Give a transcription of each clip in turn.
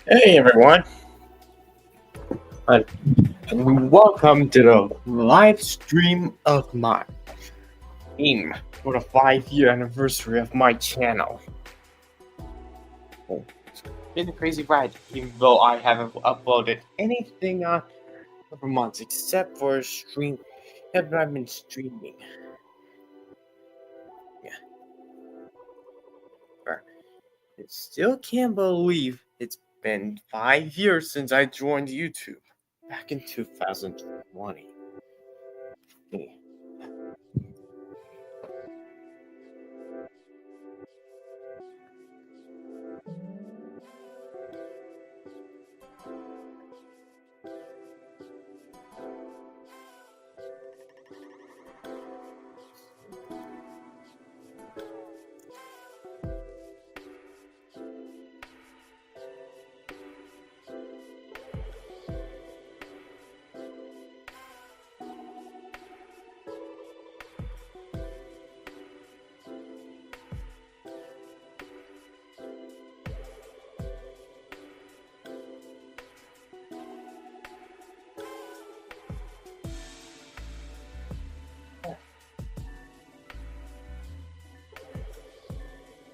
Hey everyone, and, welcome to the live stream of my theme for the 5-year anniversary of my channel. It's been a crazy ride, even though I haven't uploaded anything for months except for a stream. I've been streaming. Yeah, I still can't believe it's been 5 years since I joined YouTube back in 2020. Yeah.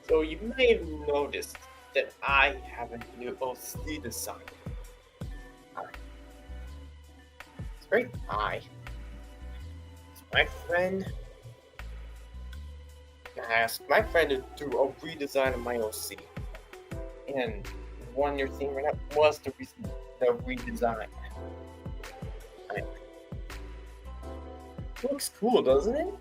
So you may have noticed that I have a new OC design. It's very high. It's my friend. I asked my friend to do a redesign of my OC. And the one you're seeing right now was the redesign. It looks cool, doesn't it?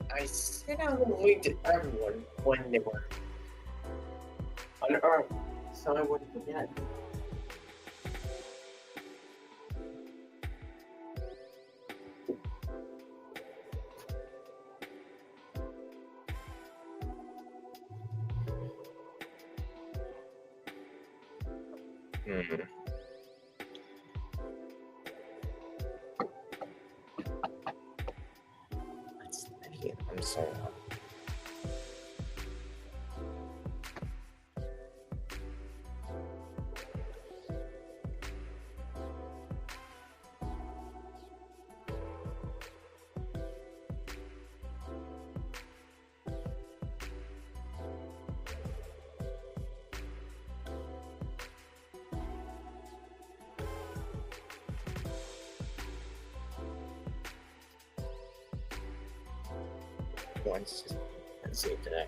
I sent out a link to everyone when they were on Earth, so I wouldn't forget. I'm sorry. Once and see it today.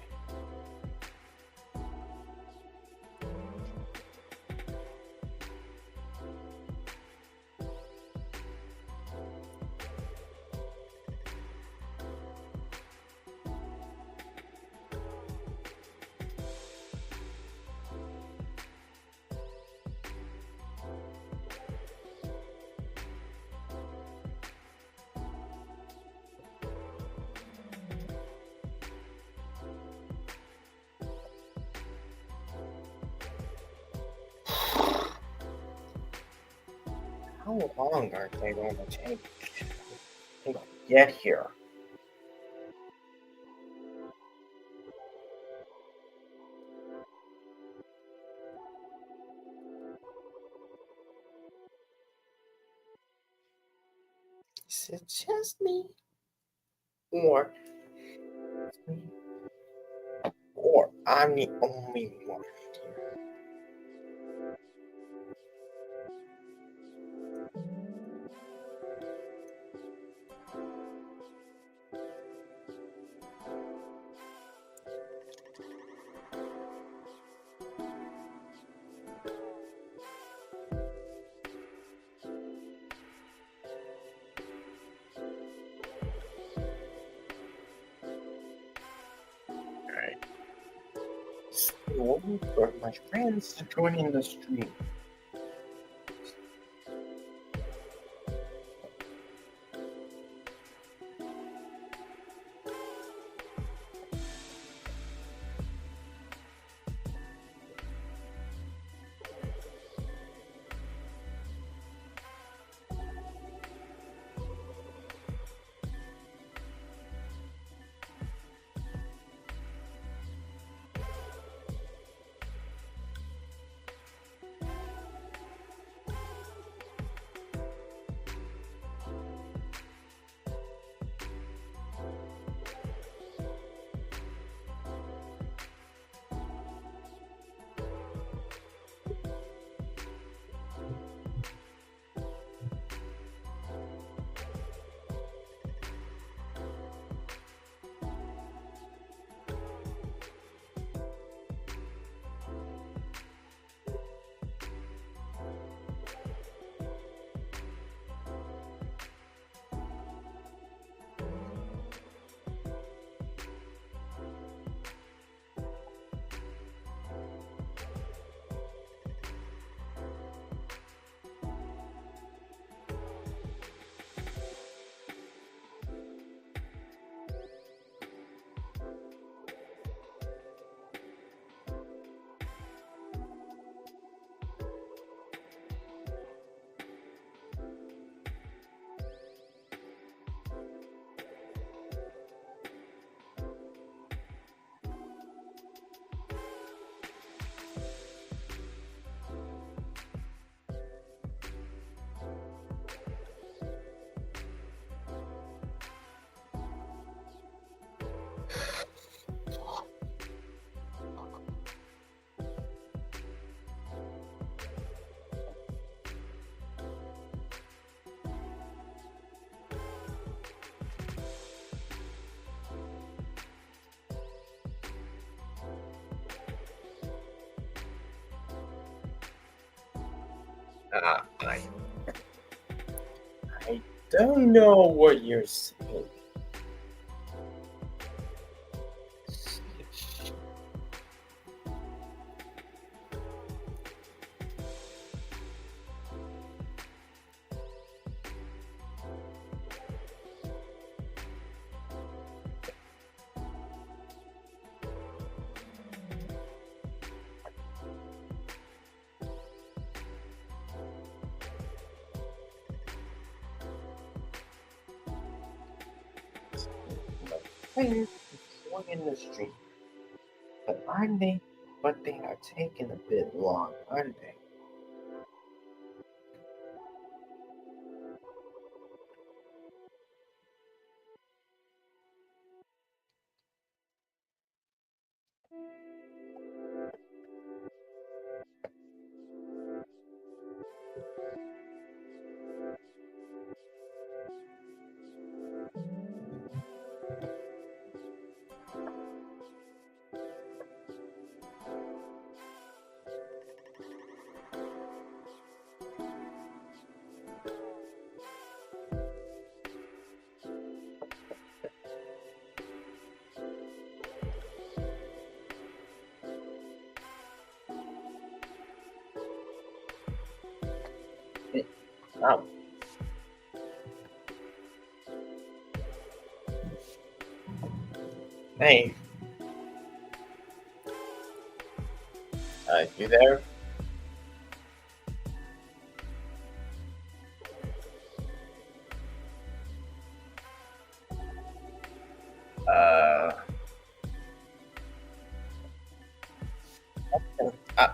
How long are they going to take to get here? Is it just me? Or I'm the only one here? Alright. So, for my friends joining the stream. I don't know what you're saying. Players swung in the street, but aren't they? But they are taking a bit long, aren't they? Oh, hey, you there? Uh, uh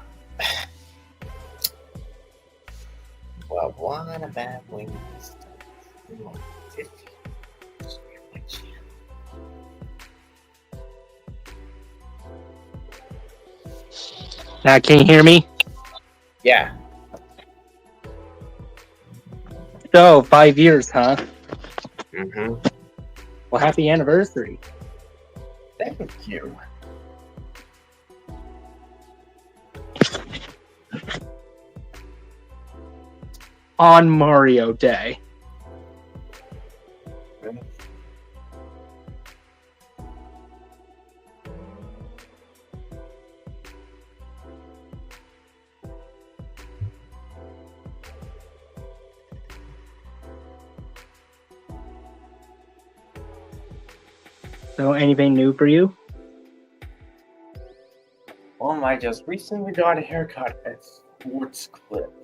well, what about when you start feeling 50? Now, can you hear me? Yeah. So, 5 years, huh? Mm-hmm. Well, happy anniversary. Thank you. On Mario Day. So, anything new for you? I just recently got a haircut at Sports Clips.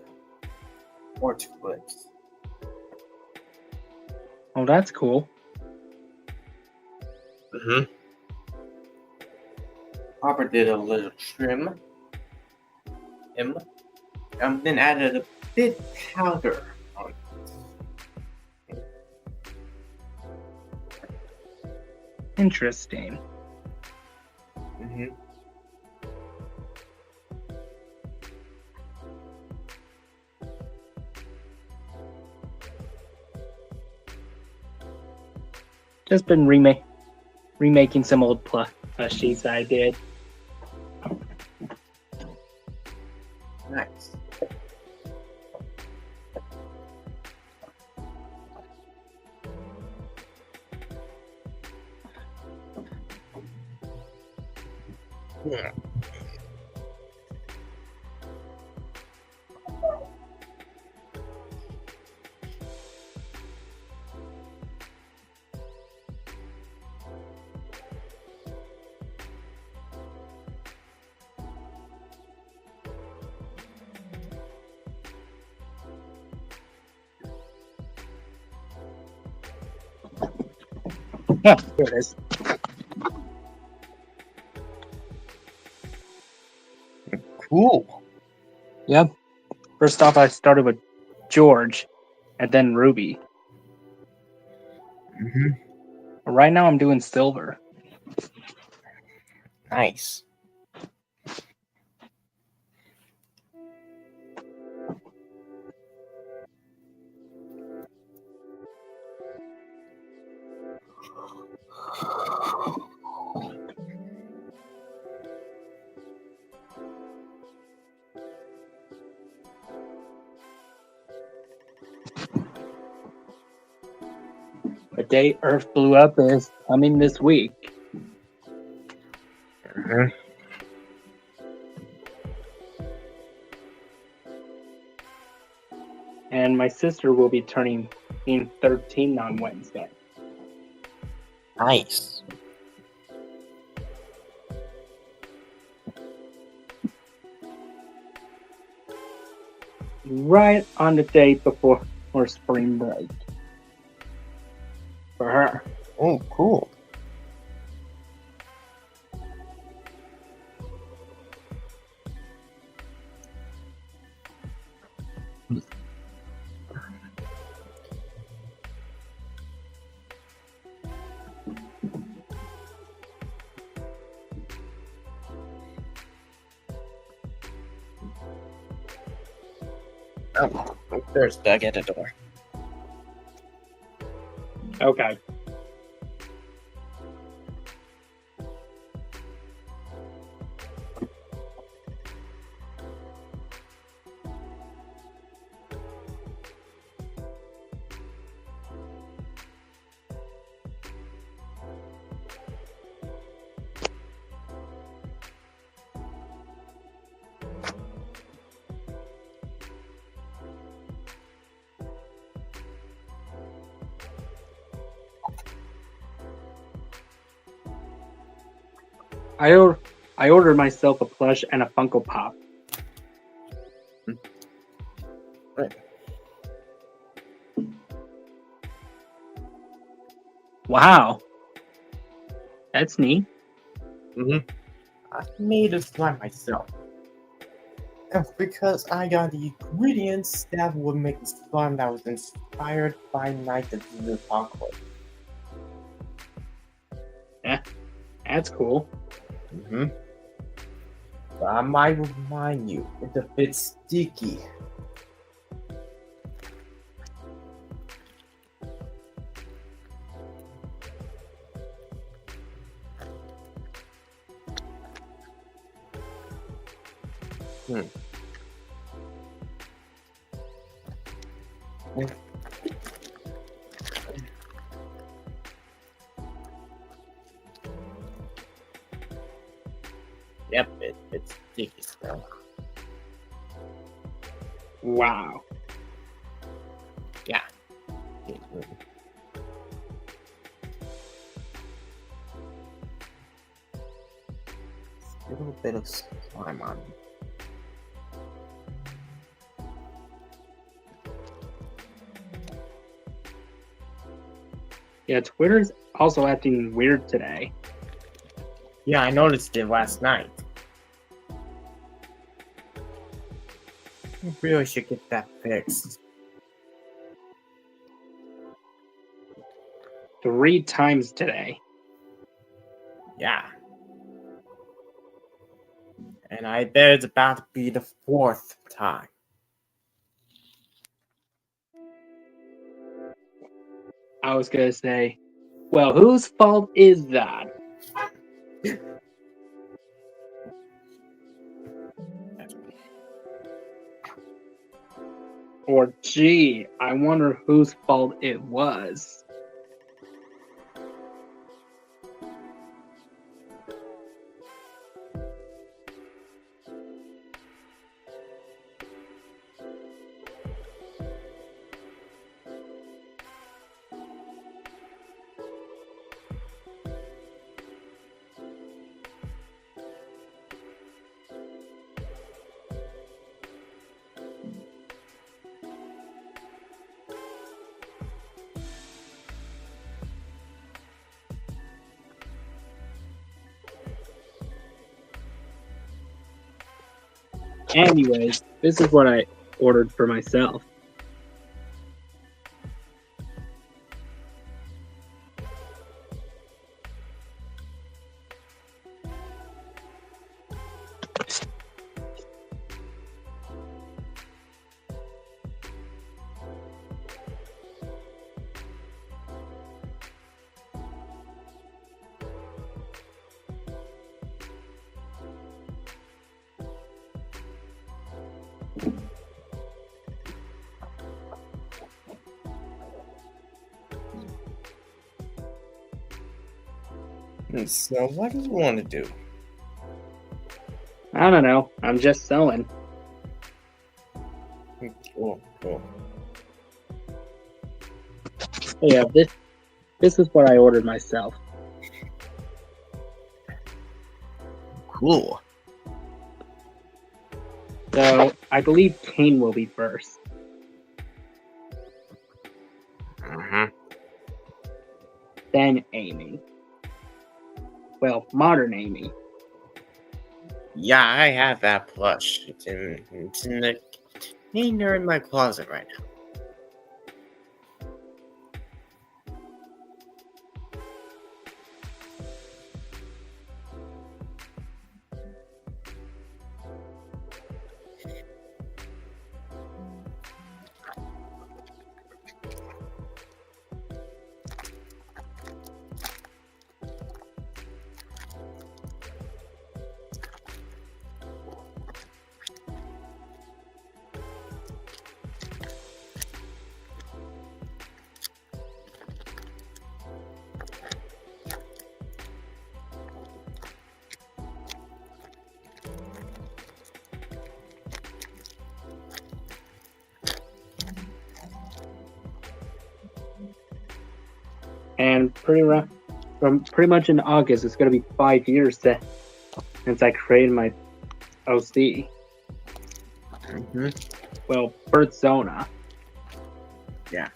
Oh, that's cool. Mm-hmm. Papa did a little trim, and then added a bit powder on it. Interesting. Mm-hmm. Just been remaking some old plushies I did. Nice. Yeah. Yeah, here it is. Cool. Yep. First off, I started with George, and then Ruby. Mm-hmm. Right now, I'm doing silver. Nice. The day Earth blew up is coming this week. Mhm. And my sister will be turning 13 on Wednesday. Nice. Right on the day before spring break. For her. Oh, cool. Oh, there's Doug at the door. Okay. I ordered myself a plush and a Funko Pop. Right. Wow. That's neat. Mm-hmm. I made a slime myself. Because I got the ingredients that would make the slime that was inspired by Night of the Apocalypse. That's cool. Mm-hmm. But I might remind you, it's a bit sticky. Yep, it's sticky still. Wow. Yeah. A little bit of slime on it. Yeah, Twitter's also acting weird today. Yeah, I noticed it last night. I really should get that fixed. 3 times today. Yeah. And I bet it's about to be the 4th time. I was gonna say, well, whose fault is that? Or, gee, I wonder whose fault it was. Anyways, this is what I ordered for myself. So what do you want to do? I don't know. I'm just sewing. Cool. Yeah, this is what I ordered myself. Cool. So I believe Kane will be first. Then Amy. Well, modern Amy. Yeah, I have that plush. It's in the container in my closet right now. And pretty much in August, it's going to be 5 years since I created my OC. Well, Birdzona. Yeah.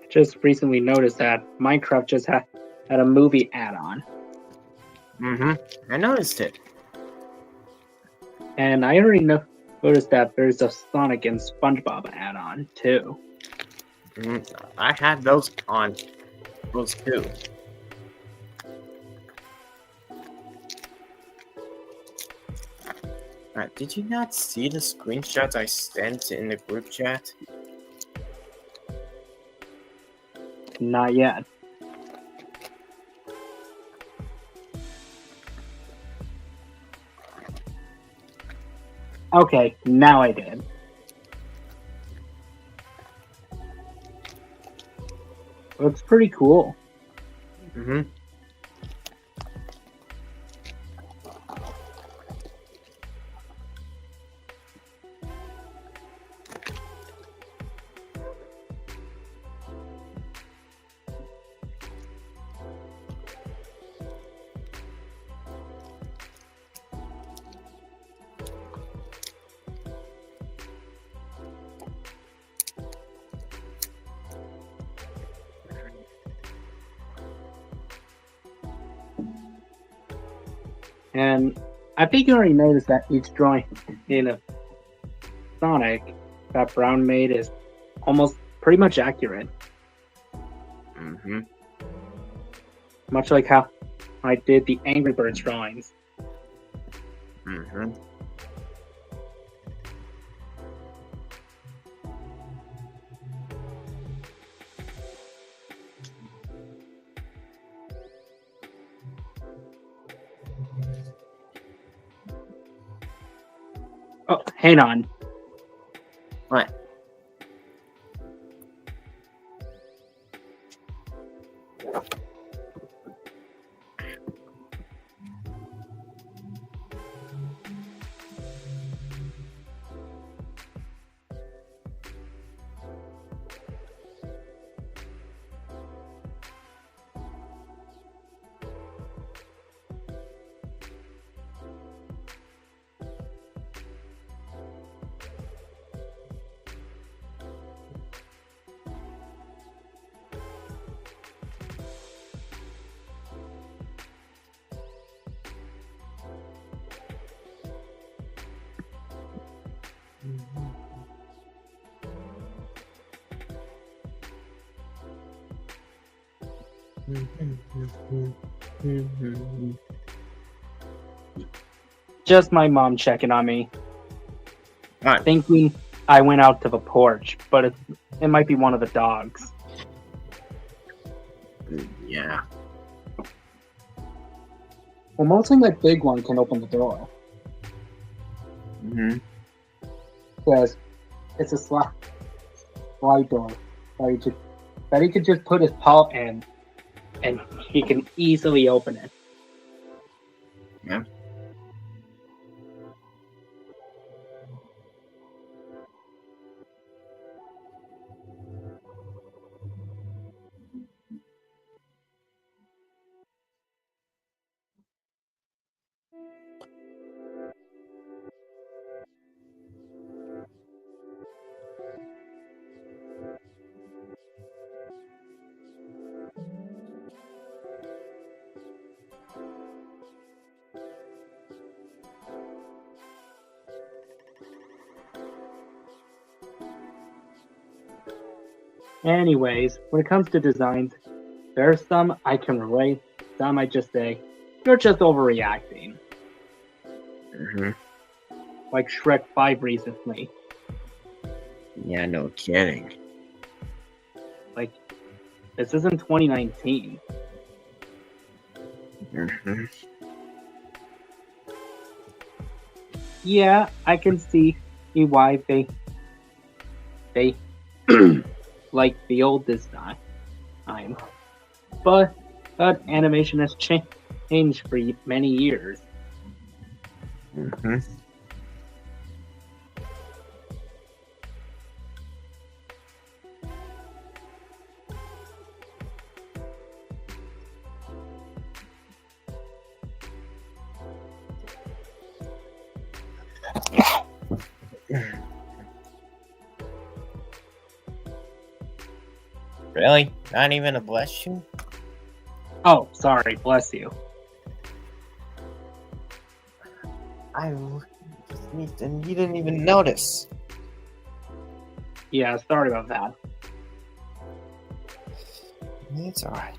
Just recently noticed that Minecraft just had a movie add-on. I noticed it. And I already noticed that there's a Sonic and SpongeBob add-on too. I had those on those too. Did you not see the screenshots I sent in the group chat? Not yet. Okay, now I did. Looks pretty cool. And I think you already noticed that each drawing in a Sonic that Brown made is almost pretty much accurate. Much like how I did the Angry Birds drawings. Oh, hang on. What? Just my mom checking on me, Alright. thinking I went out to the porch, but it might be one of the dogs. Yeah. Well, mostly my big one can open the door. Mm-hmm. Because it's a slide door that he could just put his paw in, and he can easily open it. Yeah. Anyways, when it comes to designs, there are some I can relate, some I just say, you're just overreacting. Mm-hmm. Like Shrek 5 recently. Yeah, no kidding. Like, this isn't 2019. Mm-hmm. Yeah, I can see why they like the old design. But animation has changed for many years. Mm-hmm. Really? Not even a bless you? Oh, sorry, bless you. And you didn't even notice. Yeah, sorry about that. It's alright.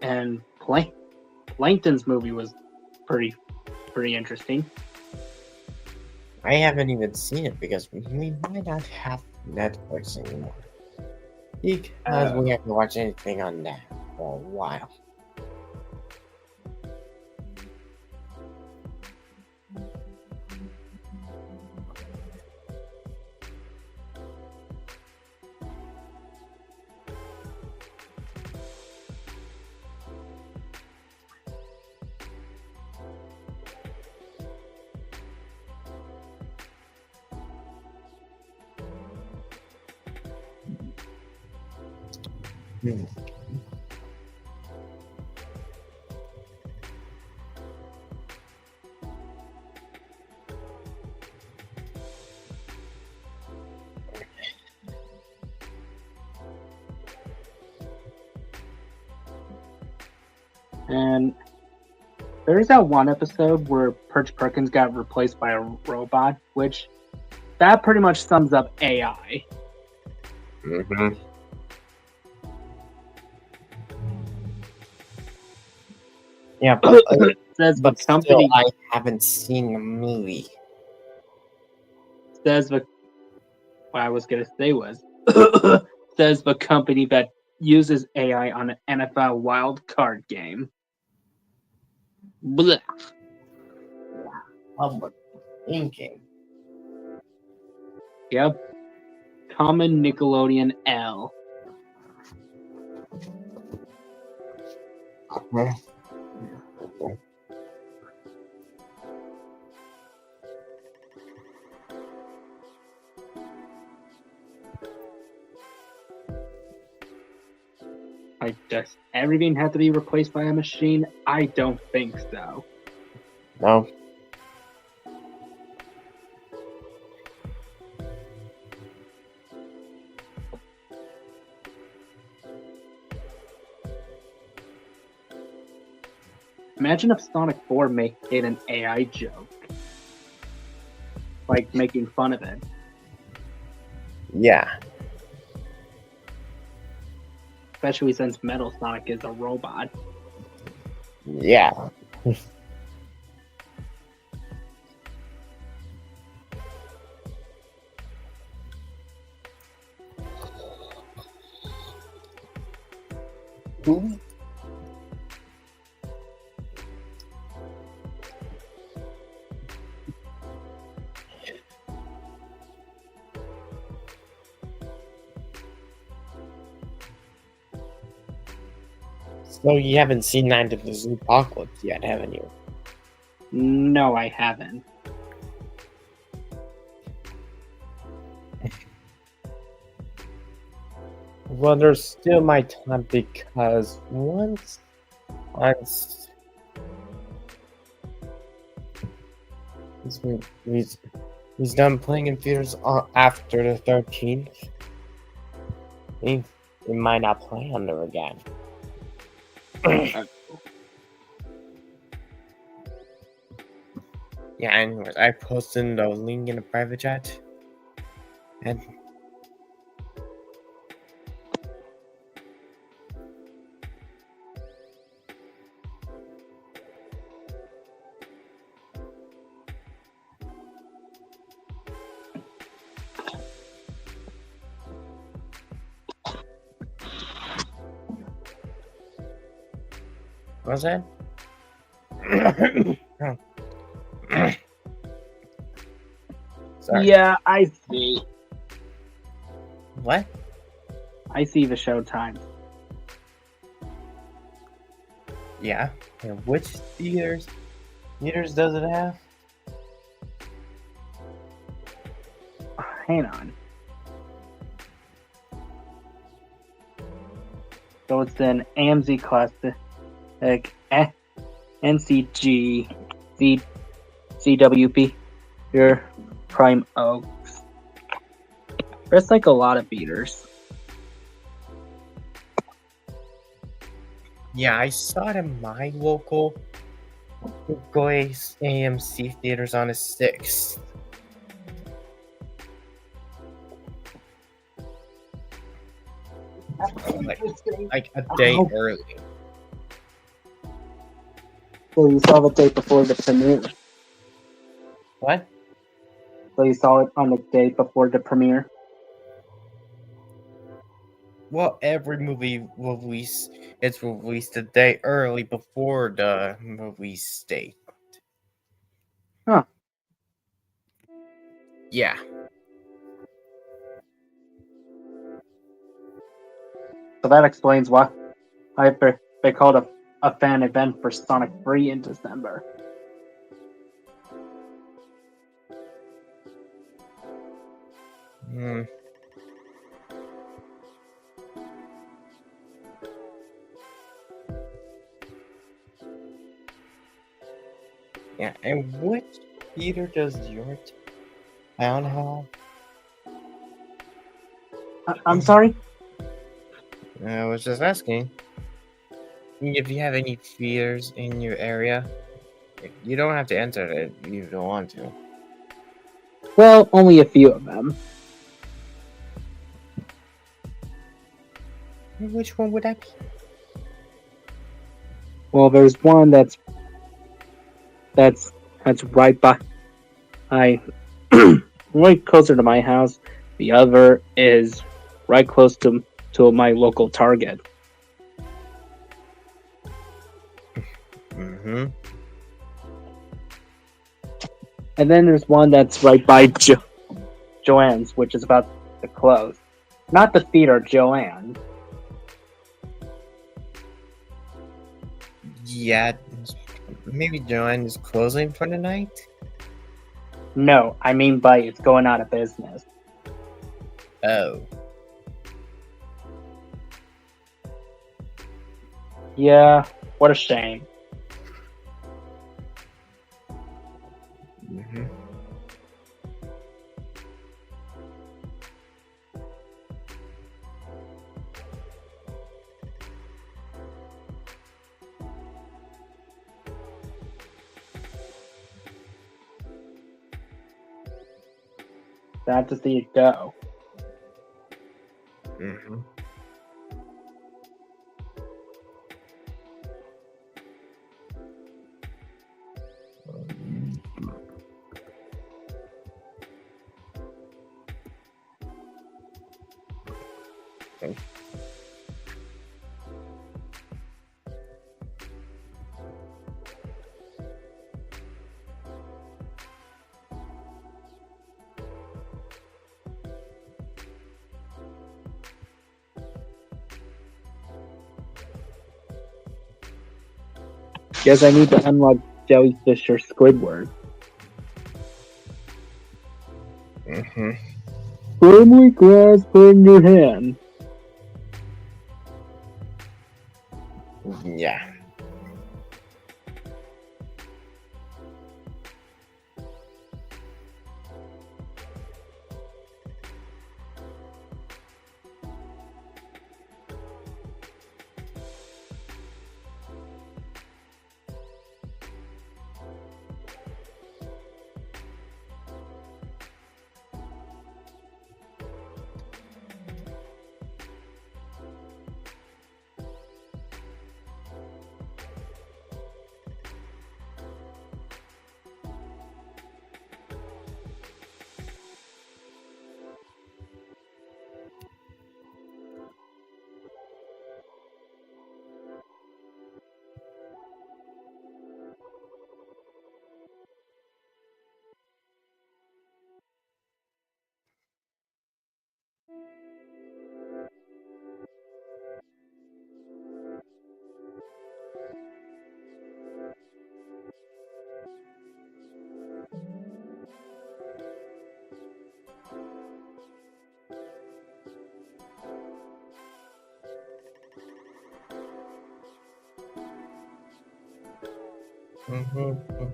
And Plankton's movie was pretty interesting. I haven't even seen it because we might not have Netflix anymore. Because we haven't watched anything on that for a while. Hmm. And there's that one episode where Perch Perkins got replaced by a robot, which that pretty much sums up AI. Mm-hmm. Yeah, but, Says but the company. still, I haven't seen the movie. Says the. What I was gonna say was. Says the company that uses AI on an NFL wild card game. Blech. Public thinking. Yep. Common Nickelodeon L. Like, does everything have to be replaced by a machine? I don't think so. No. Imagine if Sonic 4 made an AI joke. Like, making fun of it. Yeah. Especially since Metal Sonic is a robot. Yeah. Who? So you haven't seen Night of the Apocalypse yet, haven't you? No, I haven't. Well, there's still my time because once he's done playing in theaters after the 13th, he might not play on there again. Yeah, anyways, I posted the link in the private chat. And what's that? Sorry. Yeah, I see. What? I see the show time. Yeah. And which theaters does it have? Hang on. So it's an AMZ Classic, NCG, CWP, your Prime Oaks. There's like a lot of beaters. Yeah, I saw it in my local Goy's AMC theaters on the 6th. Like a day early. So you saw the day before the premiere. What? So you saw it on the day before the premiere. Well, every movie it's released a day early before the release date. Huh. Yeah. So that explains why they called a fan event for Sonic 3 in December. Hmm. Yeah, and which theater does your town have? I'm sorry? I was just asking if you have any theaters in your area. You don't have to answer it if you don't want to. Well, only a few of them. Which one would that be? Well, there's one that's right by right closer to my house. The other is right close to my local Target. Mm-hmm. And then there's one that's right by Joanne's, which is about to close. Not the theater, Joanne. Yeah, maybe Joanne is closing for the night. No, I mean by it's going out of business. Oh. Yeah, what a shame. Mm-hmm. Sad to see it go. Mm-hmm. Guess I need to unlock Jellyfish or Squidward. Mm-hmm. Firmly grasp in your hand. Yeah. Mm-hmm.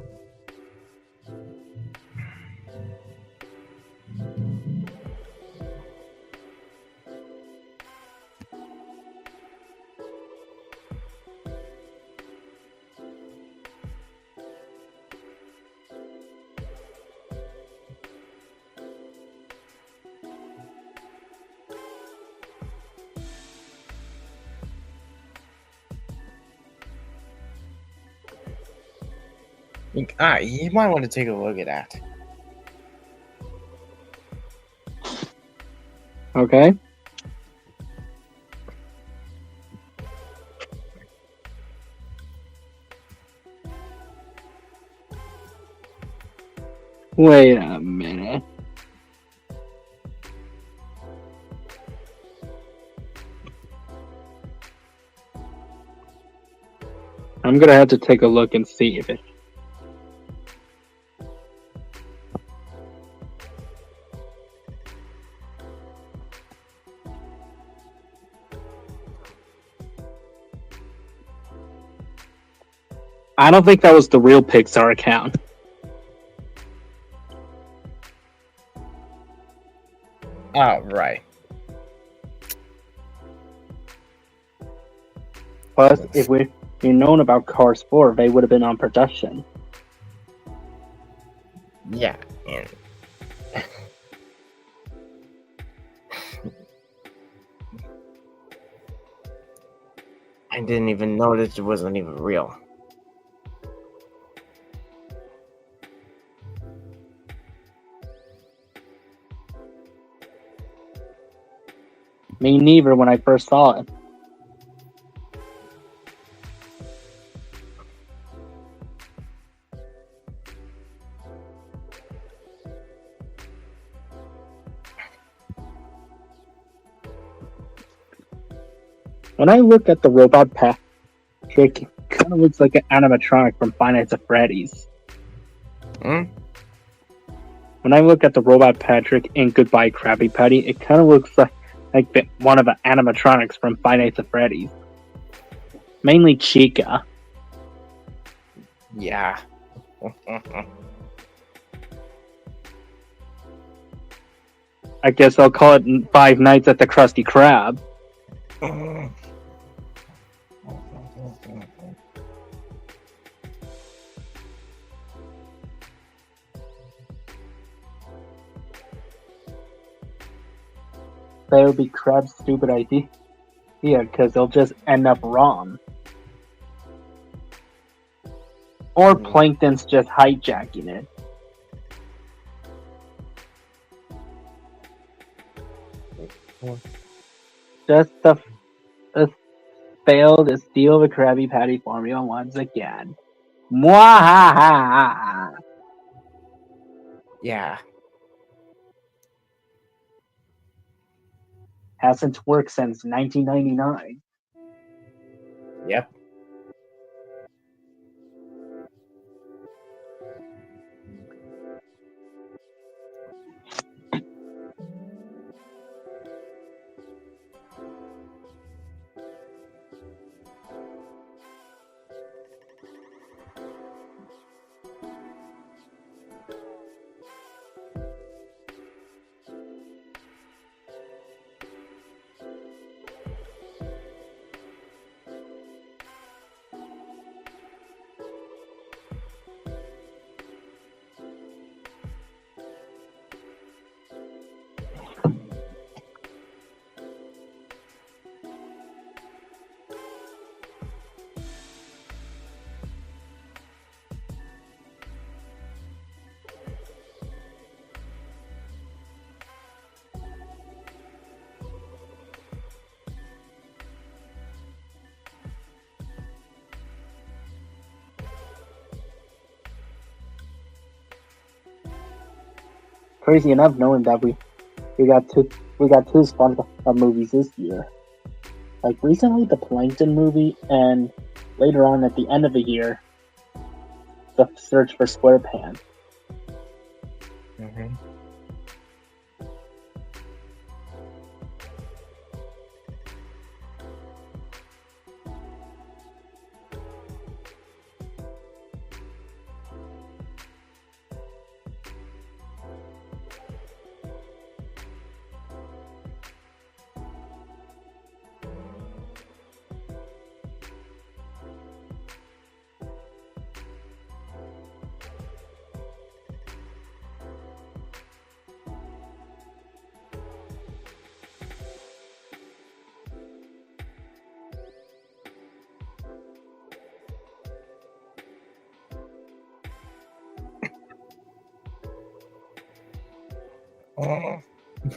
You might want to take a look at that. Okay. Wait a minute. I'm gonna have to take a look and see if it. I don't think that was the real Pixar account. Oh, right. Plus, if we'd known about Cars 4, they would have been on production. Yeah, and I didn't even notice it wasn't even real. Me neither when I first saw it. When I look at the robot Patrick, it kind of looks like an animatronic from Five Nights at Freddy's. Hmm? When I look at the robot Patrick in Goodbye Krabby Patty, it kind of looks like one of the animatronics from Five Nights at Freddy's. Mainly Chica. Yeah. I guess I'll call it Five Nights at the Krusty Krab. That would be Krab's stupid idea. Yeah, because they'll just end up wrong. Or Plankton's just hijacking it. Just failed to steal the Krabby Patty formula once again. Mwahaha! Yeah. Hasn't worked since 1999. Yep. Crazy enough, knowing that we got two SpongeBob movies this year. Like recently, the Plankton movie, and later on at the end of the year, the Search for SquarePants. Mm-hmm.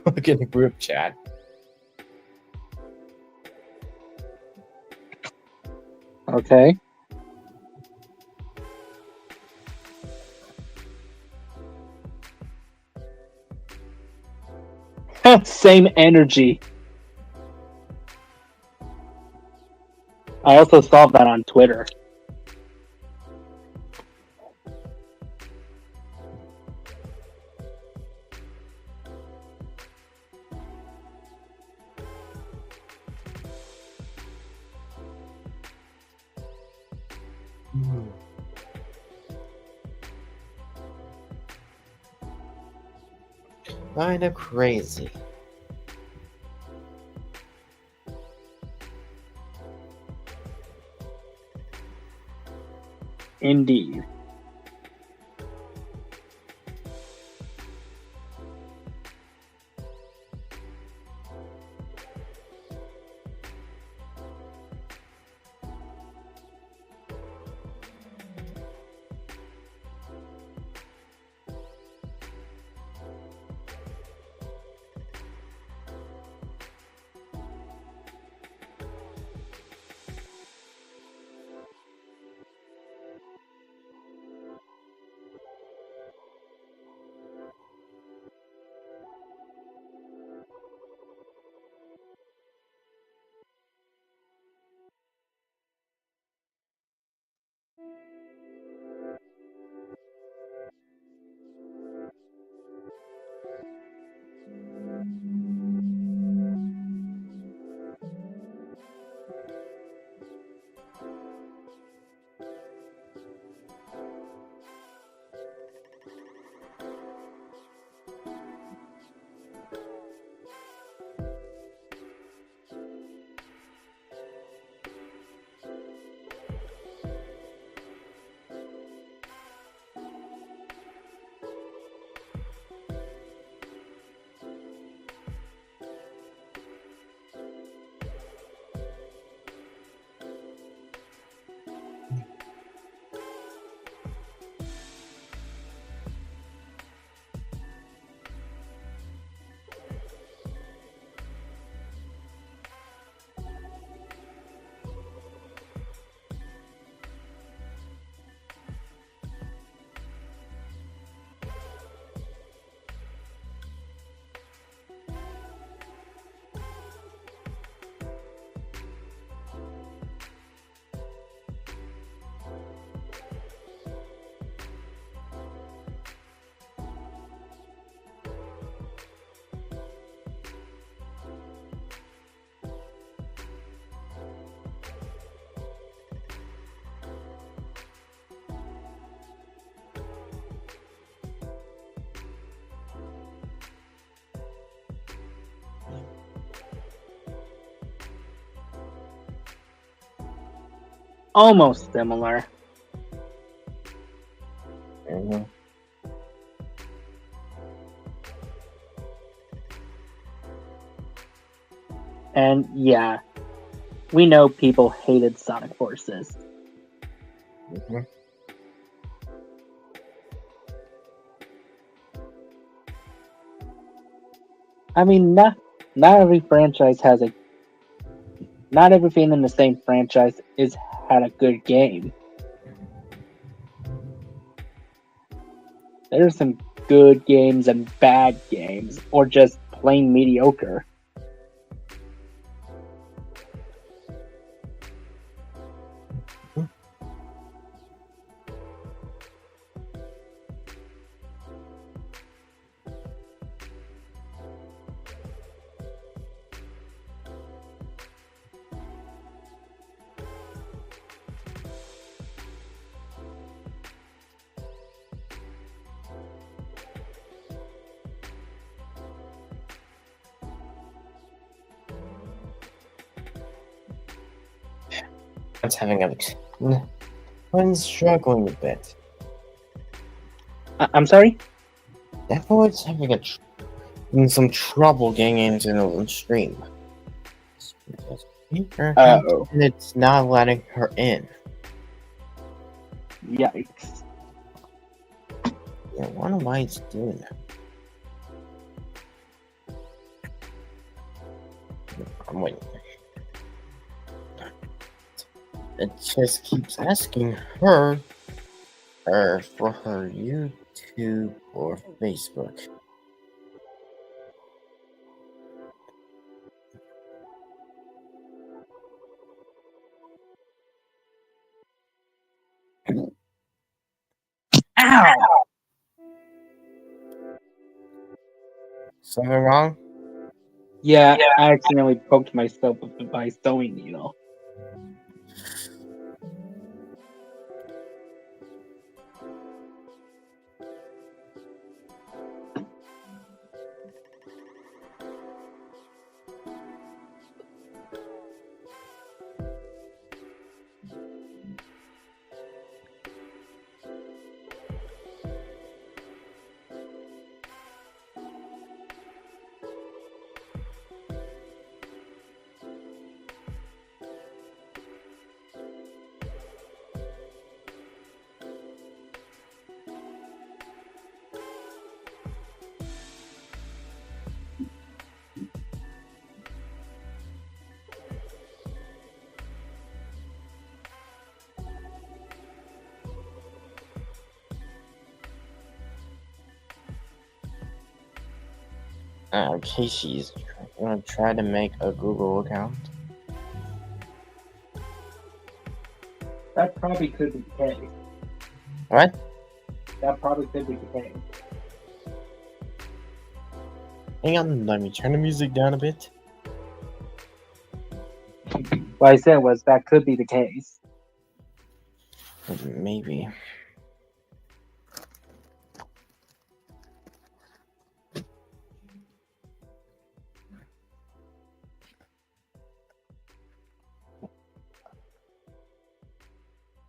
Look in the group chat. Okay. Same energy. I also saw that on Twitter. Kinda crazy. Indeed. almost similar. Mhm. And yeah, we know people hated Sonic Forces. Mhm. I mean, not every franchise has a not everything in the same franchise is had a good game. There's some good games and bad games, or just plain mediocre. It's having a when struggling a bit. I'm sorry? Definitely having some trouble getting into the stream. It's because her house Oh, and it's not letting her in. yikes. Yeah, I wonder why it's doing that. I'm waiting. It just keeps asking her for her YouTube or Facebook. Ow! Something wrong? Yeah, I accidentally poked myself with my sewing needle. Casey's gonna try to make a Google account. That probably could be the case. What? That probably could be the case. Hang on, let me turn the music down a bit. What I said was that could be the case. Maybe.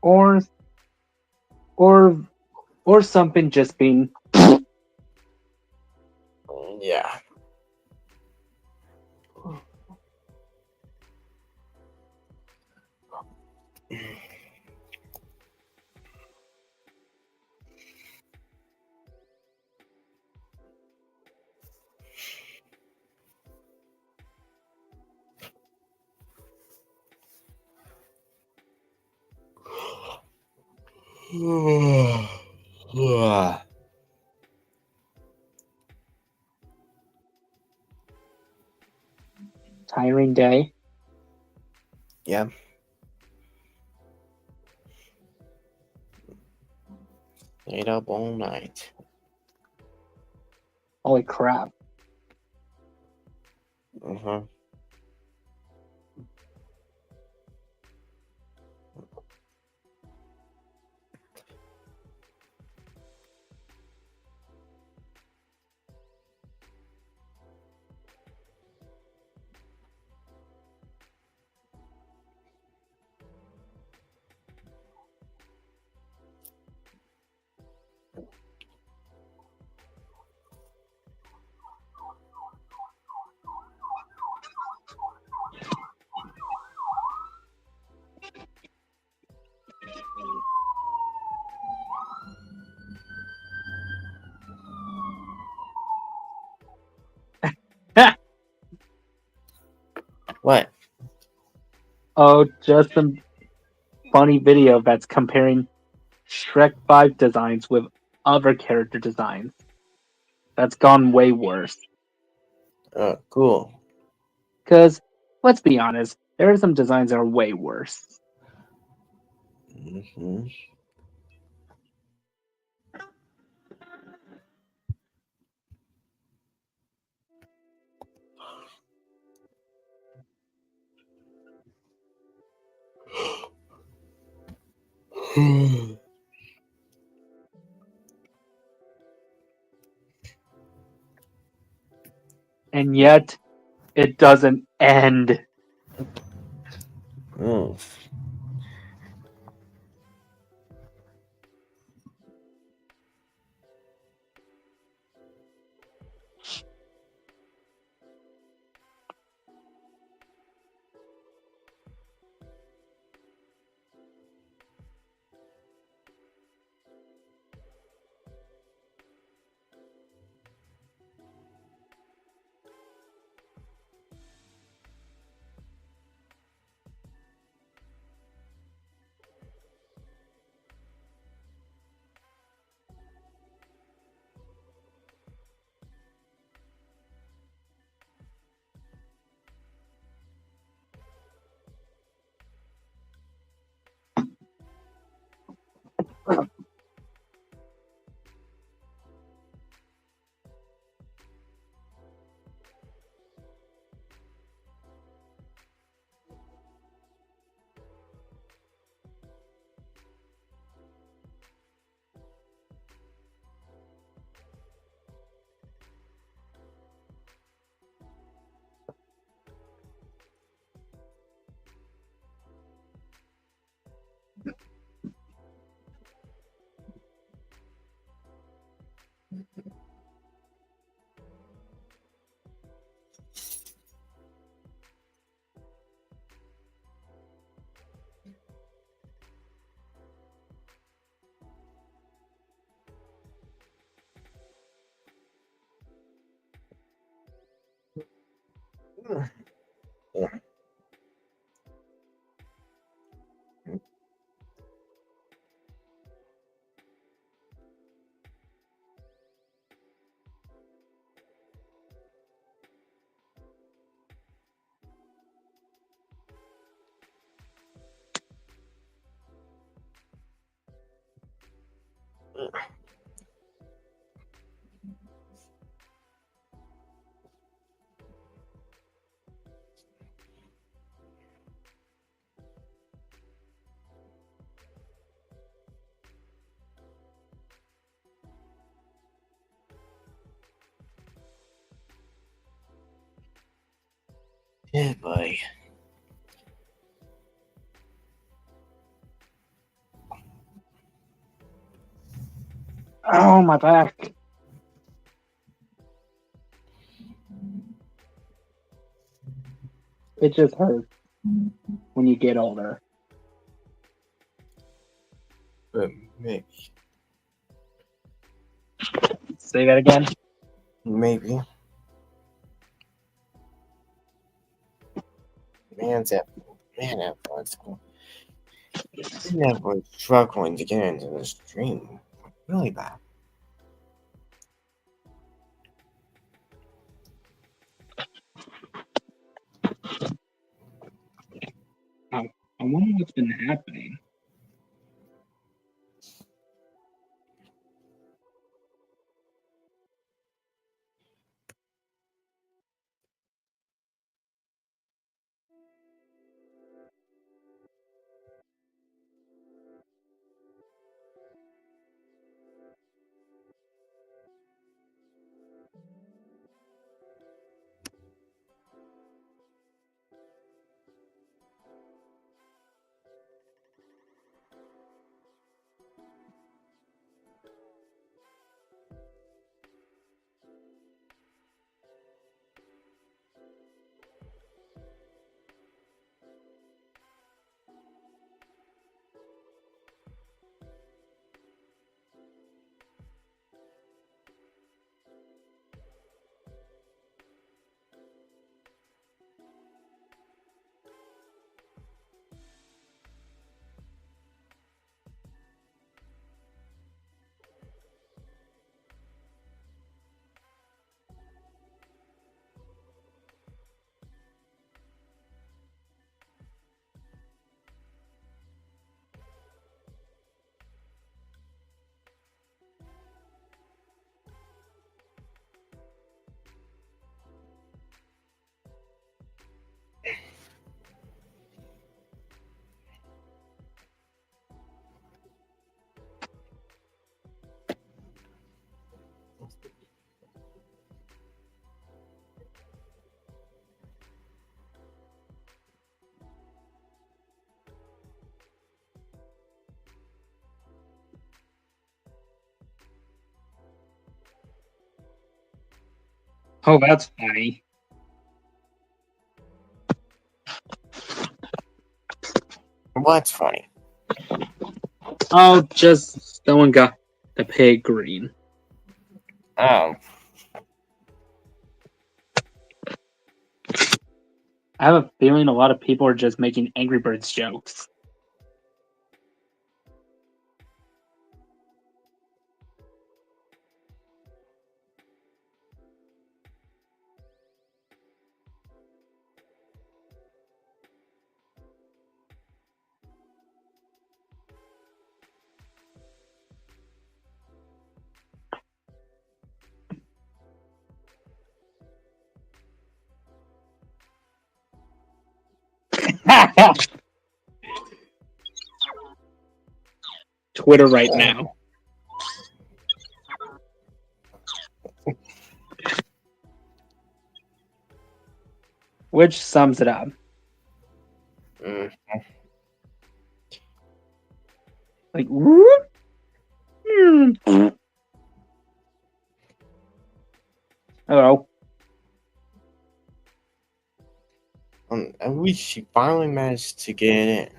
Or or or something just being Yeah. tiring day. Yeah. Stayed up all night. Holy crap. Uh-huh. What? Oh, just some funny video that's comparing Shrek 5 designs with other character designs. That's gone way worse. Oh, cool. Because, let's be honest, there are some designs that are way worse. Hmm. And yet, it doesn't end. Oh. Yeah, boy. Oh, my back. It just hurts when you get older. Maybe. Say that again. Maybe. Man's at man at school. Never struggling to get into the stream. Really bad. I wonder what's been happening. Oh, that's funny. What's funny? Oh, just someone got the pig green. Oh, I have a feeling a lot of people are just making Angry Birds jokes. Twitter right now. Which sums it up. mm. Like, whoop. Hello. At least she finally managed to get in.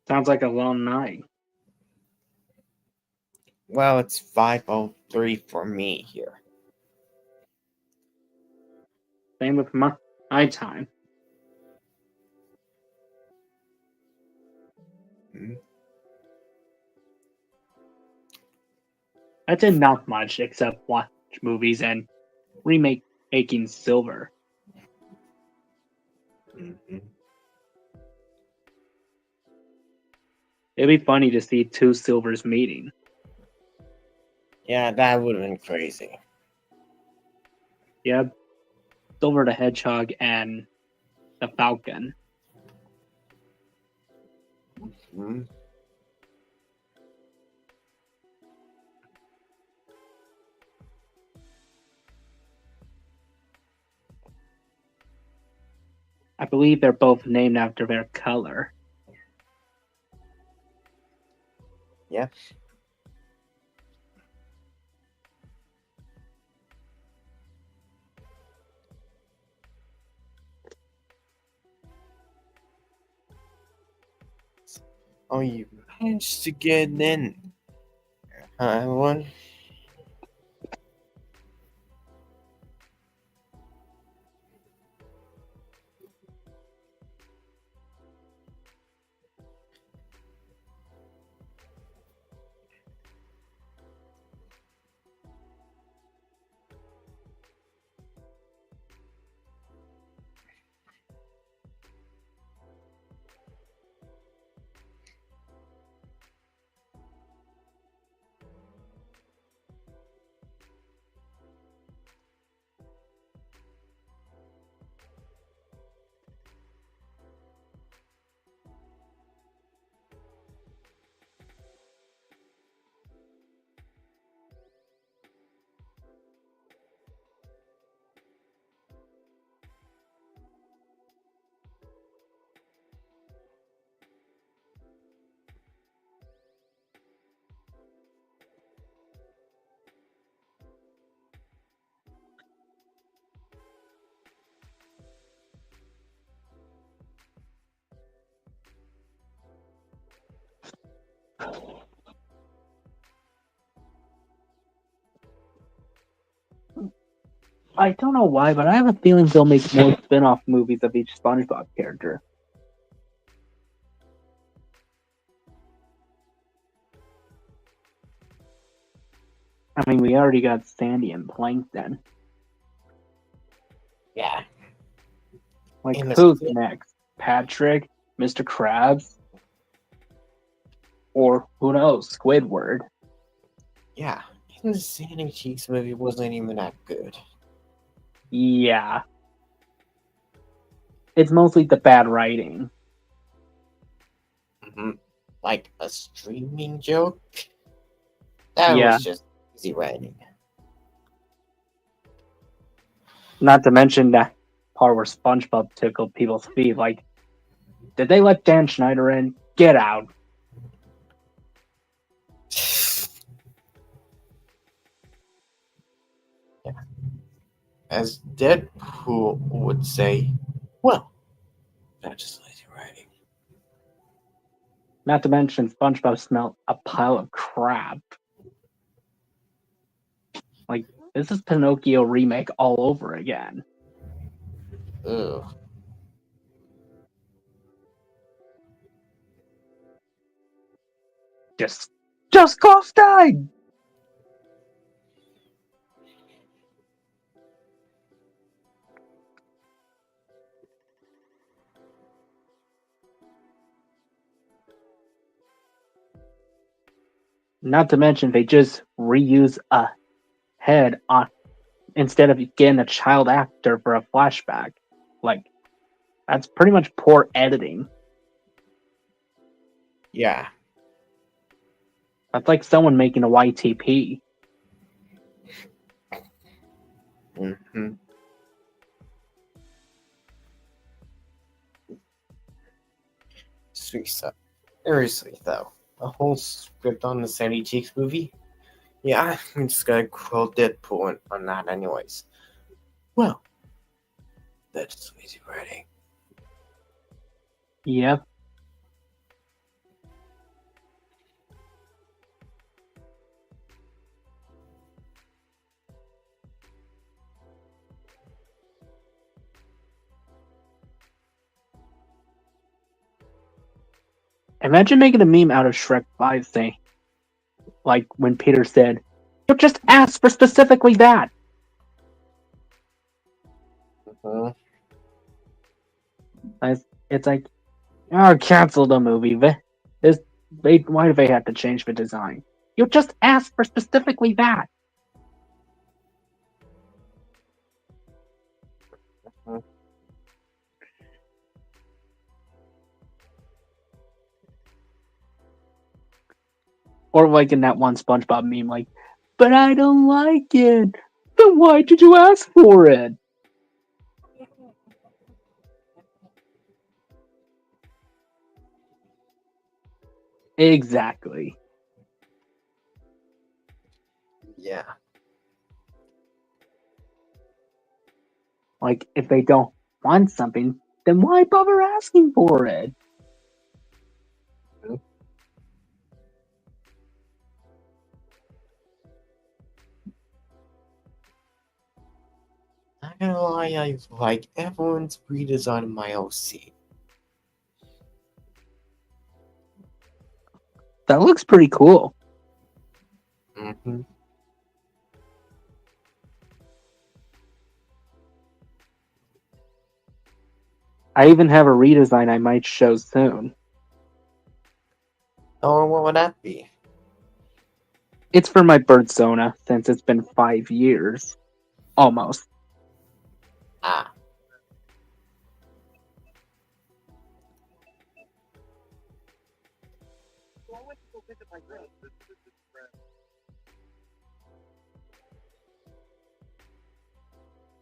Sounds like a long night. Well, it's 5:03 for me here. Same with my time. Mm. I did not much except watch movies and remake Aching Silver. Mhm. It'd be funny to see two Silvers meeting. Yeah, that would have been crazy. Yeah, Silver the Hedgehog and the Falcon. Mhm. I believe they're both named after their color. Yeah. Oh, you managed to get in. Huh, everyone? I don't know why, but I have a feeling they'll make more spin-off movies of each SpongeBob character. I mean, we already got Sandy and Plankton. Yeah. Like, And who's next? Patrick, Mr. Krabs, or who knows, Squidward. Yeah, even the Sandy Cheeks movie wasn't even that good. Yeah. It's mostly the bad writing. Hmm. Like a streaming joke? That Yeah. was just easy writing. Not to mention that part where SpongeBob tickled people's feet. Like, did they let Dan Schneider in? Get out. Yeah. As Deadpool would say, well, that's just lazy writing. Not to mention SpongeBob smelled a pile of crap. Like, this is Pinocchio remake all over again. Ugh. Just Cough died! Not to mention they just reuse a head on instead of getting a child actor for a flashback. Like, that's pretty much poor editing. Yeah. That's like someone making a YTP. Mm-hmm. Sweet stuff. Seriously, though, a whole script on the Sandy Cheeks movie? Yeah, I'm just gonna quote Deadpool on that, anyways. Well, that's lazy writing. Yep. Imagine making a meme out of Shrek 5 saying, like when Peter said, "You just asked for specifically that." Mm-hmm. It's like, oh, cancel the movie. Why do they have to change the design? You just asked for specifically that. Mm-hmm. Or like in that one SpongeBob meme, like, but I don't like it. Then why did you ask for it? Exactly. Yeah. Like, if they don't want something, then why bother asking for it? Not gonna lie, I like everyone's redesign of my OC. That looks pretty cool. Mm-hmm. I even have a redesign I might show soon. Oh, what would that be? It's for my Birdsona since it's been 5 years. Almost. Ah.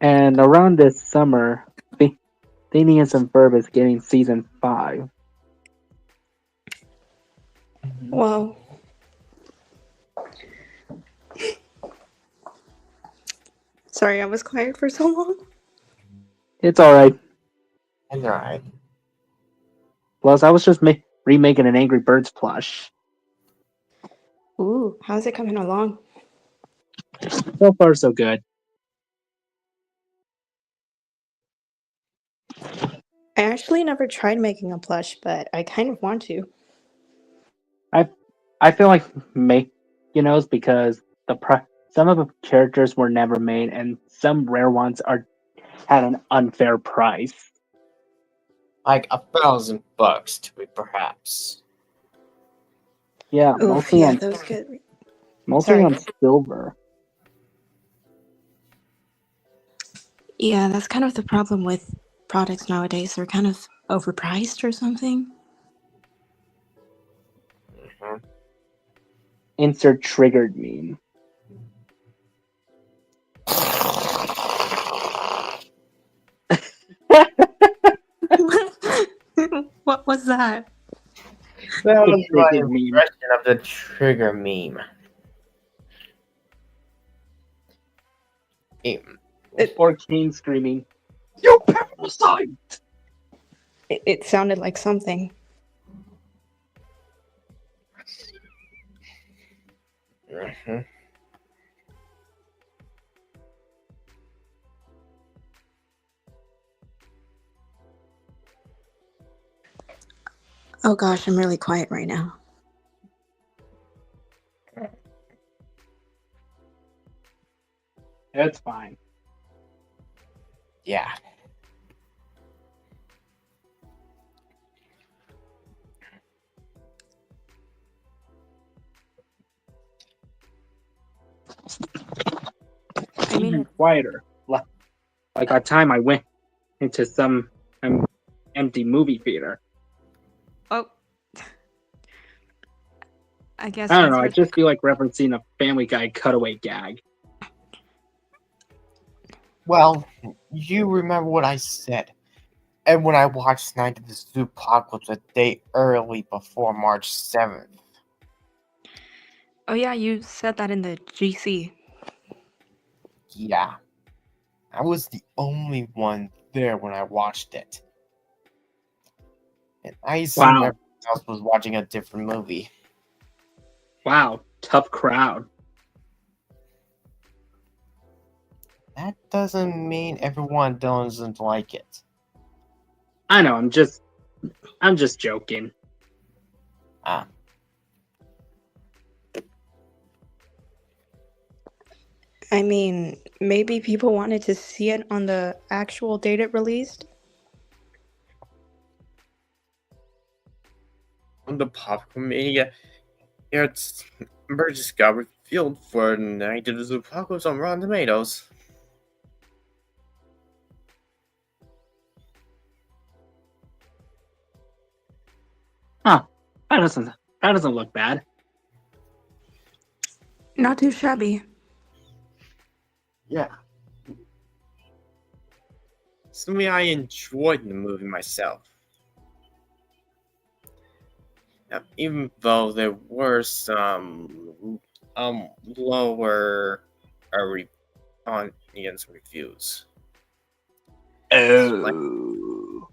And around this summer, Phineas and Ferb is getting season 5. Wow. Sorry, I was quiet for so long. It's alright. And right. Plus, I was just remaking an Angry Birds plush. Ooh, how's it coming along? So far, so good. I actually never tried making a plush, but I kind of want to. I feel like because some of the characters were never made, and some rare ones are had an unfair price. like $1,000 to be perhaps. Yeah, Oof, yeah, those get. mostly Sorry. on silver. Yeah, that's kind of the problem with products nowadays. They're kind of overpriced or something. Mhm. Insert triggered meme. What was that? That was my Triggered meme. impression of the trigger meme. Or Kane screaming, "You parasite!" It sounded like something. Mhm. Oh gosh, I'm really quiet right now. That's fine. Yeah. I mean, Even quieter. Like that time I went into some empty movie theater. oh, I guess I don't that's know. I your. just feel like referencing a Family Guy cutaway gag. Well, you remember what I said. And when I watched Night of the Zoopocalypse a day early before March 7th. Oh yeah, you said that in the GC. Yeah. I was the only one there when I watched it. And I assume Wow. everyone else was watching a different movie. Wow. Tough crowd. That doesn't mean everyone doesn't like it. I know. I'm just joking. Ah. I mean, maybe people wanted to see it on the actual date it released. On the popcorn media, it's Burgess got revealed for Night of the Zoopocalypse on Rotten Tomatoes. Huh. That doesn't look bad. Not too shabby. Yeah. So I enjoyed the movie myself. Now, even though there were some lower audience reviews. Oh.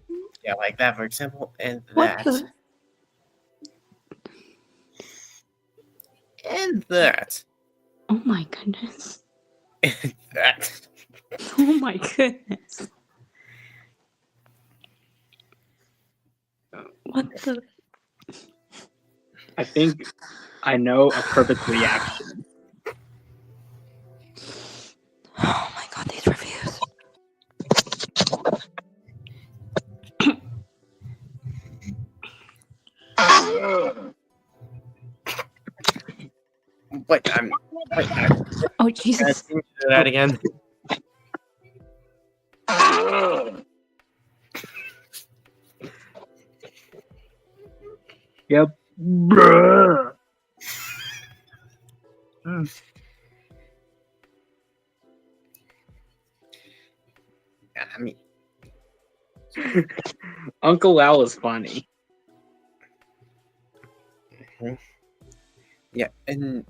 Yeah, like that for example, and What that. the? And that. Oh my goodness. And that. Oh my goodness. What the? I think I know a perfect reaction. Oh my god, these reviews. Wait, Oh Jesus. can you do that again? Yep. Bruh. I mean, Uncle Al is funny. yeah, and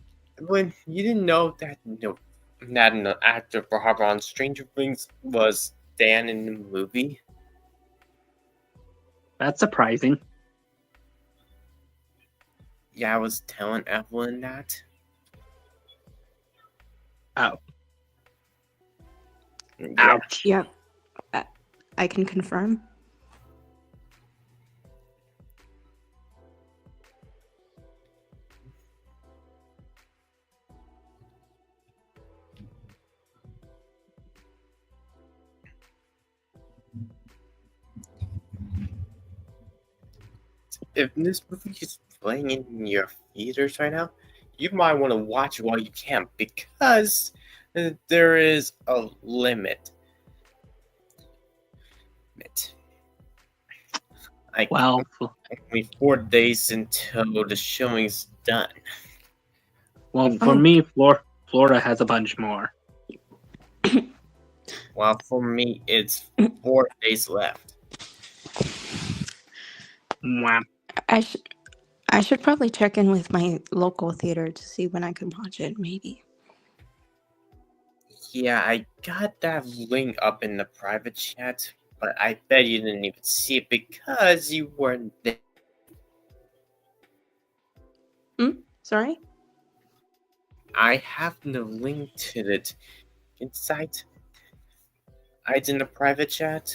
when you didn't know that that an actor for Harper on Stranger Things was Dan in the movie. That's surprising. Yeah, I was telling Evelyn that. Oh. Yeah. Ouch. Yep. I can confirm. if this movie is playing in your theaters right now, you might want to watch it while you can because there is a limit. Like Well, only 4 days until the showing's done. for Oh. me, Florida has a bunch more. While for me, it's 4 days left. Mwah. I should probably check in with my local theater to see when I can watch it. Maybe. Yeah, I got that link up in the private chat, but I bet you didn't even see it because you weren't there. Sorry. I have the link to it inside. It's in the private chat.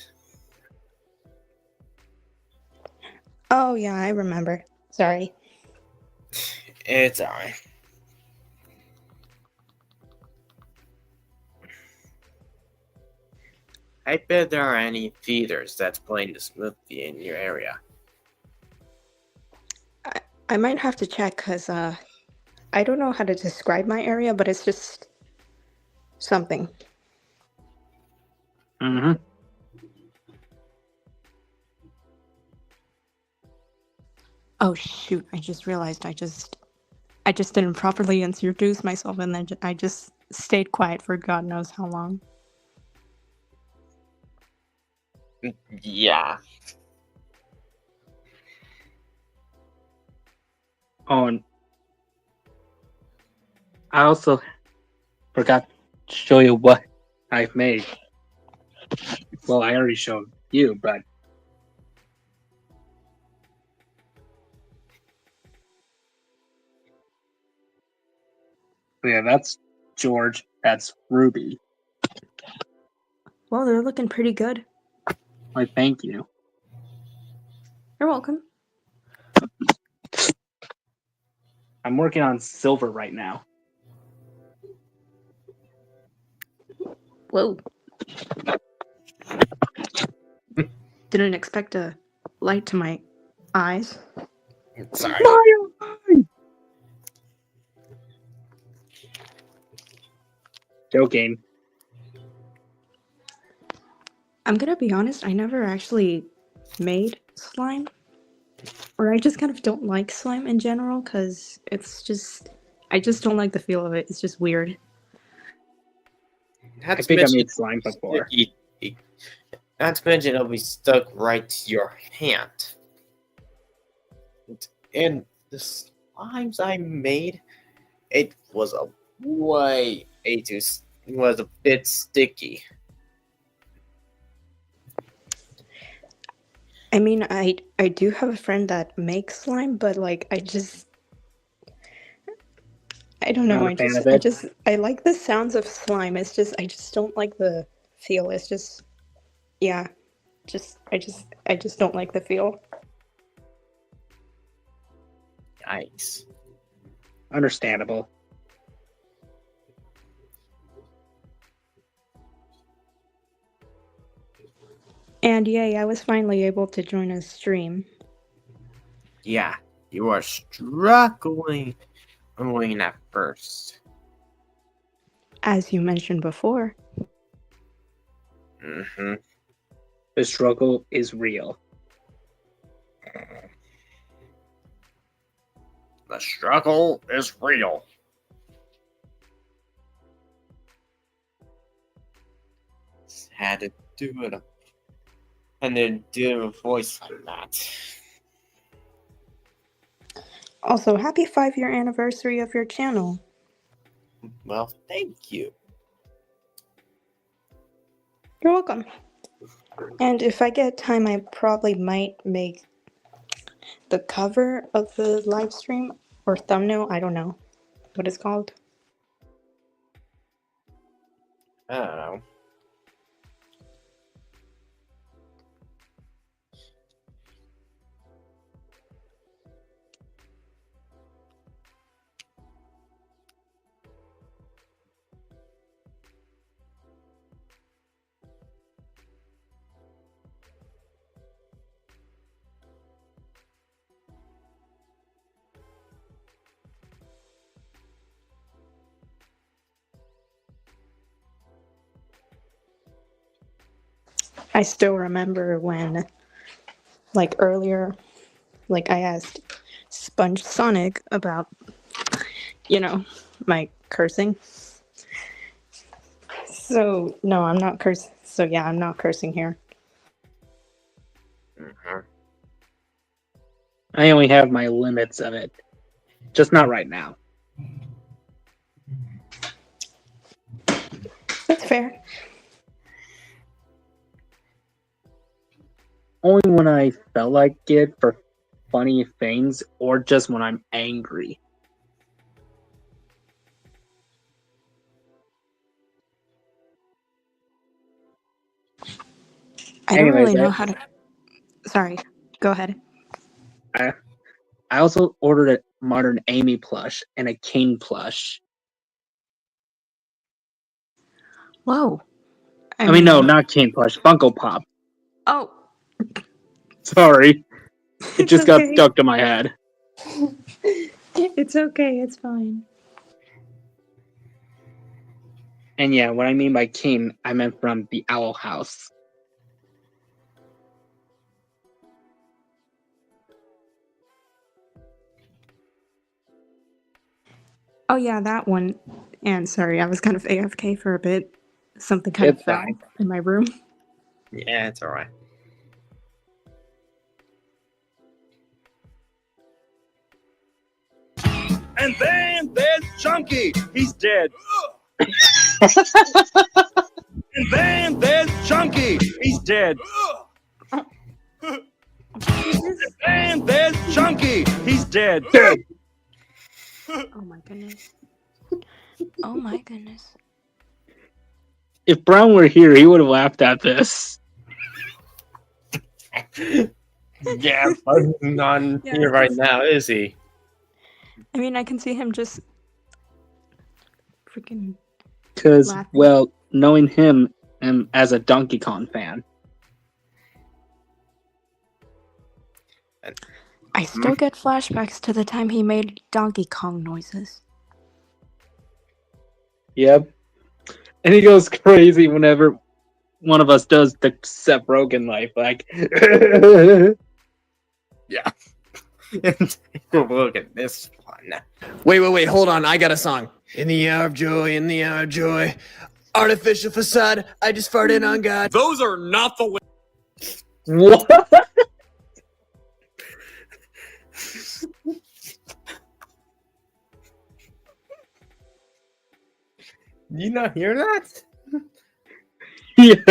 Oh yeah, I remember. Sorry. It's alright. I bet there are any theaters that's playing this movie in your area. I might have to check because I don't know how to describe my area, but it's just something. Mm-hmm. Oh shoot! I just realized I just didn't properly introduce myself, and then I just stayed quiet for God knows how long. Yeah. Oh, and I also forgot to show you what I've made. Well, I already showed you, but yeah, that's George. That's Ruby. Well, they're looking pretty good. Why, thank you. You're welcome. I'm working on silver right now. Whoa. Didn't expect a light to my eyes. Sorry. Joking. I'm gonna be honest, I never actually made slime. Or I just kind of don't like slime in general, because I just don't like the feel of it. It's just weird. I think I made slime before. Not to mention it'll be stuck right to your hand. And the slimes I made, it was a bit sticky. I mean, I do have a friend that makes slime, but like I don't know. Not a fan of it. I like the sounds of slime. It's just I just don't like the feel. It's just yeah, I just don't like the feel. Yikes. Understandable. And yay, I was finally able to join a stream. Yeah, you are struggling at first. As you mentioned before. Mm-hmm. The struggle is real. The struggle is real. Just had to do it. And then do a voice like that. Also, happy 5-year anniversary of your channel. Well, thank you. You're welcome. And if I get time, I probably might make the cover of the live stream or thumbnail. I don't know what it's called. I don't know. I still remember when, like earlier, like I asked Sponge Sonic about, my cursing. So no, I'm not cursing. So yeah, I'm not cursing here. Mhm. I only have my limits of it. Just not right now. That's fair. Only when I felt like it for funny things or just when I'm angry. I don't Anyways, really know how to. Sorry, go ahead. I also ordered a Modern Amy plush and a Kane plush. Whoa. I mean, no, not Kane plush. Funko Pop. Oh, Sorry. It it's just got okay. stuck to my head. It's okay. It's fine. And yeah, what I mean by Kane, I meant from the Owl House. Oh yeah, that one. And sorry, I was kind of AFK for a bit. Something kind It's of fell fine. in my room. Yeah, it's alright. And then there's Chunky. He's dead. And then there's Chunky. He's dead. And there's Chunky. He's dead. Oh my goodness. Oh my goodness. If Brown were here, he would have laughed at this. Yeah, but he's not Yeah, here right now, is he? I mean, I can see him just freaking. Because, Laughing. well, knowing him as a Donkey Kong fan. I still get flashbacks to the time he made Donkey Kong noises. Yep. And he goes crazy whenever one of us does the Seth Rogen life. Like, Yeah. And take a look at this one. Wait, hold on. I got a song. In the hour of joy, in the hour of joy. Artificial facade, I just farted on God. Those are not the. what? You not hear that? Yeah.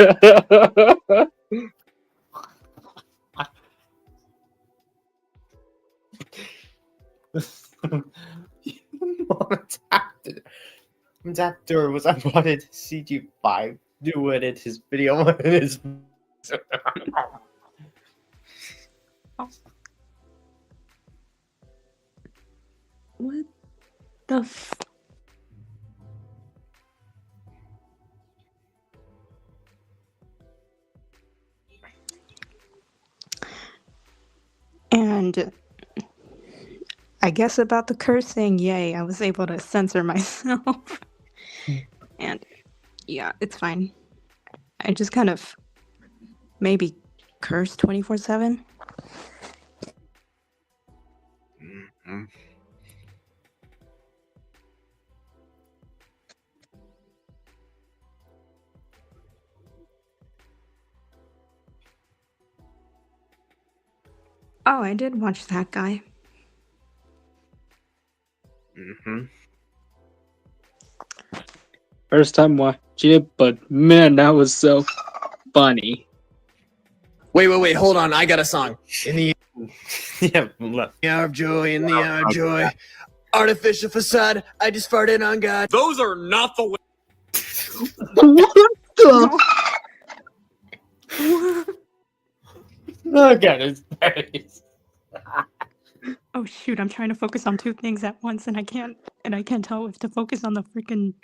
After was I wanted to see CG5 do edit his video on his. What the f. And I guess about the cursing, yay, I was able to censor myself. And yeah, it's fine. I just kind of maybe curse 24/7. Mhm. Oh, I did watch that guy. Mhm. First time watching it, but man, that was so funny. Wait, hold on. I got a song. In the Yeah, look. hour of joy, in the hour of joy. Artificial facade, I just farted on God. Those are not the. What the? Look at his face. Oh shoot, I'm trying to focus on two things at once and I can't tell if to focus on the freaking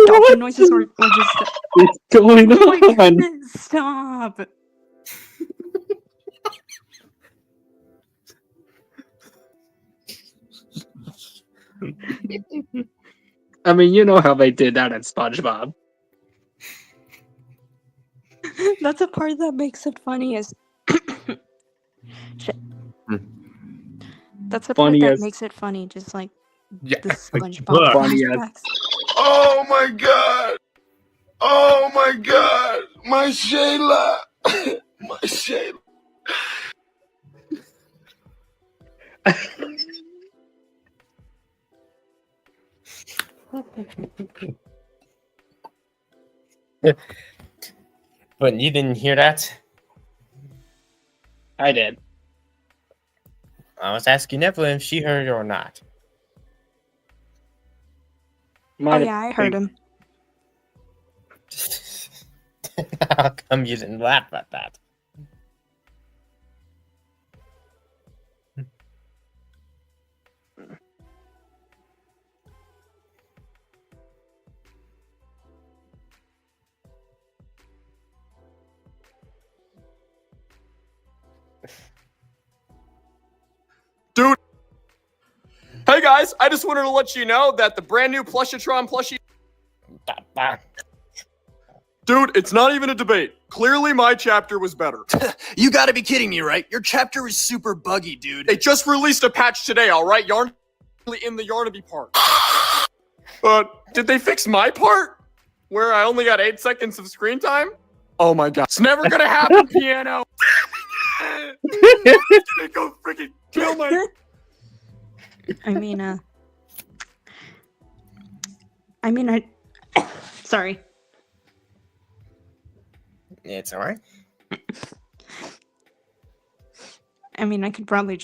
dolphin noises or just What's going oh my on? goodness, stop. I mean, you know how they did that in SpongeBob. That's a part that makes it funny. Is Shit. That's the part that Funniest. makes it funny. Just like Yeah. the SpongeBob Look. Funniest. flashbacks. Oh my god! Oh my god! My Shayla! My Shayla! But you didn't hear that? I did. I was asking Evelyn if she heard it or not. Oh Might yeah, I have heard been- him. How come you didn't laugh at that? Dude. Hey guys, I just wanted to let you know that the brand new Plushitron plushie. Dude, it's not even a debate. Clearly, my chapter was better. You gotta be kidding me, right? Your chapter is super buggy, dude. They just released a patch today, alright? Yarn in the Yarnaby part. But did they fix my part? Where I only got 8 seconds of screen time? Oh my god. It's never gonna happen, piano! I'm gonna go freaking kill my. I mean, sorry. It's alright. I mean, I could probably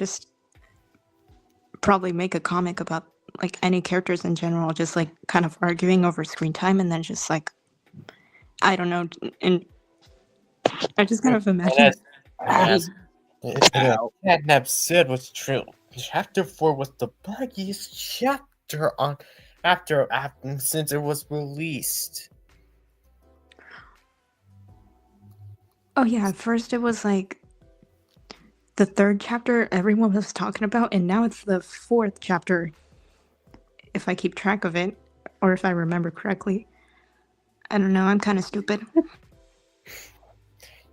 make a comic about like any characters in general, just like kind of arguing over screen time, and then just like I don't know, and I just kind of imagine. Catnap said was true. Chapter 4 was the buggiest chapter on after since it was released. Oh yeah, at first it was like the 3rd chapter everyone was talking about, and now it's the 4th chapter, if I keep track of it, or if I remember correctly. I don't know, I'm kind of stupid.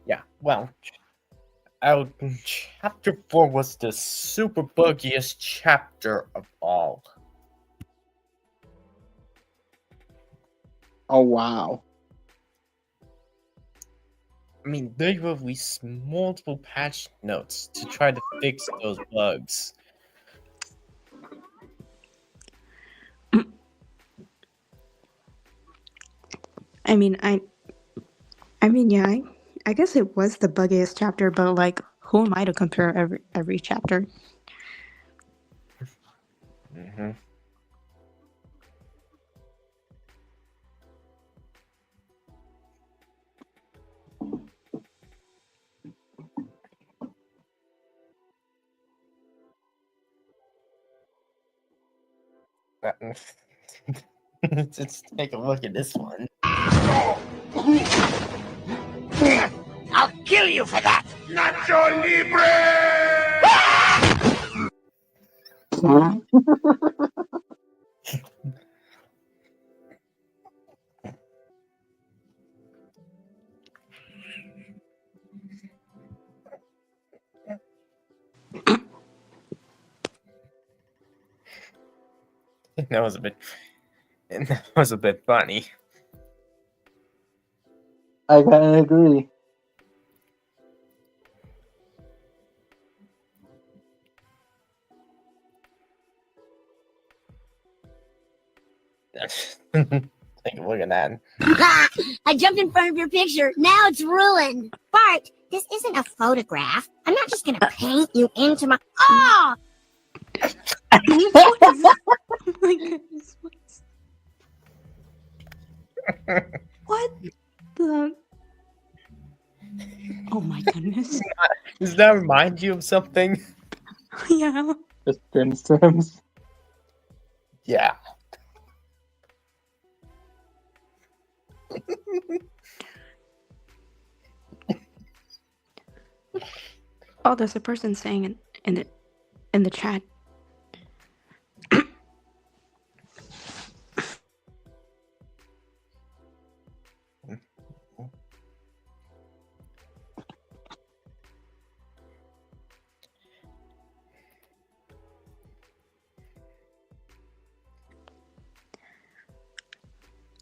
Yeah, well, chapter 4 was the super buggiest chapter of all. Oh wow. I mean, they released multiple patch notes to try to fix those bugs. I mean, yeah, I guess it was the buggiest chapter, but like, who am I to compare every chapter? Mm-hmm. Let's take a look at this one. I'll kill you for that! Nacho Libre! That was a bit funny. I kind of agree. Take a look at that. Ha! I jumped in front of your picture. Now it's ruined. Bart, this isn't a photograph. I'm not just gonna paint you into my. Oh! Oh my goodness, what the? Oh my goodness. Does that remind you of something? Yeah. Just Dim Sims. Yeah. Oh, there's a person saying in the chat.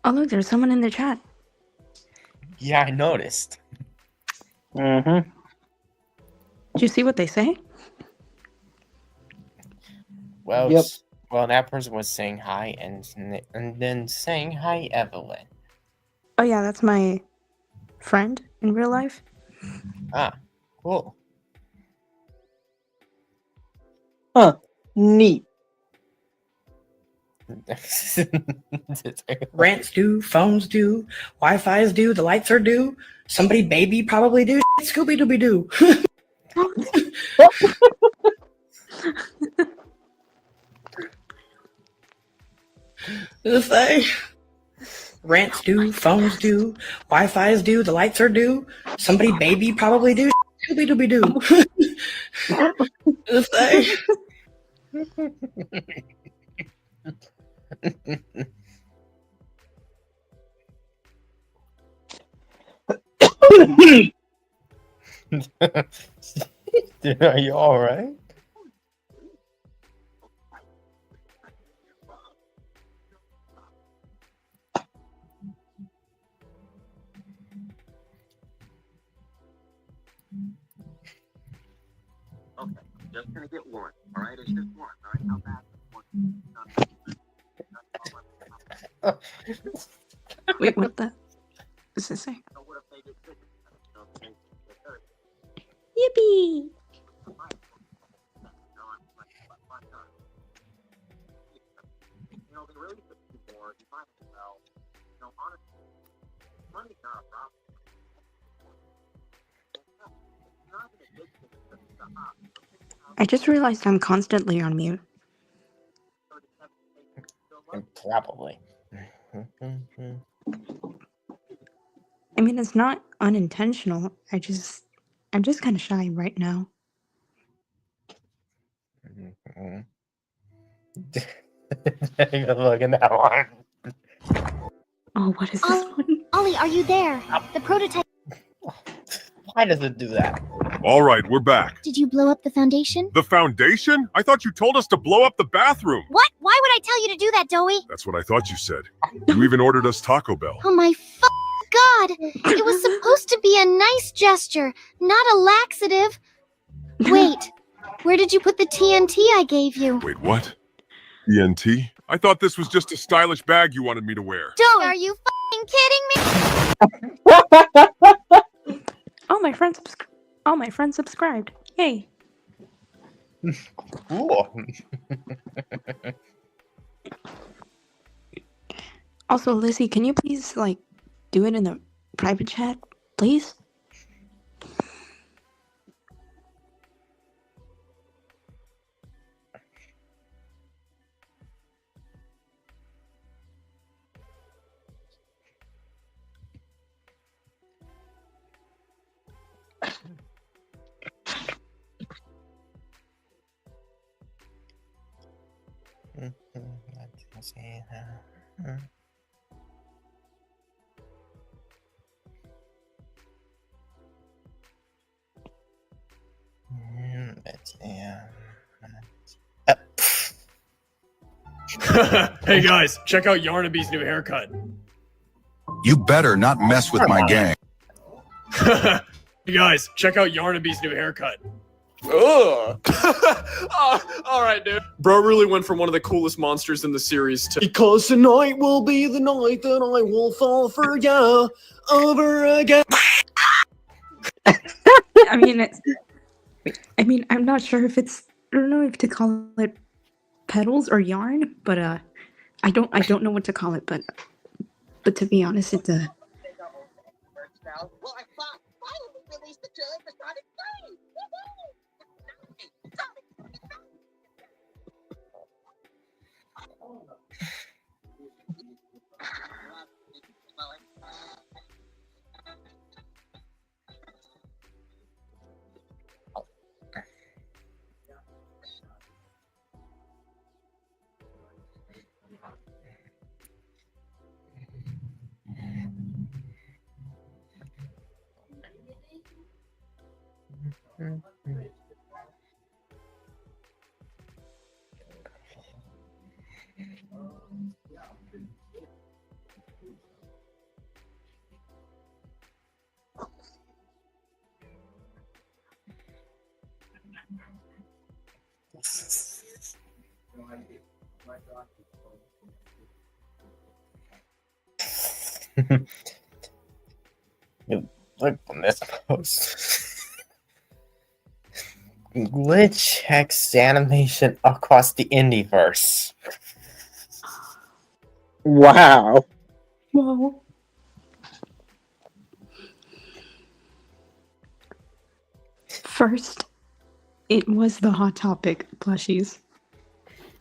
Oh look, there's someone in the chat. Yeah, I noticed. Mm-hmm. Did you see what they say? Well, Yep. well, that person was saying hi and then saying hi, Evelyn. Oh yeah, that's my friend in real life. Ah, cool. Huh. Neat. Rents due, phones due, Wi-Fi's due, the lights are due. Somebody baby probably due. Scooby Dooby Doo. The thing. Rents due, phones due, Wi-Fi's due, the lights are due. Somebody baby probably due. Scooby Dooby Doo. The thing. Are you all right? Okay, just gonna get one. All right, it's just one. All right, how bad? Wait, what the? What's this say? Yippee! You know, they really could do more. You might as well. You know, honestly, money's not a problem. It's not an addiction. It's just a hobby. I just realized I'm constantly on mute. Probably. I mean, it's not unintentional. I'm just kind of shy right now. Look at that one. Oh, what is this one? Ollie, are you there? The prototype. Why does it do that? All right, we're back. Did you blow up the foundation? The foundation? I thought you told us to blow up the bathroom. What? Why would I tell you to do that, Doey? That's what I thought you said. You even ordered us Taco Bell. Oh my God! It was supposed to be a nice gesture, not a laxative. Wait, where did you put the TNT I gave you? Wait, what? TNT? I thought this was just a stylish bag you wanted me to wear. Doey, are you kidding me? Oh, my friend subscribed. Yay! Cool. Also, Lizzie, can you please do it in the private chat, please? Let's see. Let's see. Hey guys, check out Yarnaby's new haircut. You better not mess with my gang. Hey guys, check out Yarnaby's new haircut. Ugh. All right, dude. Bro really went from one of the coolest monsters in the series to because tonight will be the night that I will fall for ya over again. I mean, I'm not sure if it's. I don't know if to call it petals or yarn, but I don't know what to call it, but to be honest, it's a. Well, I finally released the trailer for Sonic 3! You look on this post. Glitch hex animation across the Indieverse. Wow. Whoa. First, it was the Hot Topic plushies.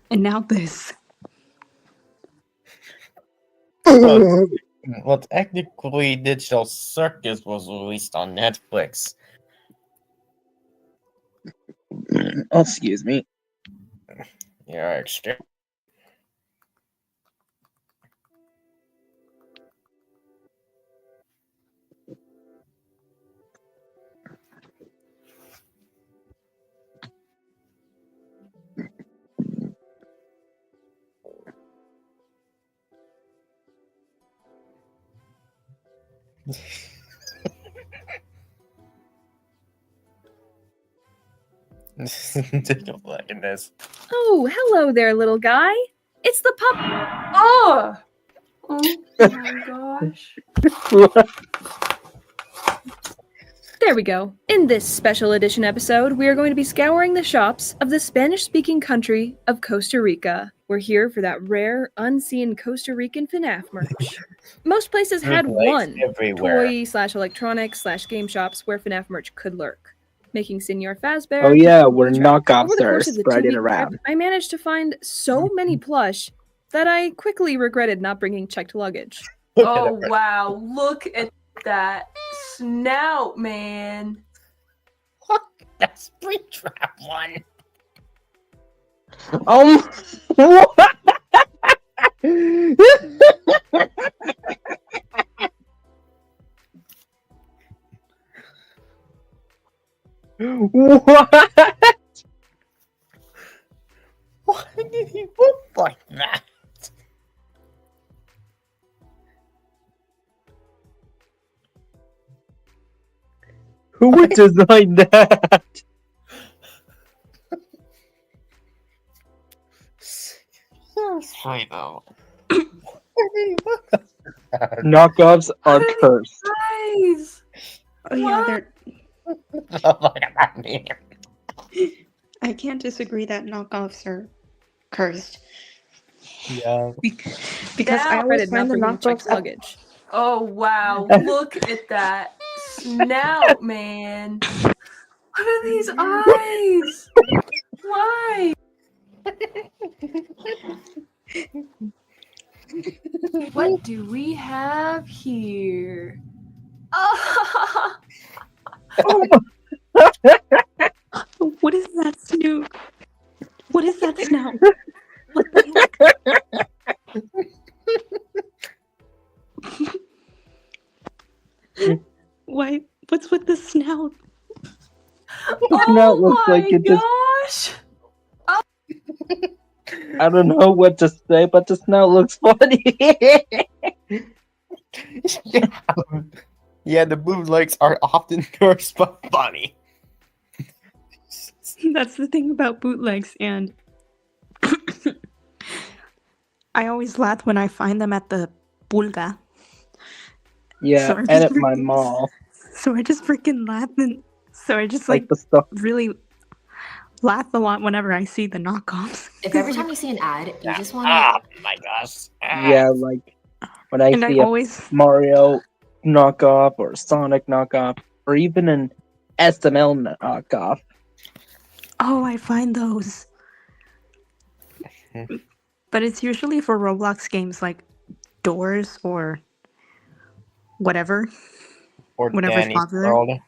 And now this. Well, technically, Digital Circus was released on Netflix. Oh, excuse me. Yeah, extreme. Take a look at this. Oh, hello there, little guy. It's the pup. Oh! Oh my gosh. There we go. In this special edition episode, we are going to be scouring the shops of the Spanish-speaking country of Costa Rica. We're here for that rare, unseen Costa Rican FNAF merch. Most places had one toy/electronics/game shops where FNAF merch could lurk, making Senor Fazbear. Oh yeah, where Over knockoffs the are course of the spreading 2-week around. trip, I managed to find so many plush that I quickly regretted not bringing checked luggage. Oh wow, look at that snout, man. That's Springtrap one. What? What? Why did he look like that? Who would design that? Seriously though. Knockoffs are cursed. Nice. Oh yeah, they're. Look at that meme. I can't disagree that knockoffs are cursed. Yeah. Because I always Regretted not find the bringing checked knockoffs. luggage. Oh wow, look at that snout, man. What are these eyes? Why? What do we have here? Oh. What is that snoot? What is that snout? What the heck? Why? What's with the snout? The snout looks like it gosh! I don't know what to say, but the snout looks funny. Yeah, the bootlegs are often cursed but funny. That's the thing about bootlegs, and I always laugh when I find them at the pulga. Yeah, So I and just at my freaking- mall. So I just freaking laugh, and so I just Like the stuff. really laugh a lot whenever I see the knockoffs. If every time you see an ad, you just want Oh to. my gosh. Yeah, like when I And see I a always Mario knockoff or Sonic knockoff or even an SML knockoff. I find those. But it's usually for Roblox games like Doors or whatever. Or Whatever's Danny's popular. World.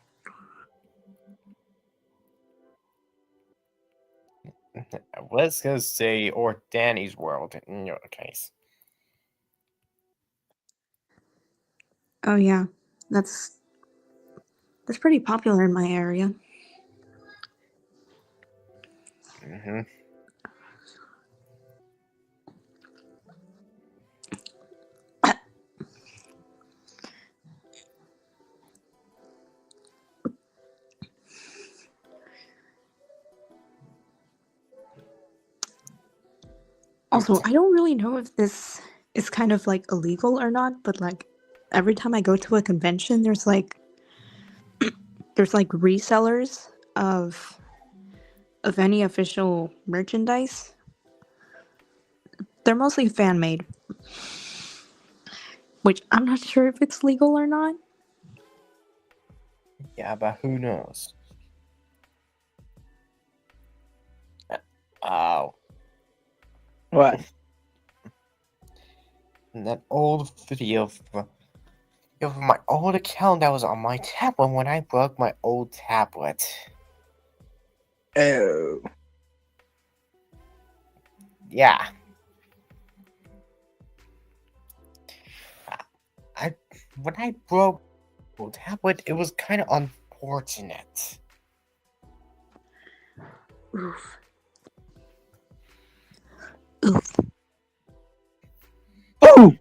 Let's just say, or Danny's World in your case. Oh yeah, that's pretty popular in my area. Mm-hmm. Also, I don't really know if this is kind of like illegal or not, but like every time I go to a convention, there's like resellers of any official merchandise. They're mostly fan made, which I'm not sure if it's legal or not. Yeah, but who knows? Oh. What? That old video of my old account that was on my tablet when I broke my old tablet. Oh. Yeah. When I broke my old tablet, it was kind of unfortunate. Oof. Oof. Oh!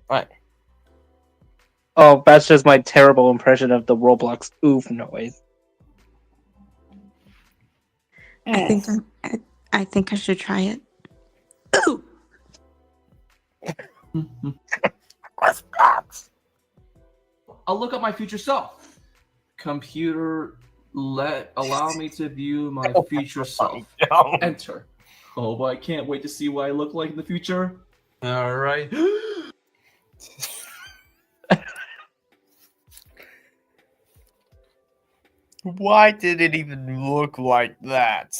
What? Oh, that's just my terrible impression of the Roblox oof noise. I think I should try it. Ooh. I'll look up my future self. Computer, allow me to view my future self. Enter. Oh, but I can't wait to see what I look like in the future. All right. Why did it even look like that?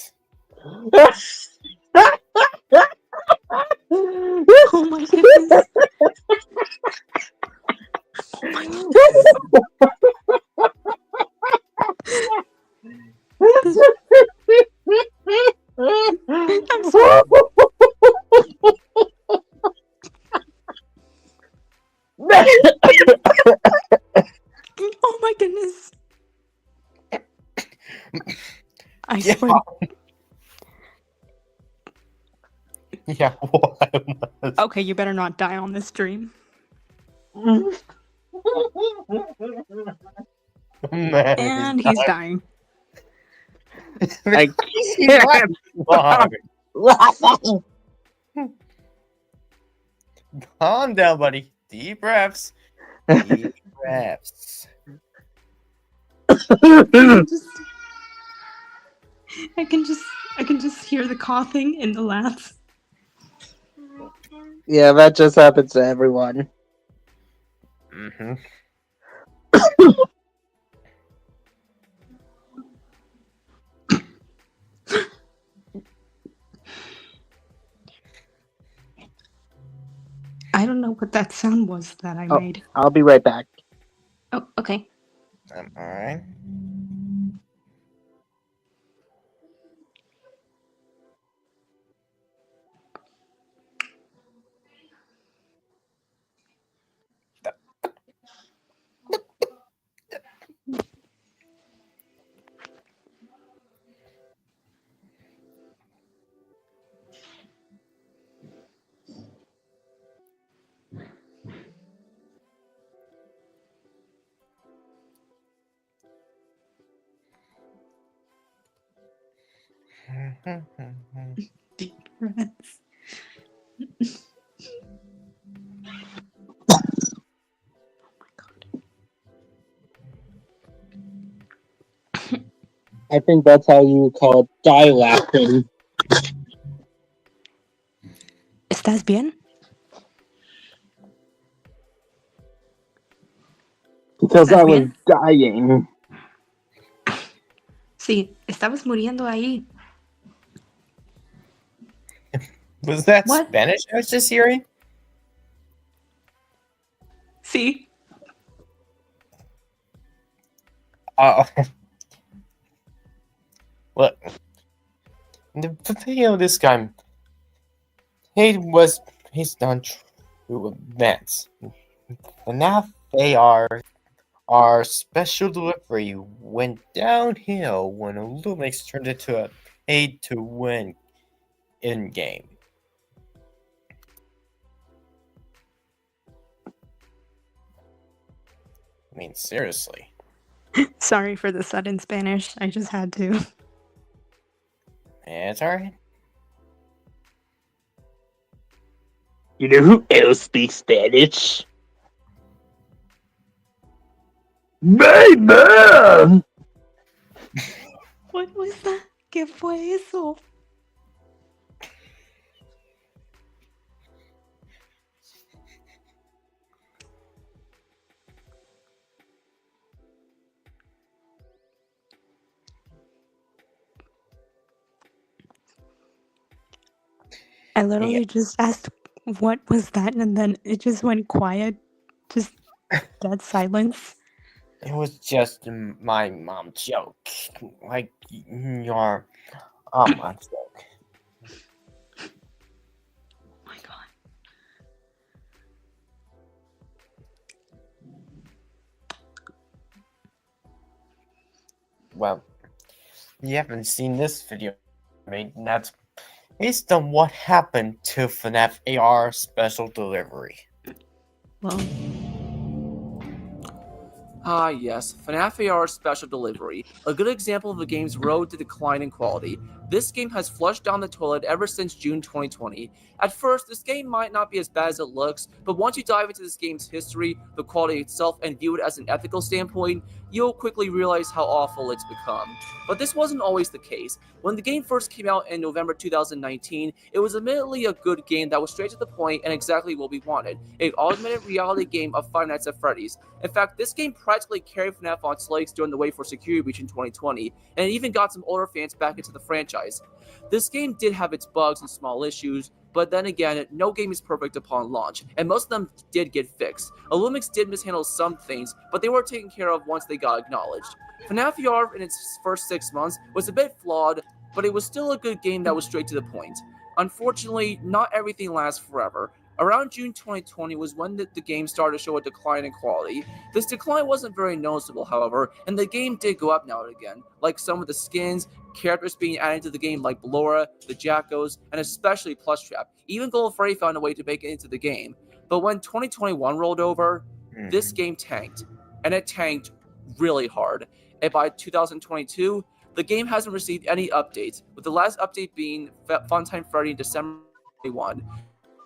Oh my goodness. Oh my goodness. I'm sorry. Oh my goodness. I swear. Yeah, what? Okay, you better not die on this stream. Man, And he's dying. I can't. Calm down, buddy. Deep breaths. Deep breaths. I can just hear the coughing and the laughs. Yeah, that just happens to everyone. Mm-hmm. I don't know what that sound was that I made. I'll be right back. Oh, okay. Alright. Deep breaths. I think that's how you call it die laughing. ¿Estás bien? Because I was dying. Sí, estabas muriendo ahí. Was that Spanish I was just hearing? Sí. Oh. Look. The video of this guy. He's done true events. And now our special delivery went downhill when Lumix turned into a pay-to-win in-game. I mean, seriously. Sorry for the sudden Spanish. I just had to. Yeah, it's alright. You know who else speaks Spanish? My mom! What was that? ¿Qué fue eso? I literally just asked what was that, and then it just went quiet. Just dead silence. It was just my mom joke. Like your mom joke. Oh my god. Well, you haven't seen this video, right? That's based on what happened to FNAF AR special delivery. Well, Yes, FNAF AR Special Delivery, a good example of the game's road to decline in quality. This game has flushed down the toilet ever since June 2020. At first, this game might not be as bad as it looks, but once you dive into this game's history, the quality itself, and view it as an ethical standpoint, you'll quickly realize how awful it's become. But this wasn't always the case. When the game first came out in November 2019, it was admittedly a good game that was straight to the point and exactly what we wanted, an augmented reality game of Five Nights at Freddy's. In fact, this game practically carried FNAF on its legs during the wait for Security Breach in 2020, and it even got some older fans back into the franchise. This game did have its bugs and small issues, but then again, no game is perfect upon launch, and most of them did get fixed. Illumix did mishandle some things, but they were taken care of once they got acknowledged. FNAF VR in its first 6 months was a bit flawed, but it was still a good game that was straight to the point. Unfortunately, not everything lasts forever. Around June 2020 was when the game started to show a decline in quality. This decline wasn't very noticeable, however, and the game did go up now and again, like some of the skins, characters being added to the game like Ballora, the Jackos, and especially Plushtrap. Even Gold Freddy found a way to make it into the game. But when 2021 rolled over, this game tanked, and it tanked really hard. And by 2022, the game hasn't received any updates, with the last update being Funtime Freddy in December 2021.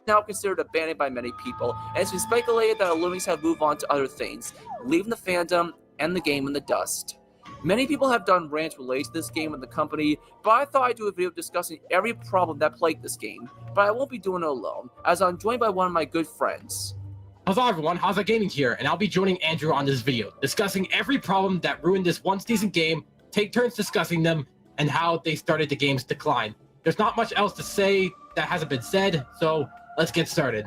Now considered abandoned by many people, and it's been speculated that Illumix have moved on to other things, leaving the fandom and the game in the dust. Many people have done rants related to this game and the company, but I thought I'd do a video discussing every problem that plagued this game. But I won't be doing it alone, as I'm joined by one of my good friends. Hello everyone, How's Gaming here, and I'll be joining Andrew on this video, discussing every problem that ruined this once decent game, take turns discussing them, and how they started the game's decline. There's not much else to say that hasn't been said, so let's get started.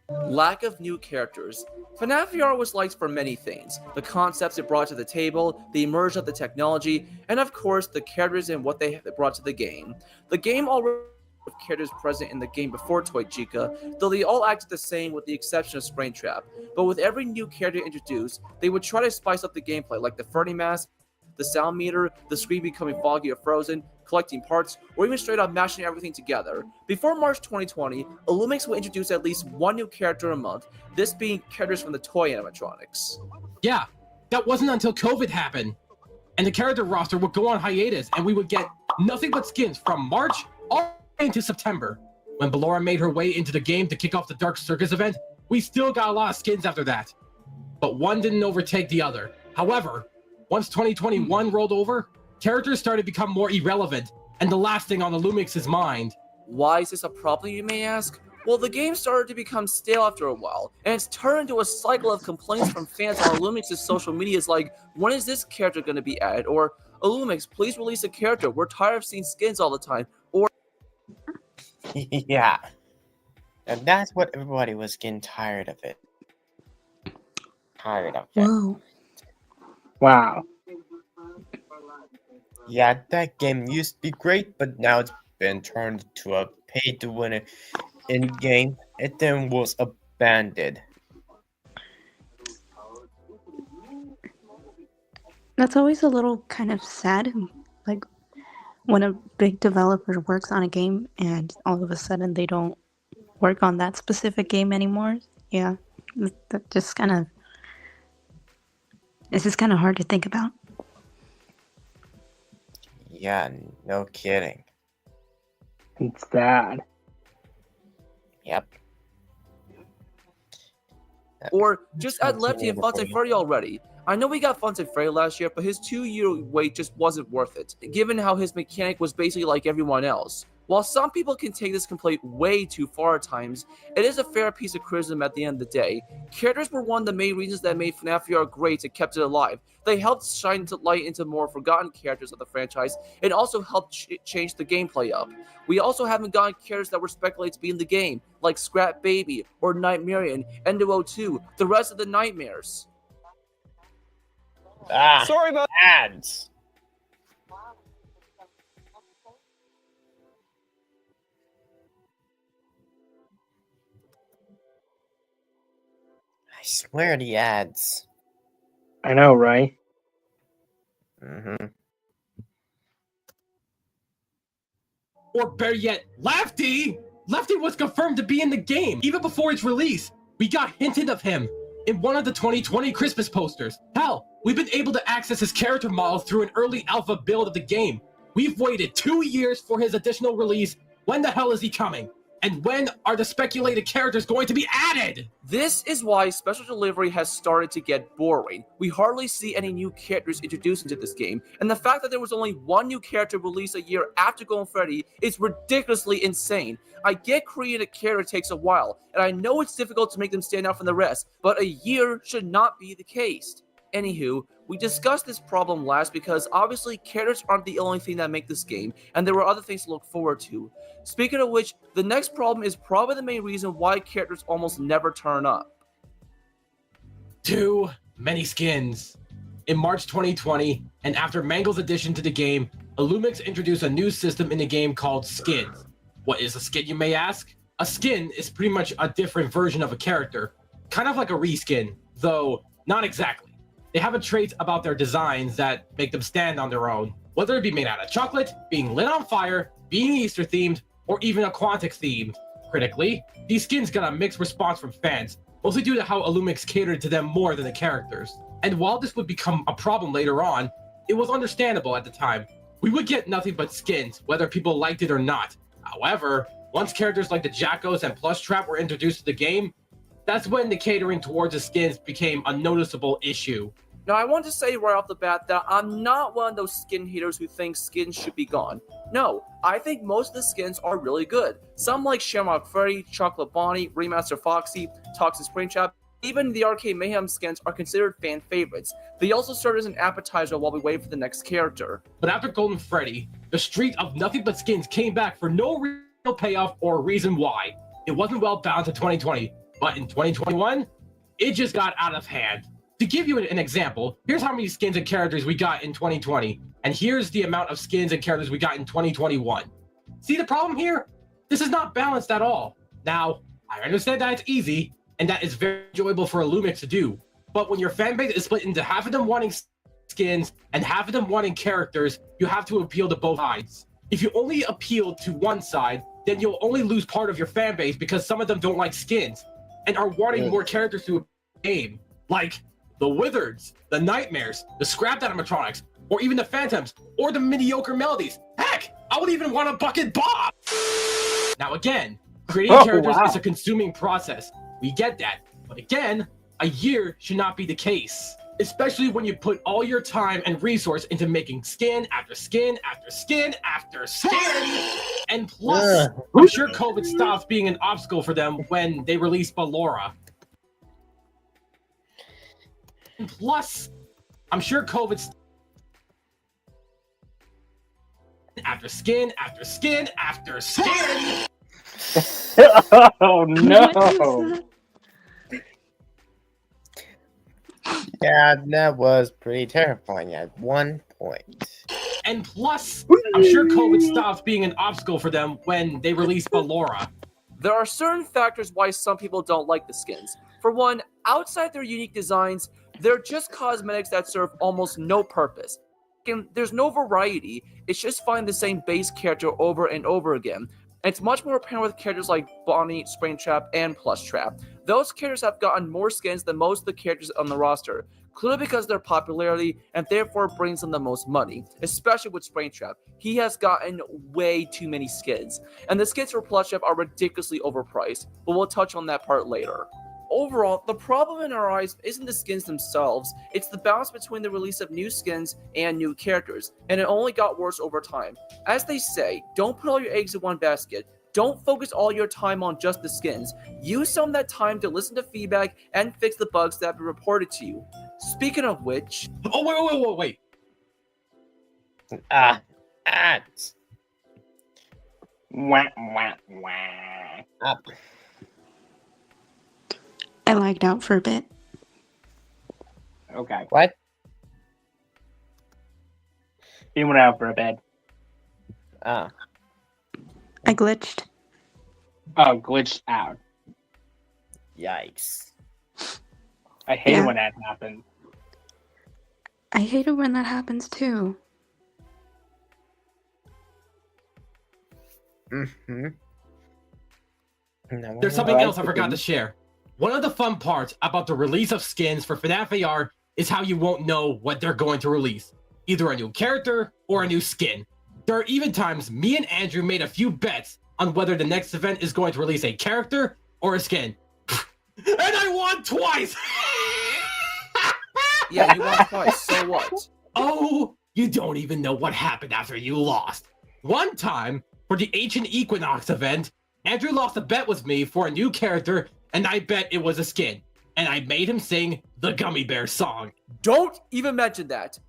Lack of new characters. FNAF VR was liked for many things. The concepts it brought to the table, the immersion of the technology, and of course the characters and what they brought to the game. The game already had characters present in the game before Toy Chica, though they all acted the same with the exception of Springtrap. But with every new character introduced, they would try to spice up the gameplay, like the Freddy mask, the sound meter, the screen becoming foggy or frozen, collecting parts, or even straight up mashing everything together. Before March 2020, Illumix would introduce at least one new character a month, this being characters from the toy animatronics. Yeah, that wasn't until COVID happened, and the character roster would go on hiatus, and we would get nothing but skins from March all the way into September. When Ballora made her way into the game to kick off the Dark Circus event, we still got a lot of skins after that. But one didn't overtake the other. However, once 2021 rolled over, characters started to become more irrelevant and the last thing on Illumix's mind. Why is this a problem, you may ask? Well, the game started to become stale after a while, and it's turned into a cycle of complaints from fans on Illumix's social medias like, when is this character going to be added? Or, Illumix, please release a character, we're tired of seeing skins all the time. Or Yeah. And that's what everybody was getting tired of it. Tired of it. Whoa. Wow. Yeah, that game used to be great, but now it's been turned to a pay-to-win in-game. It then was abandoned. That's always a little kind of sad, like when a big developer works on a game and all of a sudden they don't work on that specific game anymore. Yeah, that just kind of, it's just kind of hard to think about. Yeah, no kidding. It's sad. Yep. Or just add Lefty and Fonte Freddy already. I know we got Fonte Freddy last year, but his 2-year wait just wasn't worth it, given how his mechanic was basically like everyone else. While some people can take this complaint way too far at times, it is a fair piece of criticism at the end of the day. Characters were one of the main reasons that made FNAF VR great and kept it alive. They helped shine light into more forgotten characters of the franchise, and also helped change the gameplay up. We also haven't gotten characters that were speculated to be in the game, like Scrap Baby, or Nightmarian, Endo 2, the rest of the Nightmares. Sorry about ads. I swear the ads. I know, right? Mm-hmm. Or better yet, Lefty! Lefty was confirmed to be in the game, even before its release. We got hinted of him in one of the 2020 Christmas posters. Hell, we've been able to access his character model through an early alpha build of the game. We've waited 2 years for his additional release. When the hell is he coming? And when are the speculated characters going to be added? This is why special delivery has started to get boring. We hardly see any new characters introduced into this game, and the fact that there was only one new character released a year after Golden Freddy is ridiculously insane. I get creating a character takes a while, and I know it's difficult to make them stand out from the rest, but a year should not be the case. Anywho, we discussed this problem last because obviously characters aren't the only thing that make this game, and there were other things to look forward to. Speaking of which, the next problem is probably the main reason why characters almost never turn up. Too many skins. In March 2020, and after Mangle's addition to the game, Illumix introduced a new system in the game called skins. What is a skin, you may ask? A skin is pretty much a different version of a character, kind of like a reskin, though not exactly. They have a trait about their designs that make them stand on their own, whether it be made out of chocolate, being lit on fire, being Easter themed, or even a Quantic theme. Critically, these skins got a mixed response from fans, mostly due to how Illumix catered to them more than the characters. And while this would become a problem later on, it was understandable at the time. We would get nothing but skins, whether people liked it or not. However, once characters like the Jackos and Plush Trap were introduced to the game, that's when the catering towards the skins became a noticeable issue. Now, I want to say right off the bat that I'm not one of those skin haters who think skins should be gone. No, I think most of the skins are really good. Some like Shamrock Freddy, Chocolate Bonnie, Remaster Foxy, Toxic Springtrap, even the Arcade Mayhem skins are considered fan favorites. They also serve as an appetizer while we wait for the next character. But after Golden Freddy, the streak of nothing but skins came back for no real payoff or reason why. It wasn't well balanced in 2020, but in 2021, it just got out of hand. To give you an example, here's how many skins and characters we got in 2020, and here's the amount of skins and characters we got in 2021. See the problem here? This is not balanced at all. Now, I understand that it's easy, and that is very enjoyable for Illumix to do, but when your fanbase is split into half of them wanting skins and half of them wanting characters, you have to appeal to both sides. If you only appeal to one side, then you'll only lose part of your fanbase because some of them don't like skins and are wanting more characters to game, like the Wizards, the Nightmares, the Scrapped Animatronics, or even the Phantoms, or the mediocre melodies. Heck, I would even want a Bucket Bob! Now again, creating characters is a consuming process. We get that. But again, a year should not be the case. Especially when you put all your time and resource into making skin after skin after skin after skin. And plus, I'm sure COVID stops being an obstacle for them when they release Ballora. And plus, I'm sure COVID after skin after skin after skin. Oh no! Yeah, that was pretty terrifying at one point. And plus, I'm sure COVID stops being an obstacle for them when they release Ballora. There are certain factors why some people don't like the skins. For one, outside their unique designs, they're just cosmetics that serve almost no purpose. And there's no variety, it's just finding the same base character over and over again. And it's much more apparent with characters like Bonnie, Springtrap, and Plush Trap. Those characters have gotten more skins than most of the characters on the roster. clearly because of their popularity and therefore brings them the most money, especially with Springtrap. He has gotten way too many skins, and the skins for Plushchef are ridiculously overpriced, but we'll touch on that part later. Overall, the problem in our eyes isn't the skins themselves, it's the balance between the release of new skins and new characters, and it only got worse over time. As they say, don't put all your eggs in one basket. Don't focus all your time on just the skins. Use some of that time to listen to feedback and fix the bugs that have been reported to you. Speaking of which... Oh, wait. Ads. Wah, wah, wah. I lagged out for a bit. Okay. What? He went out for a bit. Ah. I glitched. Oh, glitched out. Yikes. I hate Yeah. when that happens. I hate it when that happens too. Mm-hmm. There's something else I forgot to share. One of the fun parts about the release of skins for FNAF AR is how you won't know what they're going to release. Either a new character or a new skin. There are even times me and Andrew made a few bets on whether the next event is going to release a character or a skin. And I won twice! Yeah, you won twice, so what? Oh, you don't even know what happened after you lost. One time, for the Ancient Equinox event, Andrew lost a bet with me for a new character, and I bet it was a skin. And I made him sing the Gummy Bear song. Don't even mention that.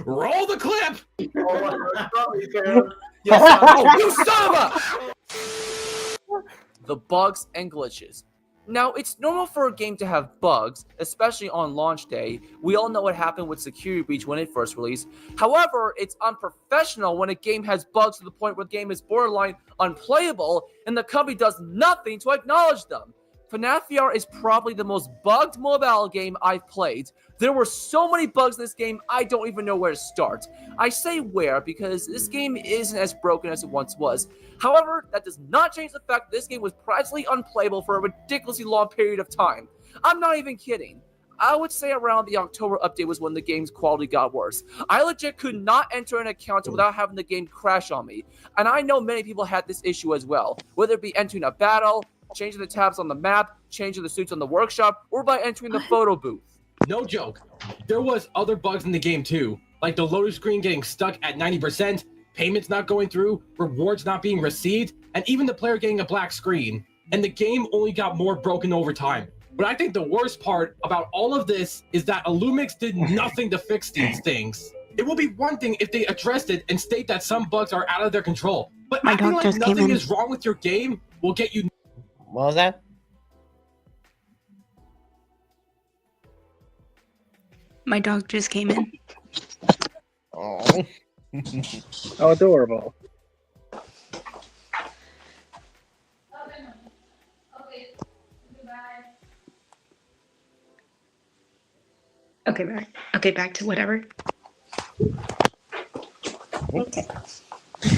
Roll the clip! Oh, you son of a... The bugs and glitches. Now, it's normal for a game to have bugs, especially on launch day. We all know what happened with Security Breach when it first released. However, it's unprofessional when a game has bugs to the point where the game is borderline unplayable, and the company does nothing to acknowledge them. FNAF VR is probably the most bugged mobile game I've played. There were so many bugs in this game, I don't even know where to start. I say where because this game isn't as broken as it once was. However, that does not change the fact that this game was practically unplayable for a ridiculously long period of time. I'm not even kidding. I would say around the October update was when the game's quality got worse. I legit could not enter an account without having the game crash on me. And I know many people had this issue as well, whether it be entering a battle, changing the tabs on the map, changing the suits on the workshop, or by entering the photo booth. No joke. There was other bugs in the game too, like the loader screen getting stuck at 90%, payments not going through, rewards not being received, and even the player getting a black screen. And the game only got more broken over time. But I think the worst part about all of this is that Illumix did nothing to fix these things. It would be one thing if they addressed it and state that some bugs are out of their control, but My acting dog like just came nothing in. is wrong with your game will get you. What was that? My dog just came in. Oh. Oh, adorable. Okay, back to whatever. Okay.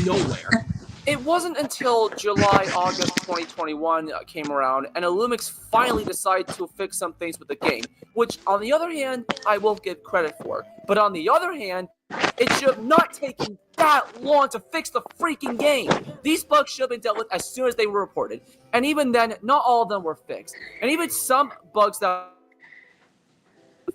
Nowhere. It wasn't until July, August 2021 came around, and Illumix finally decided to fix some things with the game, which, on the other hand, I will give credit for. But on the other hand, it should have not taken that long to fix the freaking game. These bugs should have been dealt with as soon as they were reported, and even then, not all of them were fixed. And even some bugs that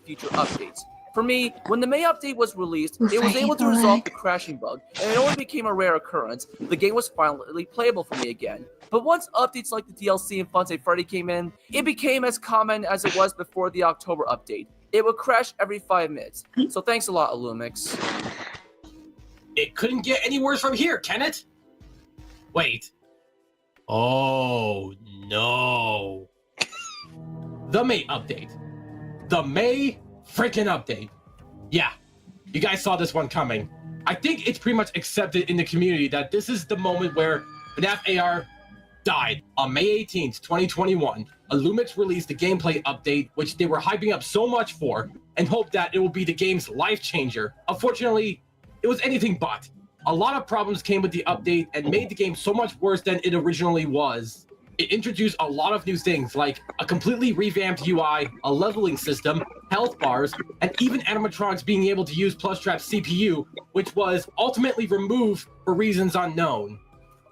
future updates. For me, when the May update was released, it was able to resolve the crashing bug, and it only became a rare occurrence. The game was finally playable for me again. But once updates like the DLC and Fun Day Freddy came in, it became as common as it was before the October update. It would crash every 5 minutes. So thanks a lot, Illumix. It couldn't get any worse from here, can it? Wait. Oh, no. The May update. The May freaking update. Yeah, you guys saw this one coming. I think it's pretty much accepted in the community that this is the moment where FNAF AR died. On May 18th, 2021, Illumix released the gameplay update, which they were hyping up so much for, and hoped that it will be the game's life changer. Unfortunately, it was anything but. A lot of problems came with the update and made the game so much worse than it originally was. It introduced a lot of new things like a completely revamped UI, a leveling system, health bars, and even animatronics being able to use Plushtrap's CPU, which was ultimately removed for reasons unknown.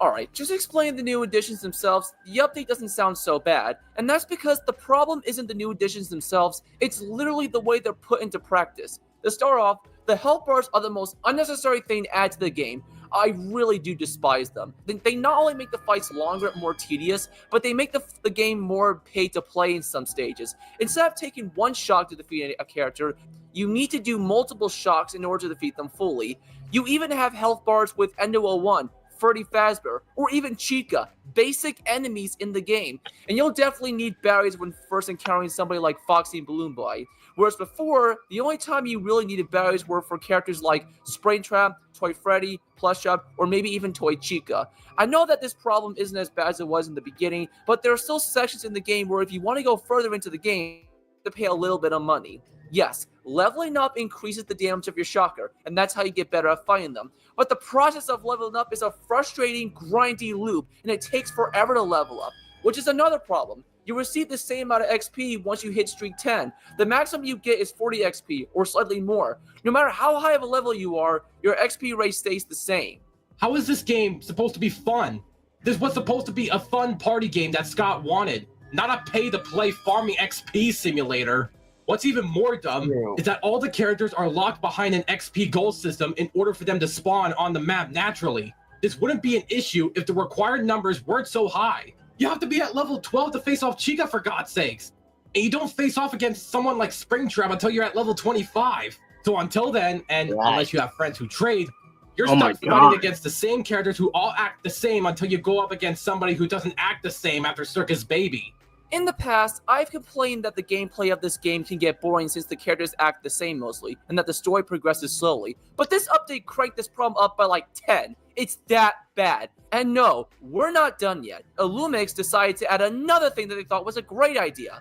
Alright, just explain the new additions themselves. The update doesn't sound so bad, and that's because the problem isn't the new additions themselves, it's literally the way they're put into practice. To start off, the health bars are the most unnecessary thing to add to the game. I really do despise them. They not only make the fights longer and more tedious, but they make the game more pay to play in some stages. Instead of taking one shock to defeat a character, you need to do multiple shocks in order to defeat them fully. You even have health bars with Endo 01, Freddy Fazbear, or even Chica, basic enemies in the game. And you'll definitely need berries when first encountering somebody like Foxy and Balloon Boy. Whereas before, the only time you really needed berries were for characters like Springtrap, Toy Freddy, Plushtrap, or maybe even Toy Chica. I know that this problem isn't as bad as it was in the beginning, but there are still sections in the game where if you want to go further into the game, you have to pay a little bit of money. Yes, leveling up increases the damage of your shocker, and that's how you get better at fighting them. But the process of leveling up is a frustrating, grindy loop, and it takes forever to level up, which is another problem. You receive the same amount of XP once you hit Streak 10. The maximum you get is 40 XP, or slightly more. No matter how high of a level you are, your XP rate stays the same. How is this game supposed to be fun? This was supposed to be a fun party game that Scott wanted, not a pay-to-play farming XP simulator. What's even more dumb is that all the characters are locked behind an XP goal system in order for them to spawn on the map naturally. This wouldn't be an issue if the required numbers weren't so high. You have to be at level 12 to face off Chica, for God's sakes. And you don't face off against someone like Springtrap until you're at level 25. So until then, and unless you have friends who trade, you're stuck fighting against the same characters who all act the same until you go up against somebody who doesn't act the same after Circus Baby. In the past, I've complained that the gameplay of this game can get boring since the characters act the same mostly, and that the story progresses slowly. But this update cranked this problem up by like 10. It's that bad. And no, we're not done yet. Illumix decided to add another thing that they thought was a great idea.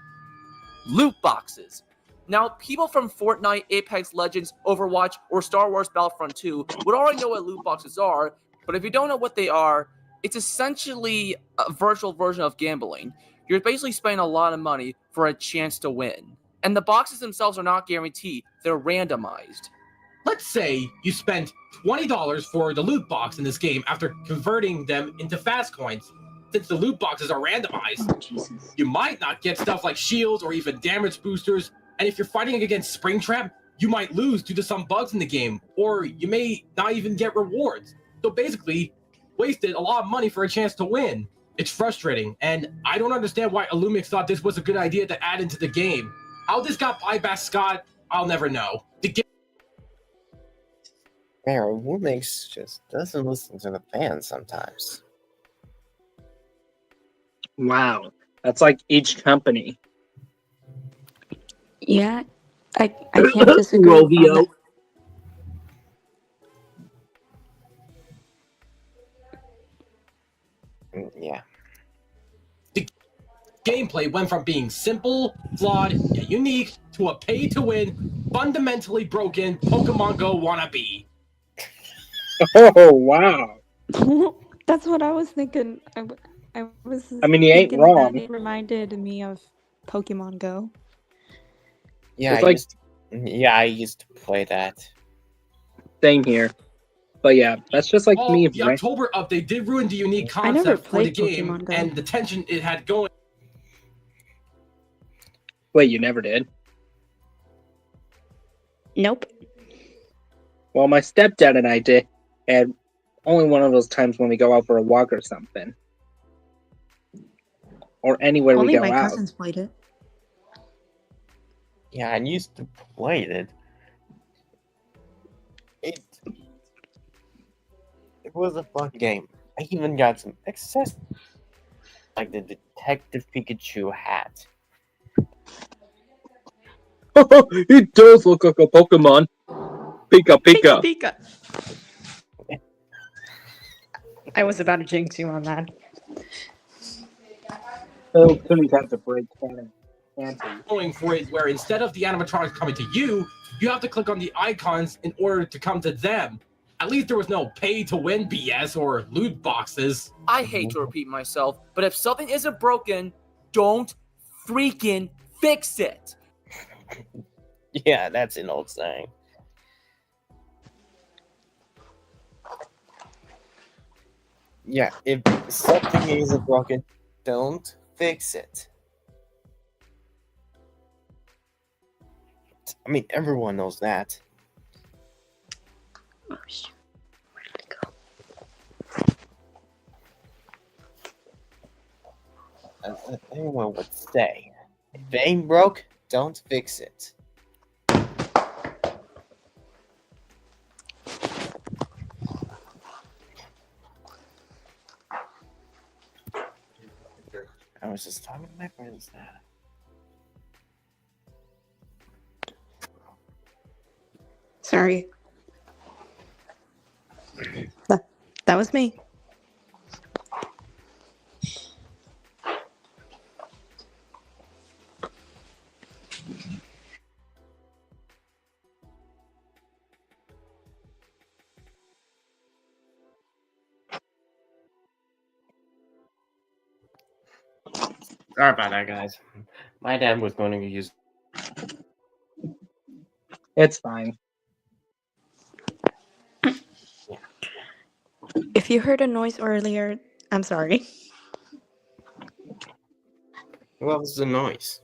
Loot boxes. Now, people from Fortnite, Apex Legends, Overwatch, or Star Wars Battlefront 2 would already know what loot boxes are, but if you don't know what they are, it's essentially a virtual version of gambling. You're basically spending a lot of money for a chance to win. And the boxes themselves are not guaranteed, they're randomized. Let's say you spent $20 for the loot box in this game after converting them into fast coins. Since the loot boxes are randomized, you might not get stuff like shields or even damage boosters, and if you're fighting against Springtrap, you might lose due to some bugs in the game, or you may not even get rewards. So basically, wasted a lot of money for a chance to win. It's frustrating, and I don't understand why Illumix thought this was a good idea to add into the game. How this got bypassed Scott, I'll never know. Illumix just doesn't listen to the fans sometimes. Wow, that's like each company. Yeah, I can't disagree. Rovio. Yeah. The gameplay went from being simple, flawed, yet unique, to a pay-to-win, fundamentally broken Pokemon Go wannabe. Oh, wow. That's what I was thinking. I mean, you ain't wrong. That it reminded me of Pokemon Go. Yeah, I used to play that. Same here. But yeah, that's just like me. The October update did ruin the unique concept for the game and the tension it had going. Wait, you never did? Nope. Well, my stepdad and I did, and only one of those times when we go out for a walk or something. Or anywhere we go out. Only my cousins played it. Yeah, I used to play it. It was a fun game. I even got some access, like the Detective Pikachu hat. It does look like a Pokemon. Pika Pika. Pika. I was about to jinx you on that. Oh, couldn't have to break canon. Going for it, where instead of the animatronics coming to you, you have to click on the icons in order to come to them. At least there was no pay-to-win BS or loot boxes. I hate to repeat myself, but if something isn't broken, don't freaking fix it. Yeah, that's an old saying. Yeah, if something isn't broken, don't fix it. I mean, everyone knows that. Oh, shoot. Where did it go? As anyone would say, if it ain't broke, don't fix it. I was just talking to my friends now. Sorry. That was me. Sorry about that, guys. My dad was going to use. It's fine. If you heard a noise earlier, I'm sorry. What was the noise?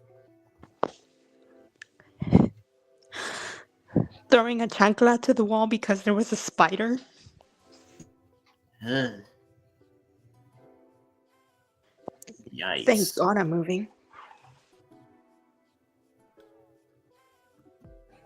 Throwing a chancla to the wall because there was a spider. Yikes. Thank God I'm moving.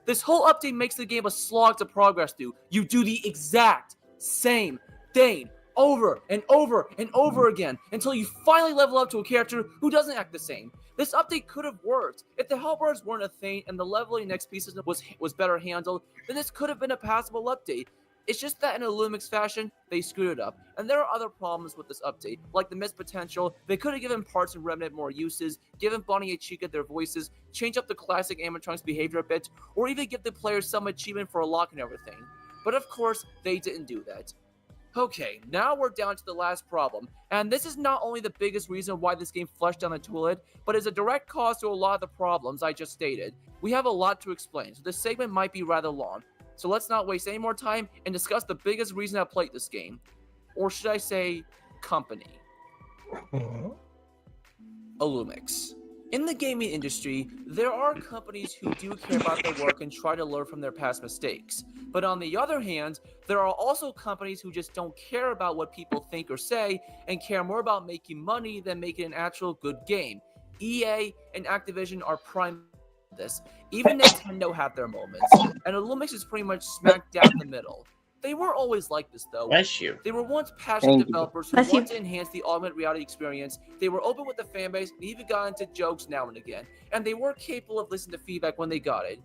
This whole update makes the game a slog to progress through. You do the exact same thing over and over and over again until you finally level up to a character who doesn't act the same. This update could have worked. If the helpers weren't a thing and the leveling XP system was better handled, then this could have been a passable update. It's just that in a Lumix fashion, they screwed it up. And there are other problems with this update, like the missed potential. They could have given Parts and Remnant more uses, given Bonnie and Chica their voices, change up the classic animatronics behavior a bit, or even give the players some achievement for unlocking everything. But of course, they didn't do that. Okay, now we're down to the last problem, and this is not only the biggest reason why this game flushed down the toilet, but is a direct cause to a lot of the problems I just stated. We have a lot to explain, so this segment might be rather long. So let's not waste any more time and discuss the biggest reason I played this game. Or should I say, company. Illumix. In the gaming industry, there are companies who do care about their work and try to learn from their past mistakes. But on the other hand, there are also companies who just don't care about what people think or say and care more about making money than making an actual good game. EA and Activision are prime this. Even Nintendo have their moments, and Illumix is pretty much smack down the middle. They weren't always like this, though. Bless you. They were once passionate Thank you. developers who Bless you. wanted to enhance the augmented reality experience. They were open with the fanbase and even got into jokes now and again. And they were capable of listening to feedback when they got it.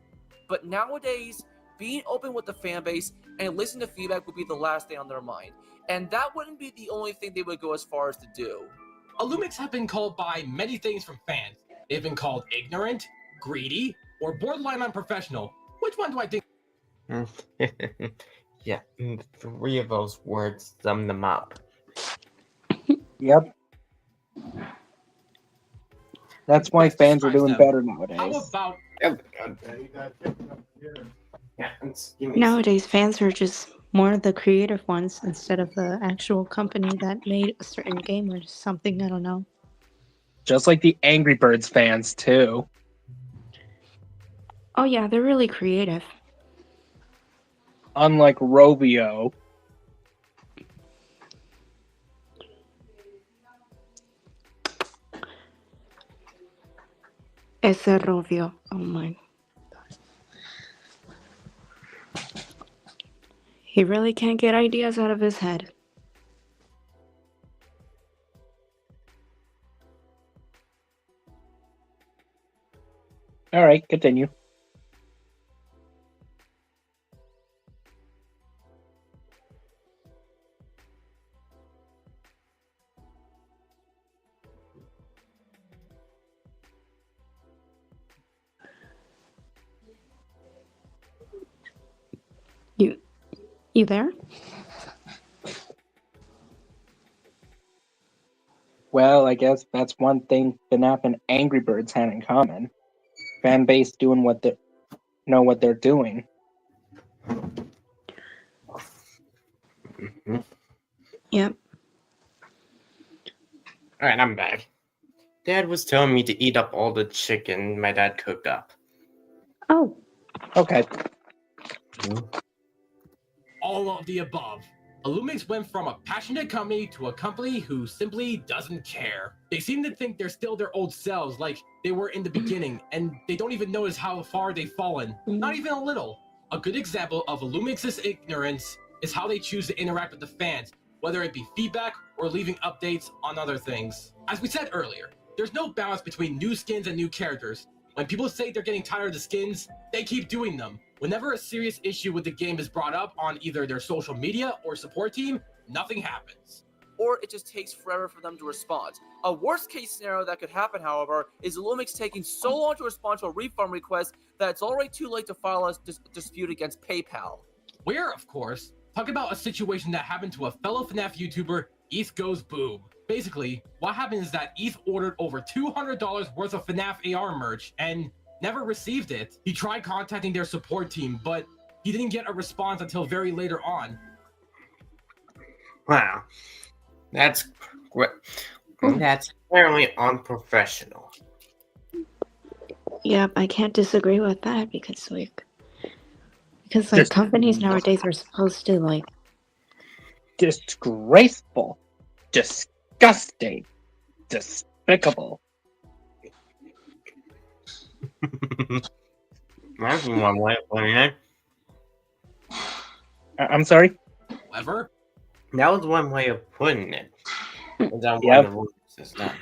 But nowadays, being open with the fanbase and listening to feedback would be the last thing on their mind. And that wouldn't be the only thing they would go as far as to do. Illumix have been called by many things from fans. They've been called ignorant, greedy, or borderline unprofessional. Which one do I think? Yeah, 3 of those words sum them up. Yep. That's why best fans are describes doing them? better How nowadays. about Nowadays, fans are just more the creative ones instead of the actual company that made a certain game or something. I don't know. Just like the Angry Birds fans, too. Oh yeah, they're really creative. Unlike Rovio. Ese Rovio. Oh my God. He really can't get ideas out of his head. Alright, continue. You there? Well, I guess that's one thing FNAF and Angry Birds had in common. Fan base doing what they know what they're doing. Yep. Alright, I'm back. Dad was telling me to eat up all the chicken my dad cooked up. Oh. Okay. All of the above. Illumix went from a passionate company to a company who simply doesn't care. They seem to think they're still their old selves, like they were in the beginning, and they don't even notice how far they've fallen. Not even a little. A good example of Illumix's ignorance is how they choose to interact with the fans, whether it be feedback or leaving updates on other things. As we said earlier, there's no balance between new skins and new characters. When people say they're getting tired of the skins, they keep doing them. Whenever a serious issue with the game is brought up on either their social media or support team, nothing happens. Or it just takes forever for them to respond. A worst case scenario that could happen, however, is Illumix taking so long to respond to a refund request that it's already too late to file a dispute against PayPal. We're, of course, talking about a situation that happened to a fellow FNAF YouTuber, ETH Goes Boom. Basically, what happened is that ETH ordered over $200 worth of FNAF AR merch and never received it. He tried contacting their support team, but he didn't get a response until very later on. Wow. That's fairly unprofessional. Yep, I can't disagree with that because companies nowadays are supposed to like disgraceful, disgusting, despicable. That's one way of putting it. I'm sorry? Clever? That was one way of putting it. That Yep. one is done.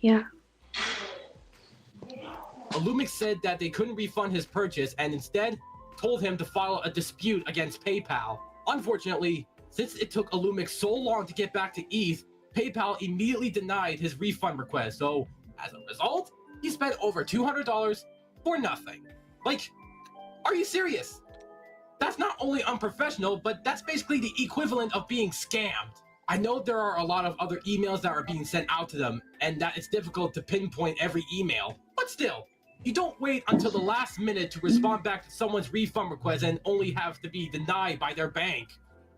Yeah. Illumix said that they couldn't refund his purchase and instead told him to file a dispute against PayPal. Unfortunately, since it took Illumix so long to get back to ETH, PayPal immediately denied his refund request. So, as a result, he spent over $200 for nothing. Like, are you serious? That's not only unprofessional, but that's basically the equivalent of being scammed. I know there are a lot of other emails that are being sent out to them, and that it's difficult to pinpoint every email. But still, you don't wait until the last minute to respond back to someone's refund request and only have to be denied by their bank.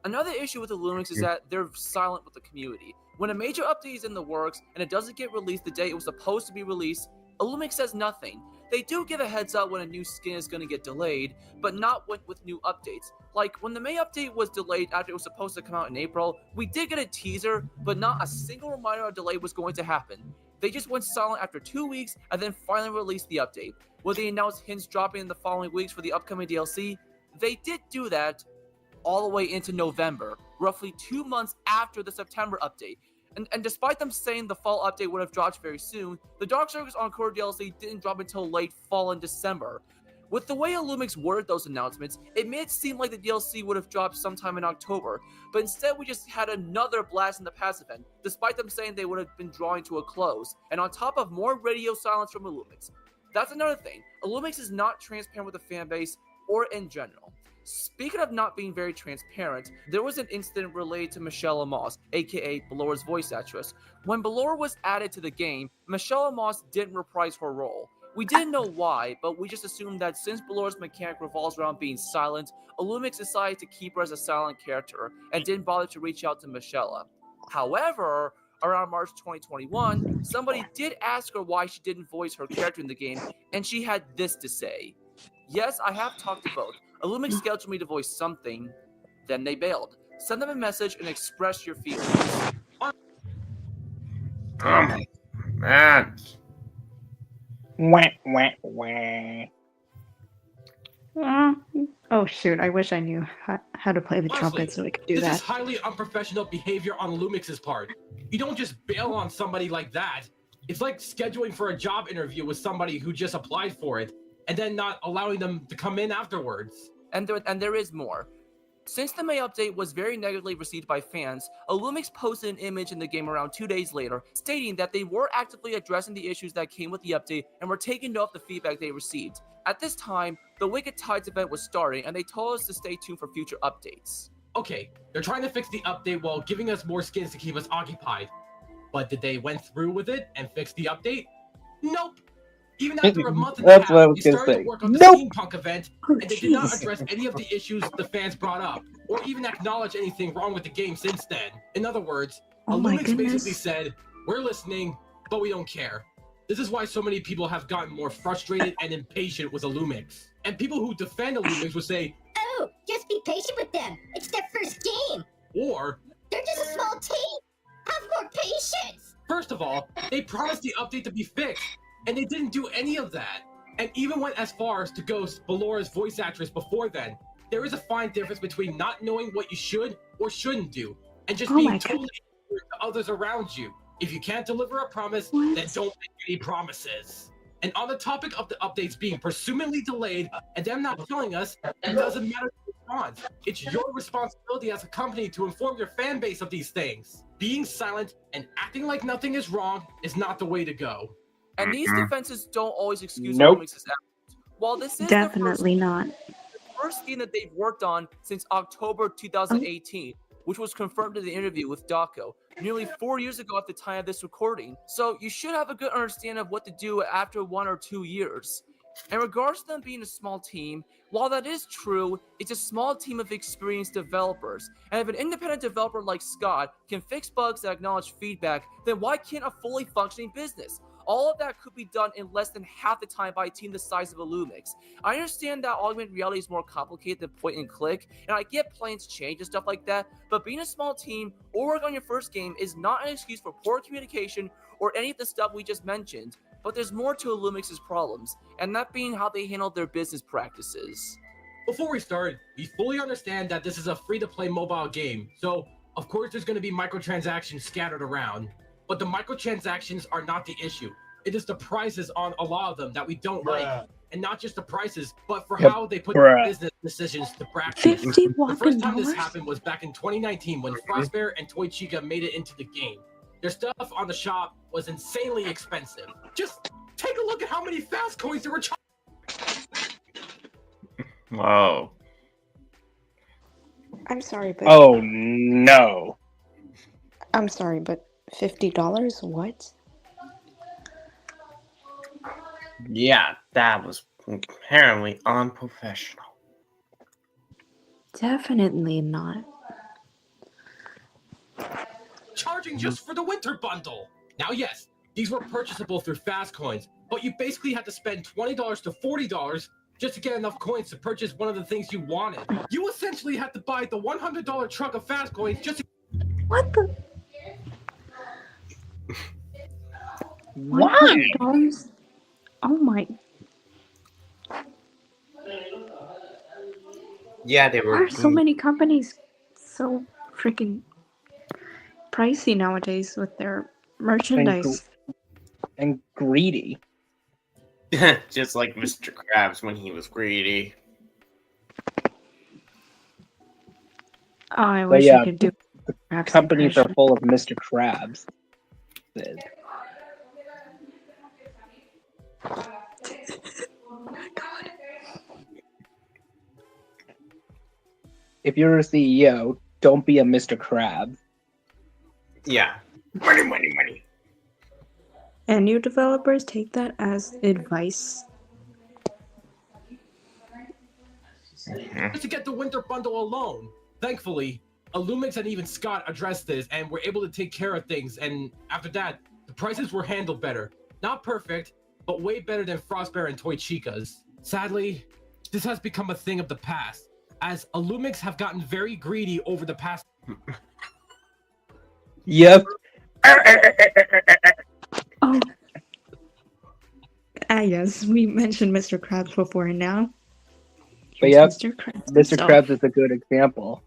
Another issue with Illumix is that they're silent with the community. When a major update is in the works and it doesn't get released the day it was supposed to be released, Illumix says nothing. They do give a heads up when a new skin is going to get delayed, but not with new updates. Like, when the May update was delayed after it was supposed to come out in April, we did get a teaser, but not a single reminder a delay was going to happen. They just went silent after 2 weeks and then finally released the update. When they announced hints dropping in the following weeks for the upcoming DLC, they did do that all the way into November, roughly 2 months after the September update. And despite them saying the fall update would have dropped very soon, the Dark Circus Encore DLC didn't drop until late fall in December. With the way Illumix worded those announcements, it made it seem like the DLC would have dropped sometime in October, but instead we just had another blast in the past event, despite them saying they would have been drawing to a close, and on top of more radio silence from Illumix. That's another thing, Illumix is not transparent with the fanbase, or in general. Speaking of not being very transparent, there was an incident related to Michelle Amos, aka Bellora's voice actress. When Bellora was added to the game, Michelle Amos didn't reprise her role. We didn't know why, but we just assumed that since Bellora's mechanic revolves around being silent, Illumix decided to keep her as a silent character, and didn't bother to reach out to Michelle. However, around March 2021, somebody did ask her why she didn't voice her character in the game, and she had this to say. Yes, I have talked to both. Illumix scheduled me to voice something, then they bailed. Send them a message and express your feelings. Man. Wah, wah, wah. Oh shoot, I wish I knew how to play the trumpet so I could do this that. is highly unprofessional behavior on Illumix's part. You don't just bail on somebody like that. It's like scheduling for a job interview with somebody who just applied for it, and then not allowing them to come in afterwards. And there is more. Since the May update was very negatively received by fans, Illumix posted an image in the game around 2 days later, stating that they were actively addressing the issues that came with the update and were taking note of the feedback they received. At this time, the Wicked Tides event was starting, and they told us to stay tuned for future updates. Okay, they're trying to fix the update while giving us more skins to keep us occupied. But did they went through with it and fix the update? Nope. Even after a month and a half, they started to work on the steampunk event, and they did not address any of the issues the fans brought up, or even acknowledge anything wrong with the game since then. In other words, Illumix basically said, we're listening, but we don't care. This is why so many people have gotten more frustrated and impatient with Illumix. And people who defend Illumix would say, oh, just be patient with them. It's their first game. Or, they're just a small team. Have more patience. First of all, they promised the update to be fixed, and they didn't do any of that. And even went as far as to ghost Bellora's voice actress before then. There is a fine difference between not knowing what you should or shouldn't do, and just being totally ignorant to others around you. If you can't deliver a promise, then don't make any promises. And on the topic of the updates being presumably delayed, and them not telling us, it doesn't matter who responds. It's your responsibility as a company to inform your fan base of these things. Being silent and acting like nothing is wrong is not the way to go. And these defenses don't always excuse Illumix's actions. While this is Definitely not. the first game that they've worked on since October 2018, which was confirmed in the interview with Daco, nearly 4 years ago at the time of this recording. So you should have a good understanding of what to do after 1 or 2 years. In regards to them being a small team, while that is true, it's a small team of experienced developers. And if an independent developer like Scott can fix bugs that acknowledge feedback, then why can't a fully functioning business? All of that could be done in less than half the time by a team the size of Illumix. I understand that augmented reality is more complicated than point and click, and I get plans change and stuff like that, but being a small team or working on your first game is not an excuse for poor communication or any of the stuff we just mentioned. But there's more to Illumix's problems, and that being how they handle their business practices. Before we start, we fully understand that this is a free-to-play mobile game, so of course there's going to be microtransactions scattered around. But the microtransactions are not the issue. It is the prices on a lot of them that we don't like. And not just the prices, but for how they put business decisions to practice. The first time this happened was back in 2019 when Frostbear and Toy Chica made it into the game. Their stuff on the shop was insanely expensive. Just take a look at how many fast coins they were charging. Whoa. I'm sorry, but... Oh, no. I'm sorry, but $50? What? Yeah, that was apparently unprofessional. Definitely not. Charging just for the winter bundle. Now, yes, these were purchasable through fast coins, but you basically had to spend $20 to $40 just to get enough coins to purchase one of the things you wanted. You essentially had to buy the $100 truck of fast coins just to... What the? Why? $100? Oh my. Yeah, they were. Why are so many companies so freaking pricey nowadays with their merchandise? And greedy. Just like Mr. Krabs when he was greedy. Oh, I wish I could do. Companies are full of Mr. Krabs. If you're a CEO, don't be a Mr. Krabs. Yeah. Money, money, money. And new developers take that as advice. Just to get the winter bundle alone. Thankfully, Illumix and even Scott addressed this and were able to take care of things, and after that, the prices were handled better. Not perfect, but way better than Frostbear and Toy Chica's. Sadly, this has become a thing of the past, as Illumix have gotten very greedy over the past... Yep. Oh. Yes, we mentioned Mr. Krabs before, and now... But yep, Mr. Krabs, Mr. Krabs is a good example.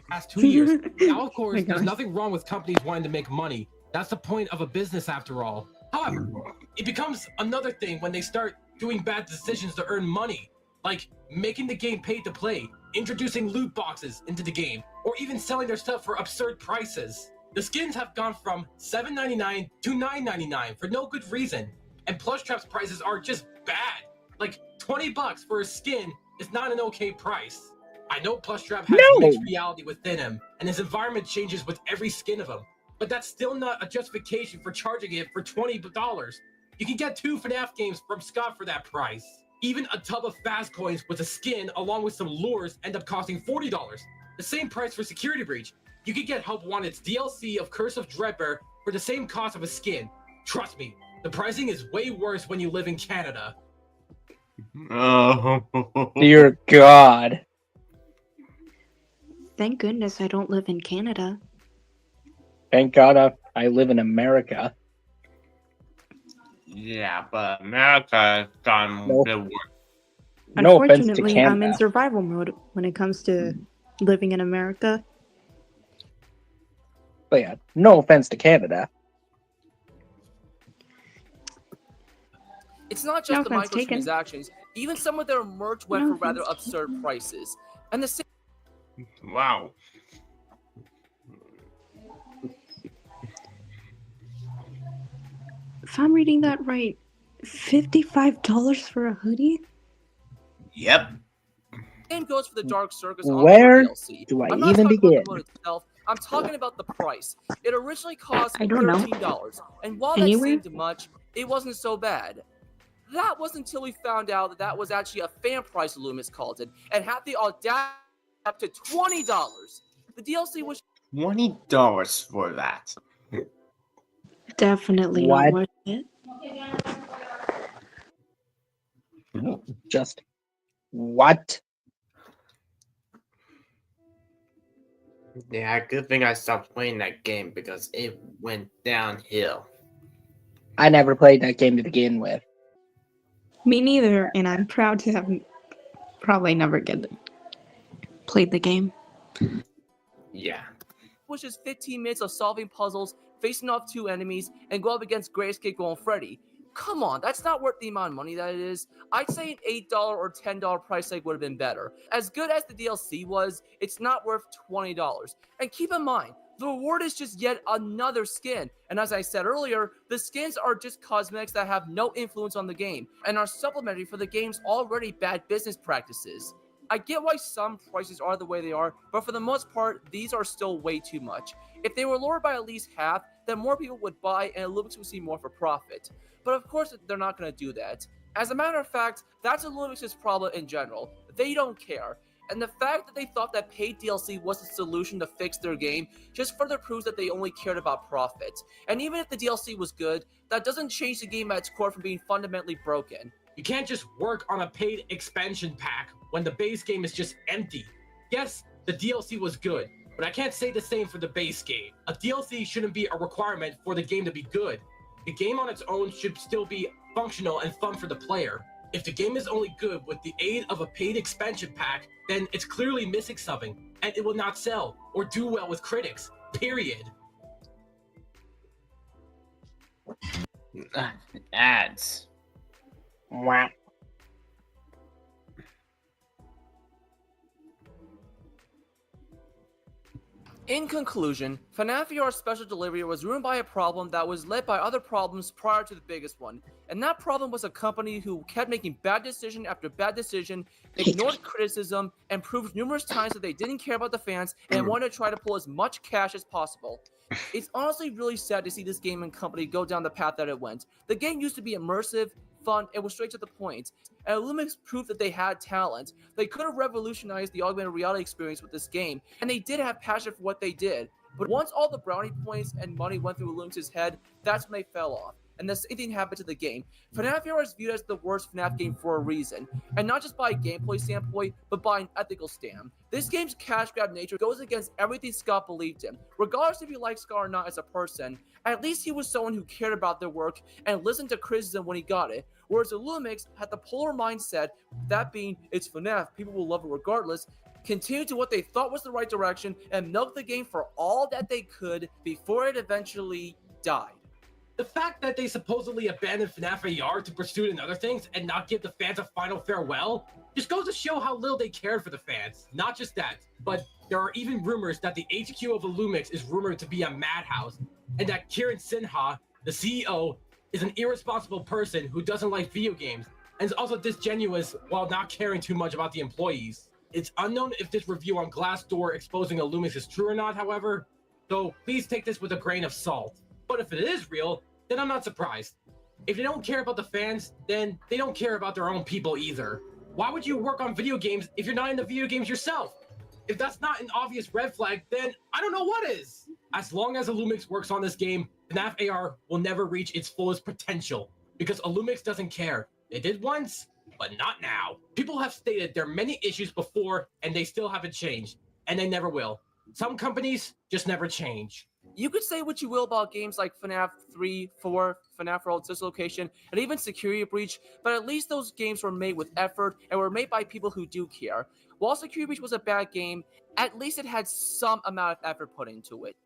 Past 2 years. Now, of course, there's nothing wrong with companies wanting to make money. That's the point of a business, after all. However, it becomes another thing when they start doing bad decisions to earn money, like making the game pay to play. introducing loot boxes into the game, or even selling their stuff for absurd prices. The skins have gone from $7.99 to $9.99 for no good reason, and Plush Trap's prices are just bad. Like $20 for a skin is not an okay price. I know Plush Trap has mixed reality within him, and his environment changes with every skin of him, but that's still not a justification for charging it for $20. You can get 2 FNAF games from Scott for that price. Even a tub of fast coins with a skin along with some lures end up costing $40. The same price for Security Breach. You could get Help Wanted's DLC of Curse of Dreadbear for the same cost of a skin. Trust me, the pricing is way worse when you live in Canada. Dear God. Thank goodness I don't live in Canada. Thank God I live in America. Yeah, but America has done the work. No offense to Unfortunately, Canada. I'm in survival mode when it comes to living in America. But yeah, no offense to Canada. It's not just No the offense taken. microtransactions. Even some of their merch went for rather absurd prices. And the same. Wow. If I'm reading that right, $55 for a hoodie? Yep. Same goes for the Dark Circus Where Encore DLC. do I I'm not even talking begin? about the mode itself. I'm talking about the price. It originally cost I don't know. $13, and while Anywhere? that seemed much, it wasn't so bad. That wasn't until we found out that that was actually a fan price, Loomis called it, and had the audacity up to $20. The DLC was $20 for that. Definitely not worth it. Just what? Yeah, good thing I stopped playing that game because it went downhill. I never played that game to begin with. Me neither, and I'm proud to have probably never played the game. Yeah. was just 15 minutes of solving puzzles, facing off 2 enemies, and go up against Greatest Kick and Freddy. Come on, that's not worth the amount of money that it is. I'd say an $8 or $10 price tag would have been better. As good as the DLC was, it's not worth $20. And keep in mind, the reward is just yet another skin. And as I said earlier, the skins are just cosmetics that have no influence on the game, and are supplementary for the game's already bad business practices. I get why some prices are the way they are, but for the most part, these are still way too much. If they were lowered by at least half, then more people would buy and Lumix would see more for profit. But of course, they're not going to do that. As a matter of fact, that's Lumix's problem in general. They don't care. And the fact that they thought that paid DLC was the solution to fix their game just further proves that they only cared about profit. And even if the DLC was good, that doesn't change the game at its core from being fundamentally broken. You can't just work on a paid expansion pack when the base game is just empty. Yes, the DLC was good, but I can't say the same for the base game. A DLC shouldn't be a requirement for the game to be good. The game on its own should still be functional and fun for the player. If the game is only good with the aid of a paid expansion pack, then it's clearly missing something, and it will not sell or do well with critics, period. Ads. Wow. In conclusion, FNAF VR's special delivery was ruined by a problem that was led by other problems prior to the biggest one. And that problem was a company who kept making bad decision after bad decision, ignored criticism, and proved numerous times that they didn't care about the fans and wanted to try to pull as much cash as possible. It's honestly really sad to see this game and company go down the path that it went. The game used to be immersive, fun, and was straight to the point. And Lumix proved that they had talent. They could have revolutionized the augmented reality experience with this game, and they did have passion for what they did. But once all the brownie points and money went through Lumix's head, that's when they fell off. And the same thing happened to the game. FNAF VR is viewed as the worst FNAF game for a reason, and not just by a gameplay standpoint, but by an ethical stand. This game's cash grab nature goes against everything Scott believed in. Regardless if you like Scott or not as a person, at least he was someone who cared about their work and listened to criticism when he got it. Whereas Lumix had the polar mindset, that being, it's FNAF, people will love it regardless, continued to what they thought was the right direction, and milked the game for all that they could before it eventually died. The fact that they supposedly abandoned FNAF AR to pursue it in other things and not give the fans a final farewell just goes to show how little they cared for the fans. Not just that, but there are even rumors that the HQ of Illumix is rumored to be a madhouse, and that Kiran Sinha, the CEO, is an irresponsible person who doesn't like video games and is also disingenuous while not caring too much about the employees. It's unknown if this review on Glassdoor exposing Illumix is true or not, however, so please take this with a grain of salt. But if it is real, then I'm not surprised. If they don't care about the fans, then they don't care about their own people either. Why would you work on video games if you're not into video games yourself? If that's not an obvious red flag, then I don't know what is. As long as Illumix works on this game, FNAF AR will never reach its fullest potential because Illumix doesn't care. They did once, but not now. People have stated there are many issues before and they still haven't changed, and they never will. Some companies just never change. You could say what you will about games like FNAF 3, 4, FNAF World Dislocation, and even Security Breach, but at least those games were made with effort and were made by people who do care. While Security Breach was a bad game, at least it had some amount of effort put into it.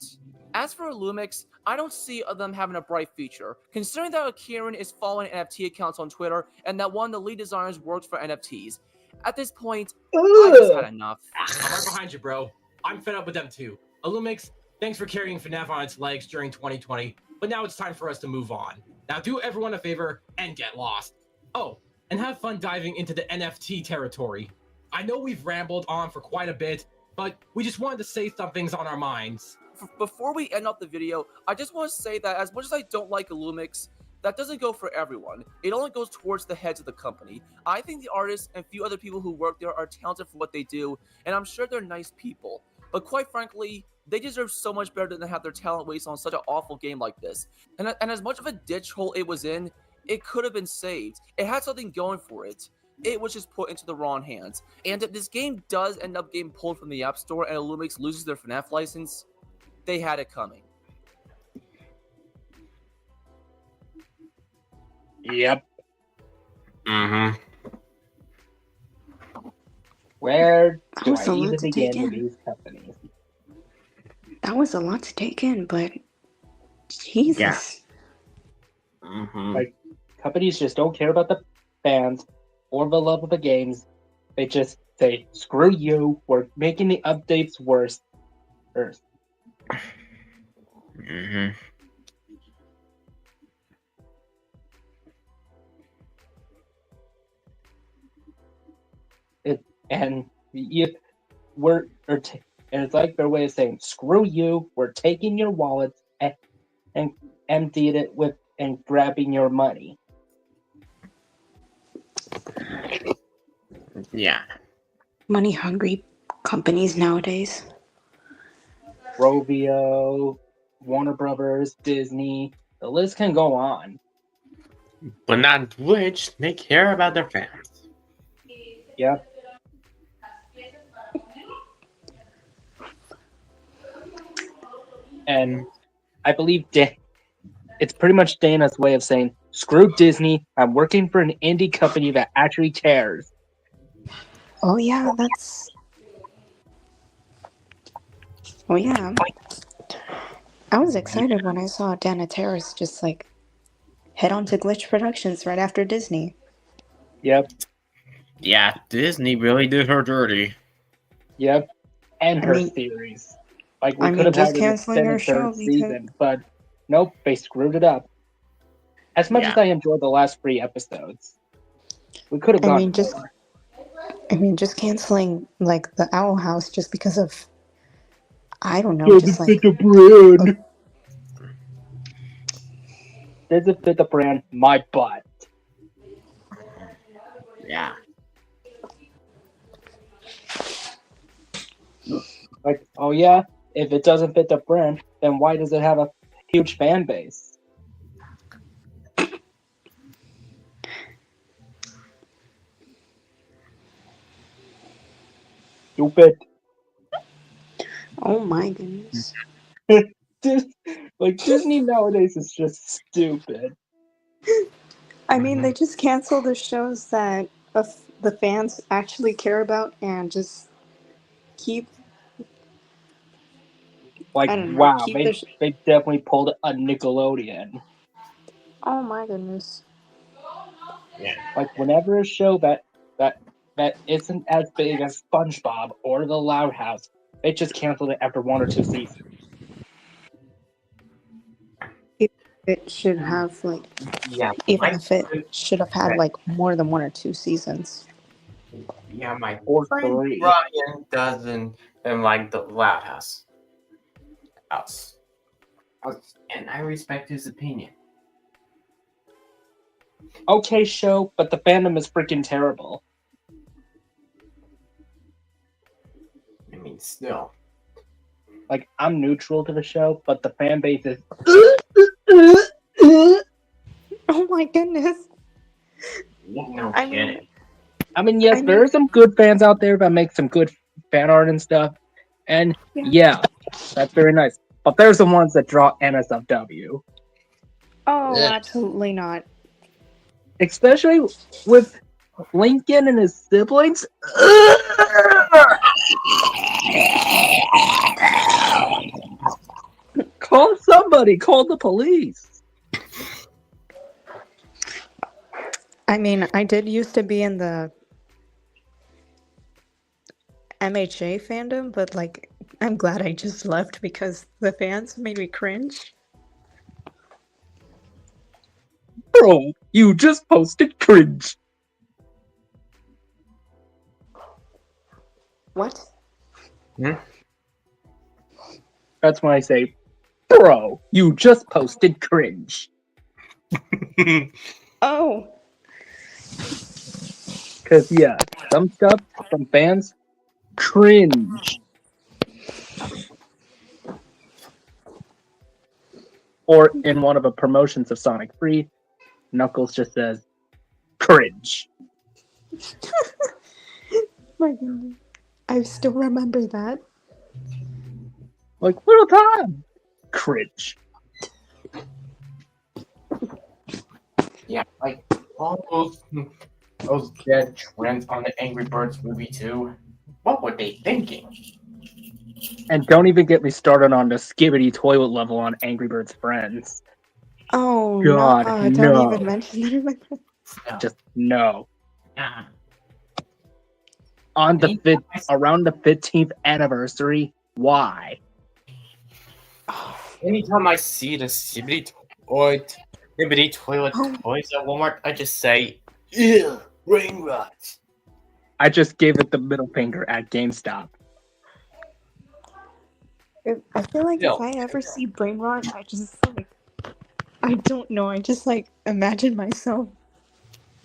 As for Illumix, I don't see them having a bright future, considering that Kieran is following NFT accounts on Twitter and that one of the lead designers works for NFTs. At this point, I just had enough. I'm right behind you, bro. I'm fed up with them too. Illumix, thanks for carrying FNAF on its legs during 2020, but now it's time for us to move on. Now do everyone a favor and get lost. Oh, and have fun diving into the NFT territory. I know we've rambled on for quite a bit, but we just wanted to say some things on our minds. Before we end up the video, I just want to say that as much as I don't like Illumix, that doesn't go for everyone. It only goes towards the heads of the company. I think the artists and a few other people who work there are talented for what they do, and I'm sure they're nice people. But quite frankly, they deserve so much better than to have their talent wasted on such an awful game like this. And as much of a ditch hole it was in, it could have been saved. It had something going for it. It was just put into the wrong hands. And if this game does end up getting pulled from the App Store and Illumix loses their FNAF license, they had it coming. Yep. Mm-hmm. Where do was I a lot even to begin take with in. these companies? That was a lot to take in, but Jesus. Mm-hmm. Like, companies just don't care about the fans or the love of the games. They just say, screw you, we're making the updates worse. Mm-hmm. And it's like their way of saying, screw you, we're taking your wallets and emptying it with and grabbing your money. Yeah. Money hungry companies nowadays. Rovio, Warner Brothers, Disney, the list can go on. But not Twitch. They care about their fans. Yep. And I believe it's pretty much Dana's way of saying, screw Disney, I'm working for an indie company that actually cares. Oh yeah, that's... Oh yeah. I was excited when I saw Dana Terrace just like head on to Glitch Productions right after Disney. Yep. Yeah, Disney really did her dirty. Yep. And her mean- theories. Like, we I could mean, have just had an canceling her extended show third season, because... but nope, they screwed it up. As much Yeah. as I enjoyed the last 3 episodes, we could have I gone mean, just... more. I mean, just canceling, like, the Owl House just because of... I don't know, just like... the brand. Doesn't fit the brand, my butt. Yeah. Like, oh yeah, if it doesn't fit the brand, then why does it have a huge fan base? Stupid. Oh my goodness. Like, Disney nowadays is just stupid. I mean, they just cancel the shows that the fans actually care about and just keep... Like, I don't know, wow, keep the... they definitely pulled a Nickelodeon. Oh my goodness. Yeah. Like whenever a show that isn't as big as SpongeBob or The Loud House, they just canceled it after 1 or 2 seasons. It should have like, Yeah, even my if it should have had like more than 1 or 2 seasons. yeah, my Or friend 3. Brian doesn't like the Loud House. And I respect his opinion. Okay, show, but the fandom is freaking terrible. I mean, still. Like, I'm neutral to the show, but the fan base is. Oh my goodness. No I kidding. mean, I mean, yes, I there mean- are some good fans out there that make some good fan art and stuff. And yeah, that's very nice. But there's the ones that draw NSFW. Oh, absolutely not. Especially with Lincoln and his siblings. Call somebody. Call the police. I mean, I did used to be in the MHA fandom, but like, I'm glad I just left because the fans made me cringe. Bro, you just posted cringe. What? That's when I say, bro, you just posted cringe. Oh. Because, yeah, some stuff from fans, cringe. Or in one of the promotions of Sonic 3, Knuckles just says, cringe. My goodness. I still remember that. Like, little time. Cringe. Yeah, like all those dead trends on the Angry Birds movie too. What were they thinking? And don't even get me started on the skibbity toilet level on Angry Birds Friends. Oh, God, no. no. Don't even mention that in my Just no. Nah. On the around the 15th anniversary, why? Anytime I see the skibbity toilet toys at Walmart, I just say, ew, brain rot. I just gave it the middle finger at GameStop. I feel like if I ever see brain rot, I just like, I don't know. I just like imagine myself.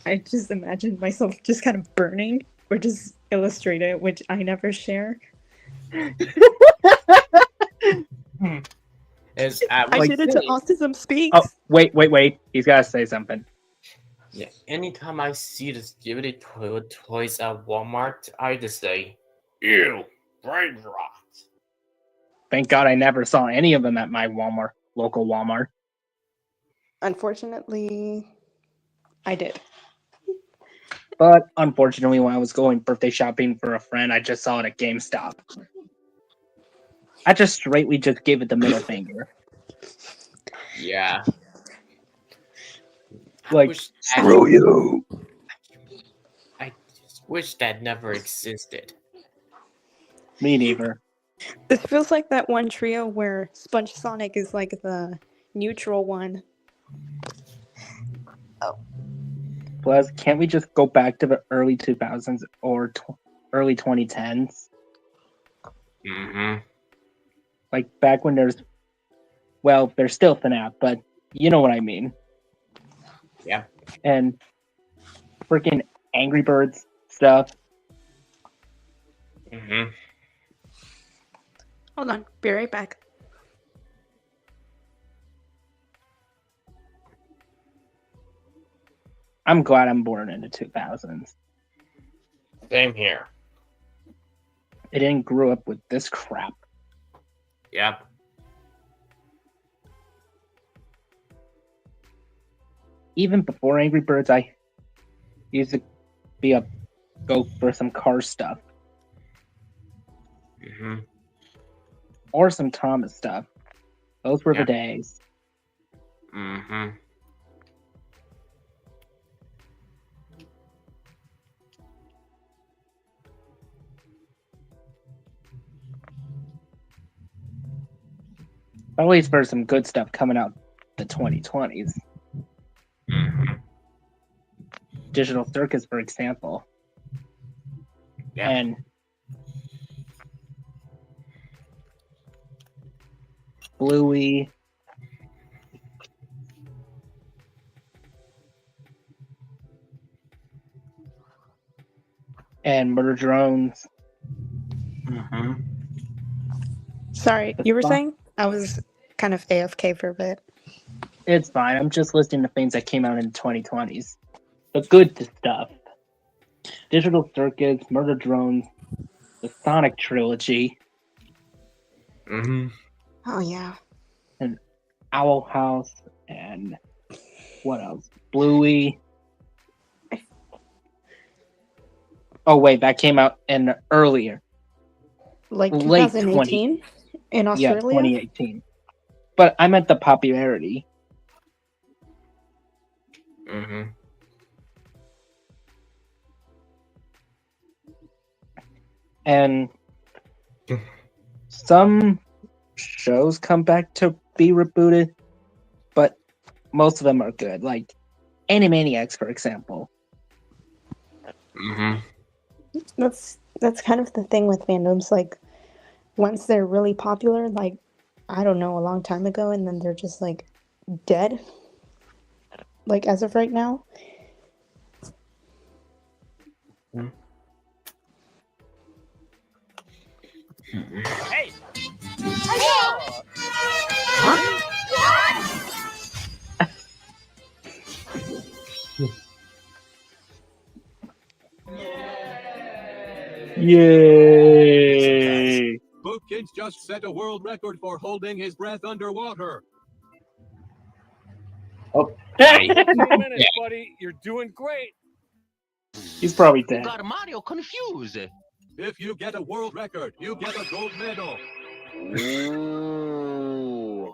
I just imagine myself just kind of burning or just illustrate it, which I never share. I did it to Autism Speaks. Oh, wait. He's got to say something. Yeah, anytime I see the skibbity toilet toys at Walmart, I just say, ew, brain rot. Thank God I never saw any of them at my local Walmart. Unfortunately, I did. But unfortunately, when I was going birthday shopping for a friend, I just saw it at GameStop. I just straightly just gave it the middle finger. Yeah. Like, screw you! I just wish that never existed. Me neither. This feels like that one trio where Sponge Sonic is like the neutral one. Oh. Plus, can't we just go back to the early 2000s or early 2010s? Mm-hmm. Like back when there's still FNAF, but you know what I mean. Yeah. And freaking Angry Birds stuff. Mm-hmm. Hold on, be right back. I'm glad I'm born in the 2000s. Same here. I didn't grow up with this crap. Yep. Even before Angry Birds, I used to go for some car stuff. Mm-hmm. Or some Thomas stuff. Those were the days. Mm-hmm. At least for some good stuff coming out the 2020s. Digital Circus, for example. Yeah. And Bluey. And Murder Drones. Sorry, you were saying? I was kind of AFK for a bit. It's fine. I'm just listing the things that came out in the 2020s. The good stuff. Digital Circus, Murder Drones, the Sonic trilogy. Oh, yeah. And Owl House, and what else? Bluey. Oh, wait, that came out in earlier. Like Late 2018 in Australia? Yeah, 2018. But I meant the popularity. And some shows come back to be rebooted, but most of them are good. Like Animaniacs, for example. That's kind of the thing with fandoms. Like, once they're really popular, like, I don't know, a long time ago, and then they're just, like, dead. Like, as of right now. Hey! Yay! Boopkins just set a world record for holding his breath underwater. Oh, 2 minutes, buddy. You're doing great. He's probably dead. Got Mario confused. If you get a world record, you get a gold medal. Ooh.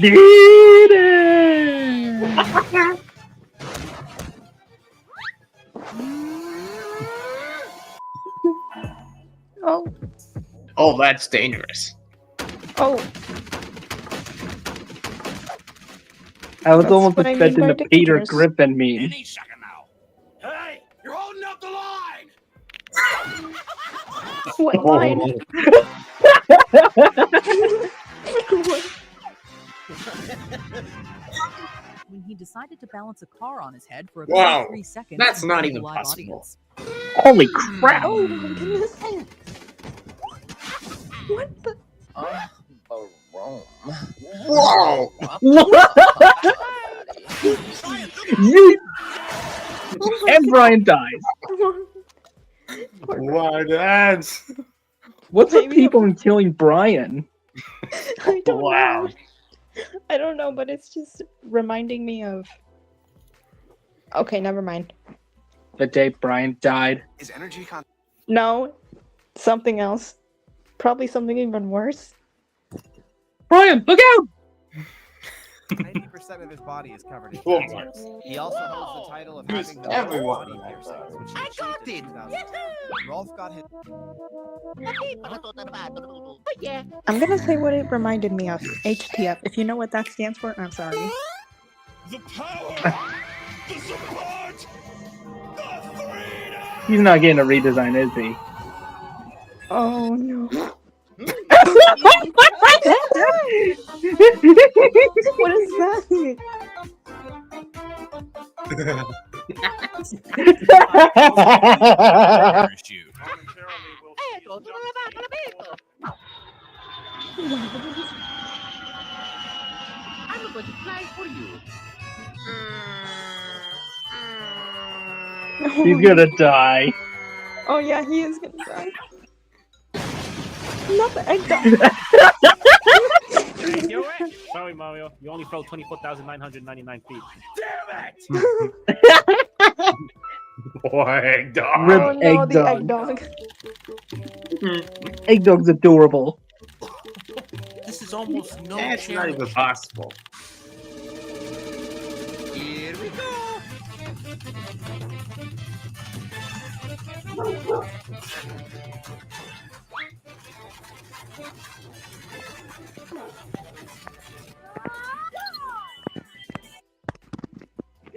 Did it! Oh. Oh, that's dangerous. Oh. I was That's almost what I mean expecting by the Peter dangerous. Griffin meme. Hey, you're holding up the line. What line? When he decided to balance a car on his head for about Wow, 3 seconds. that's in not front of even a live possible. audience. Holy crap! Oh my goodness. What the? Whoa! Yeet! And Brian dies. Why that? What's with people in killing Brian? I don't Wow. know. I don't know, but it's just reminding me of. Okay, never mind. The day Brian died. Is energy con? No, something else. Probably something even worse. Brian, look out! 90% of his body is covered in Oh tattoos. He also holds the title of Yes, having the most everyone. body piercings, which he achieved in 2000. Rolf got his. I'm gonna say what it reminded me of. HTF. If you know what that stands for, I'm sorry. The power, the support, the freedom. He's not getting a redesign, is he? Oh no. What is that? I'm going to fly for you. He's gonna die. Oh yeah, he is gonna die. Not the egg dog. You're right. Sorry, Mario. You only fell 24,999 feet. Damn it! Poor egg dog. Rip Oh no, egg the dog. egg dog. Egg dog's adorable. This is almost no That's not challenge. even possible. Here we go.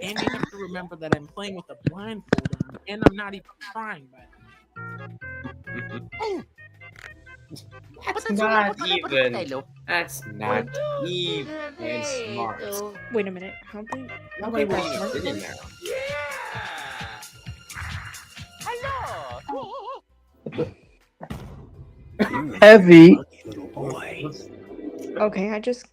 And you have to remember that I'm playing with a blindfold on, and I'm not even trying, but. That's not even. That's not even smart. Wait a minute. How big? Nobody How big would are even smart fit in cards? there. Heavy. Little boy. Okay, I just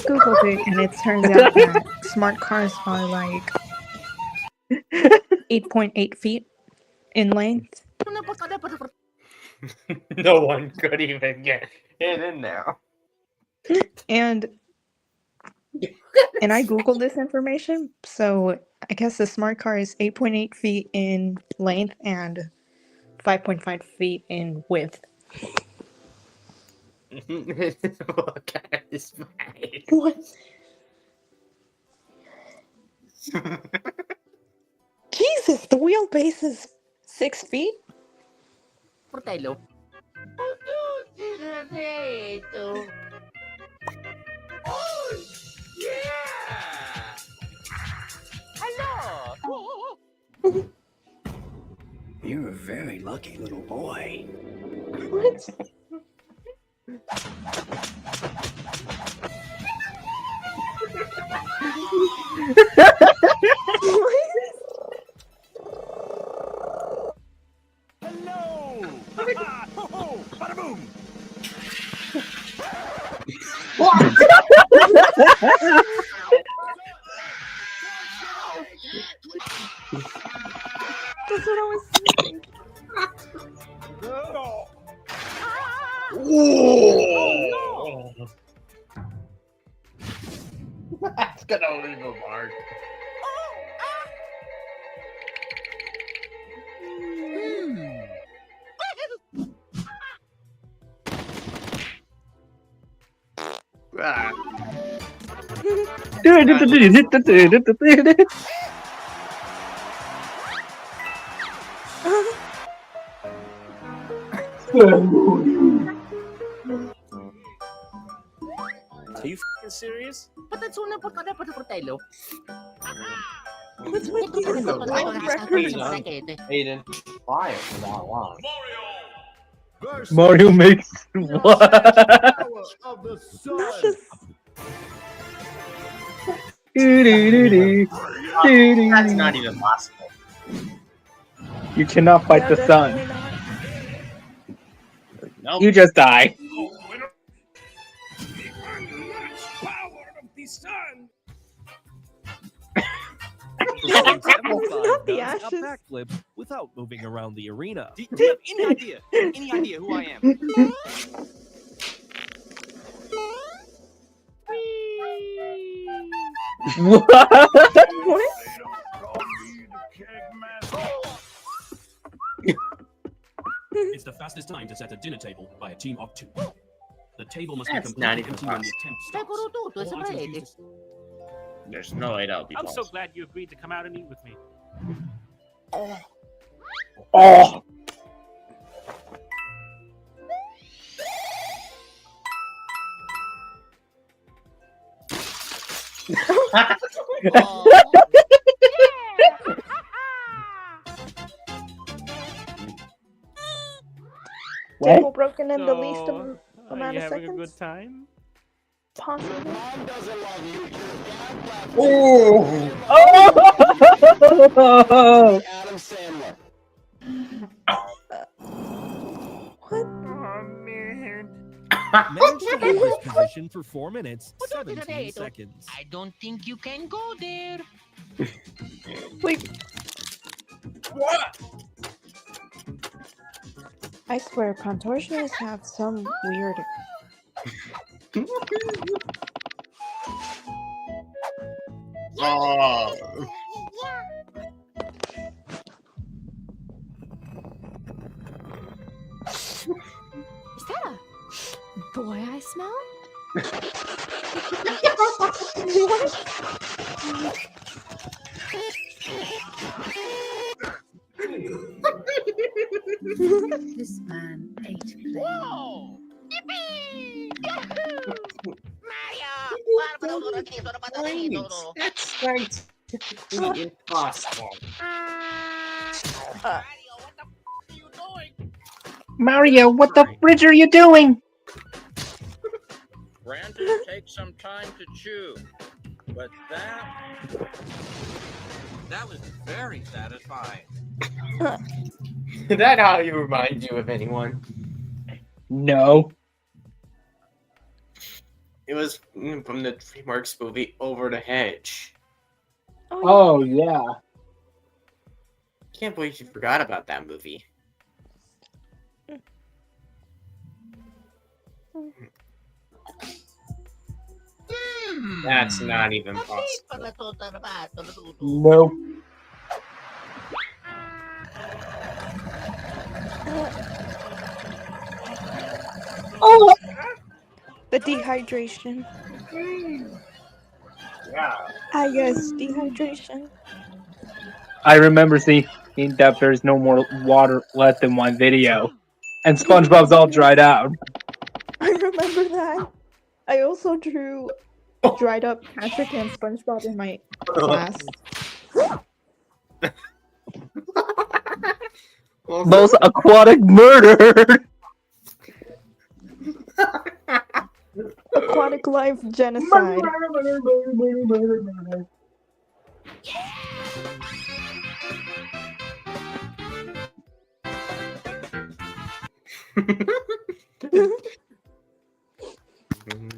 googled it, and it turns out that smart cars are like 8.8 feet in length. No one could even get it in there. And I googled this information, so I guess the smart car is 8.8 feet in length and 5.5 feet in width. Look at his face. What? Jesus, the wheelbase is 6 feet? Fratello. You're a very lucky little boy. What? Hello! Ha ho ho! Bada boom! That's what I was thinking. That's gonna leave a mark. Are you f***ing serious? But that's una fratello. What's with you? Aiden, fire for that long. Mario makes what? That's not even possible. You cannot fight the sun. Nope. You just die. Not the ashes. A backflip without moving around the arena. Do you have any idea who I am? What? It's the fastest time to set a dinner table by a team of 2. The table must That's be not completely even empty when the attempt starts. There's no way that'll be I'm possible. so glad you agreed to come out and eat with me. Oh. Table broken in the least Are amount you of having a seconds good time? possible. Oh. Adam Sandler. What? Oh man. Managed to hold this position for 4 minutes, 17 seconds. I don't think you can go there. Wait. What? I swear, contortionists have some weird. Oh. Is that a boy I smell? This man ate plain. Whoa! Yippee! Yahoo! Mario! That's scientifically impossible. Mario, what the fridge are you doing? Granted, it takes some time to chew, but that was very satisfying. Is that how you remind you of anyone? No. It was from the DreamWorks movie Over the Hedge. Oh, yeah. Can't believe you forgot about that movie. That's not even possible. No. Oh! The dehydration. Yeah. I guess dehydration. I remember seeing that there's no more water left in one video. And SpongeBob's all dried out. I remember that. I also drew dried up Patrick and SpongeBob in my class. Most aquatic murder! Aquatic life genocide. Oh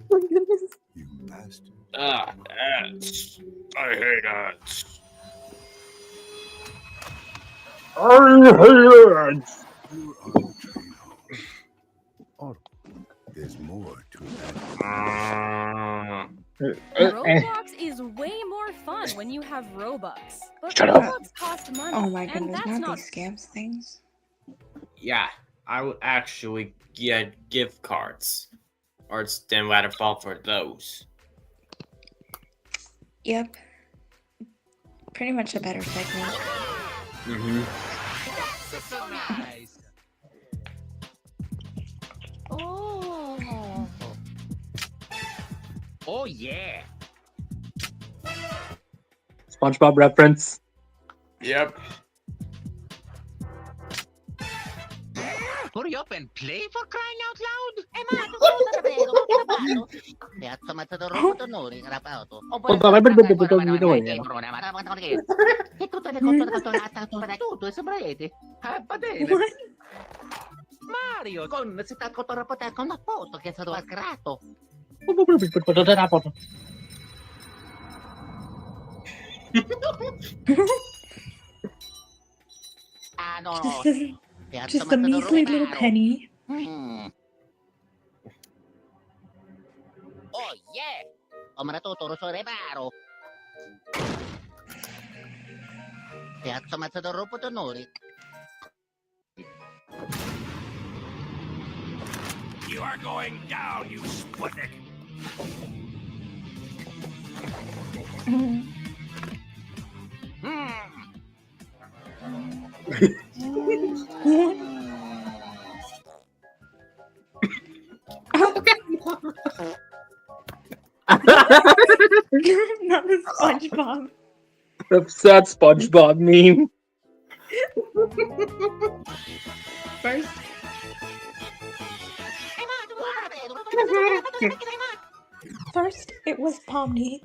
my goodness. You bastard. Ants. I hate ants. There's more to Roblox is way more fun when you have Robux. But Shut up. Robux cost money. Oh my and goodness, that's not not these scams things. Yeah, I would actually get gift cards. Or it's then let it fall for those. Yep. Pretty much a better technique. Mm-hmm. That's so nice. Oh. Oh yeah. SpongeBob reference. Yep. Hurry up and play for crying out loud. Mario, con si sta con la foto che è stato creato. Ah no. Just a measly little penny. Oh yeah! Ho mandato rosso reparo. Piazza Mazzador Potonori. You are going down, you Sputnik. Not a SpongeBob. The sad SpongeBob meme. First. First, it was Pomni.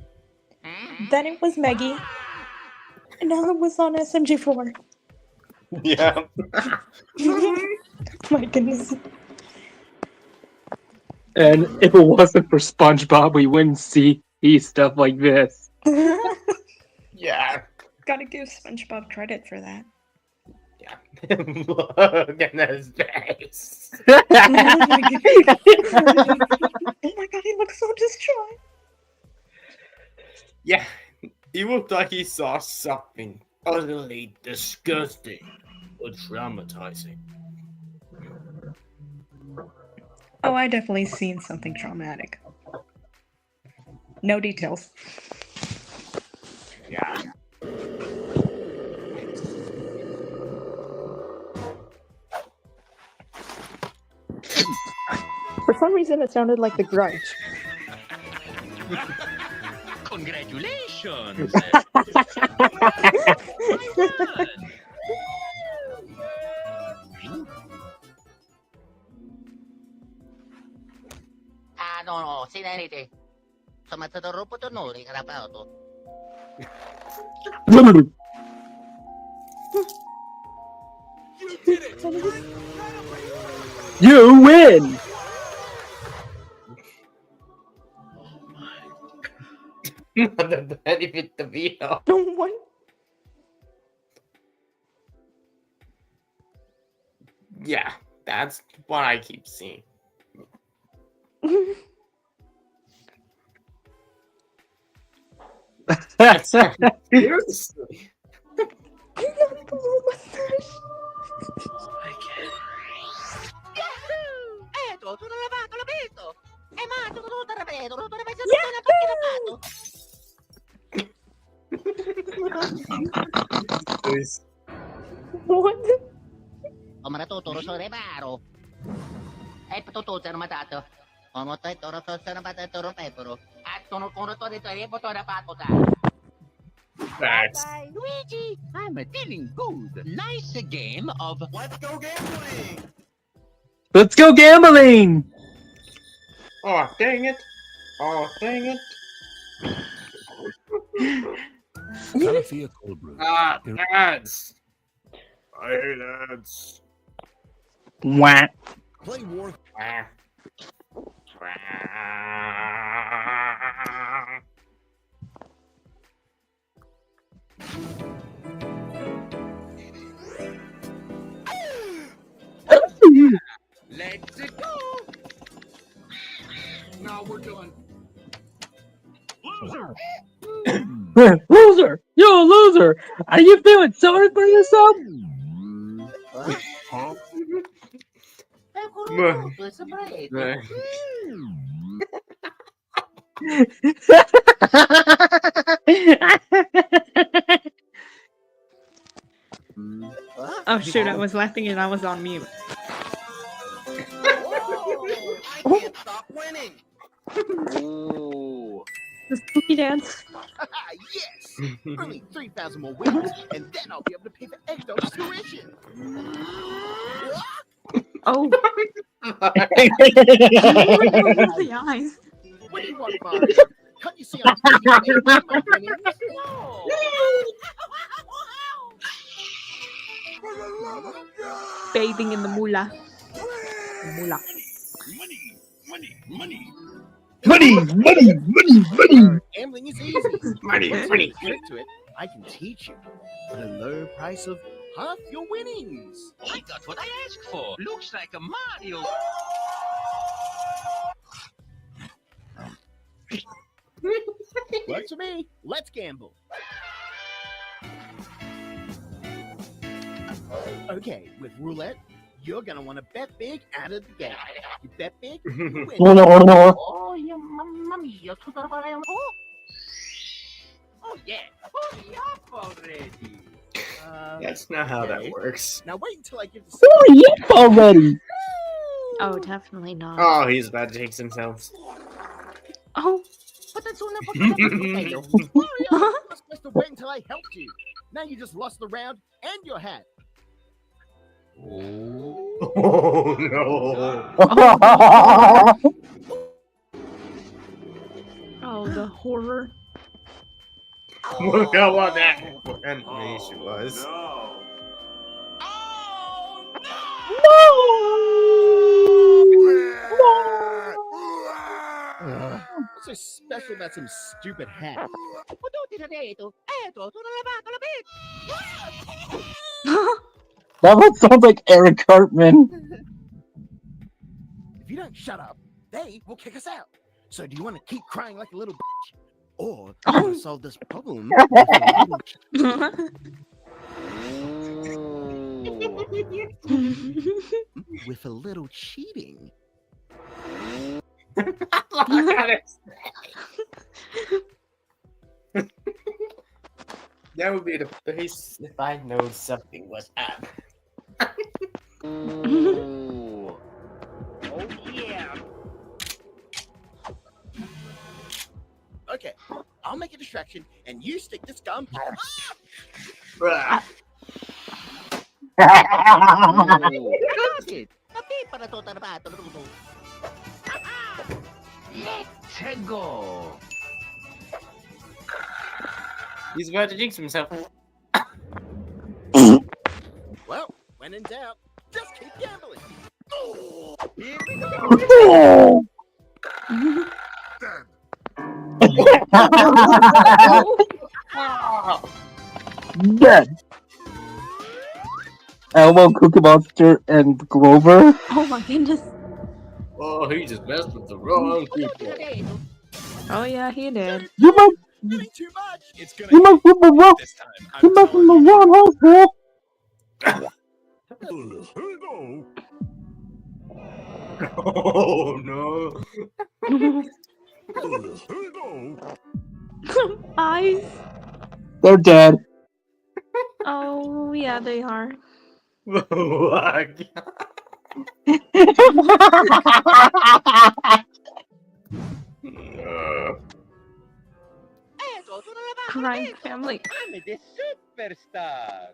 Then it was Meggy. And now it was on SMG4. Yeah. My goodness. And if it wasn't for SpongeBob, we wouldn't see stuff like this. Yeah. Gotta give SpongeBob credit for that. Yeah. Look at his face. Oh my god. Oh my god, he looks so distraught. Yeah. He looked like he saw something utterly disgusting or traumatizing. Oh, I definitely seen something traumatic. No details. Yeah. some reason, it sounded like The Grudge. Congratulations! no, sinarite. Samatadoro po to no, karapao to. You win! Not the benefit to be off. Don't want. Yeah, that's what I keep seeing. Seriously. Eto, tutto lavato, l'ho visto! E ma, tutto rapeto, tutto rapeto, What? Ho marato toro so reparo. E tutto c'è matato. Ho moto toro so matato toro pepero. A tono con toro e botto rapato da. Facts. Luigi, I'm feeling good. Nice game of Let's go gambling! Let's go gambling! Oh, dang it. Oh, dang it. Calafia cold brew. Ah, ads. I hate ads. Wah. Play war. Let's go! Now we're done. Loser! You loser! Are you feeling sorry for yourself? Oh shoot, I was laughing and I was on mute. I can't stop winning! Ooh. The spooky dance. Yes! Only 3,000 more wins, and then I'll be able to pay for X-Dog's tuition! Oh. The eyes. What do you want, Mario? Can't you see I'm taking my winnings? Bathing in the moolah. Moolah. Money! Gambling is easy. Money. Once you get a trick to it, I can teach you. For the low price of half your winnings. I got what I asked for. Looks like a Mario. Works for me. Let's gamble. Okay, with roulette, you're gonna want to bet big out of the gate. You bet big, you win. Oh, yeah, mamma mia, tutto rapato. Oh yeah, hurry up already. That's not how that works. Now wait until I give the Hurry up already! Oh, definitely not. Oh, he's about to jinx himself. Oh. But that's all Hurry up! You're supposed to wait until I helped you. Now you just lost the round and your hat. Oh no. Oh, the horror. Look how what that animation was. What's so special about some stupid hat? That one sounds like Eric Cartman. If you don't shut up, they will kick us out. So do you want to keep crying like a little bitch? Or do you want to solve this problem with a little cheating? That would be the face if I know something was up. Oh yeah. Okay, I'll make a distraction, and you stick this gum. Let's go. He's about to jinx himself. Well, when in doubt, just keep gambling. Here we Dead. Elmo, Cookie Monster, and Grover. Oh my goodness. Oh, he just messed with the wrong people. Oh yeah, he did. You must. too much. It's You must be the wrong. You must be the wrong house, bro. Oh no. Eyes. They're dead. Oh yeah, they are. Crying family. I'm the superstar.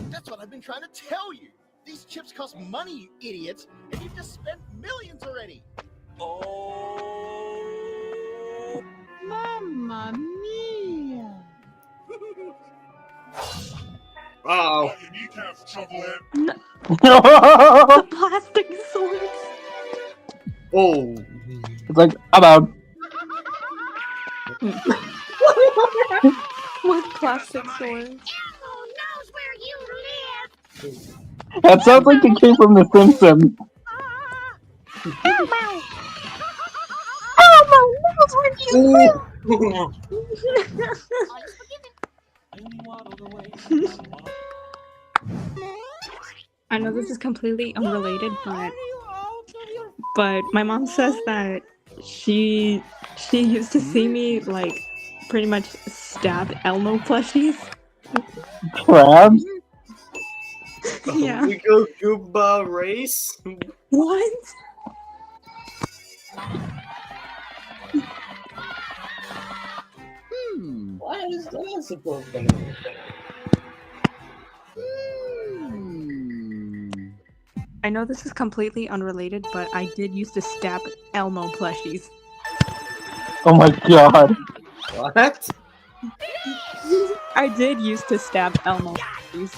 That's what I've been trying to tell you. These chips cost money, you idiots, and you've just spent millions already. Oh, Mamma mia! Oh. The plastic swords. Oh. It's like, I'm out. With plastic swords. That sounds like it came from The Simpsons. I know this is completely unrelated, but my mom says that she used to see me like pretty much stab Elmo plushies. Crabs? Yeah. We go Goomba race. What? What is that supposed to mean? I know this is completely unrelated, but I did used to stab Elmo plushies. Oh my god. What? I did used to stab Elmo plushies.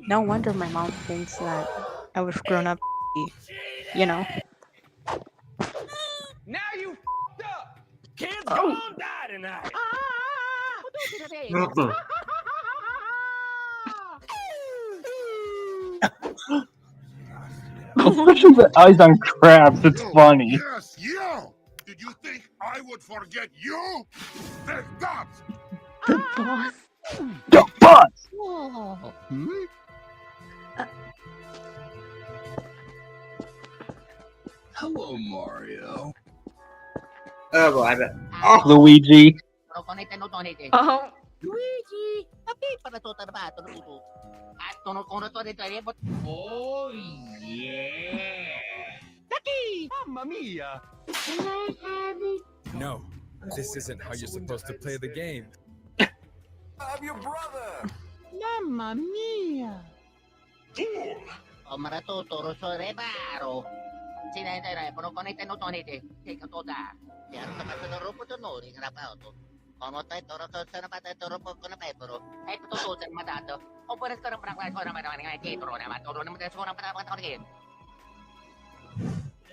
No wonder my mom thinks that I was grown up, you know. Now you f***ed up. Kids gonna die tonight. Especially the eyes on crabs, it's funny. Yes, you! Did you think I would forget you? Take that! The boss. The boss! Hello, Mario. Oh, boy, I bet. Oh. Luigi. Oh. Luigi, para to tarbato na tuto. At tono kono to dito rebot. Oh yeah. Ducky! Mamma mia! No, this isn't how you're supposed to play the game. I'm your brother. Mamma mia! O marato toro so rebaro. Sina dai pero konete no tonete. Take to da. Ya no pasa no ropo to no ri rapato. Como tai toro to sana pata toro po kono pepero. Ai to to sen matato. O por eso para para para para que toro na toro na mata sona para para game.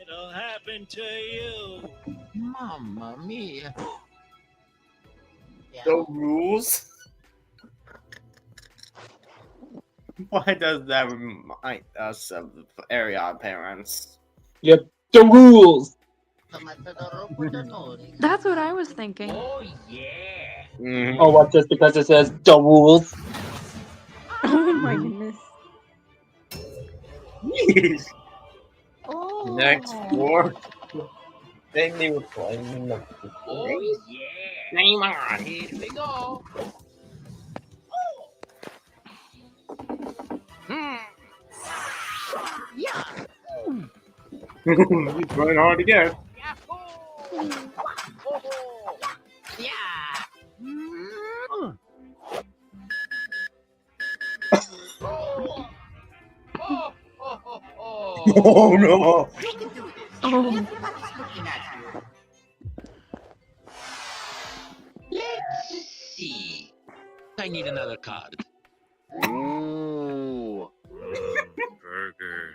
It'll happen to you. Mamma mia! The rules? Why does that remind us of area parents? Yep, the rules! That's what I was thinking. Oh yeah. Oh, what, just because it says the rules? Oh my goodness. Oh. Next war. Then they were playing the Oh yeah. Name on. Here we go. Yeah. He's trying hard to get. Oh no! Oh. Let's see. I need another card. Ooh. Burger.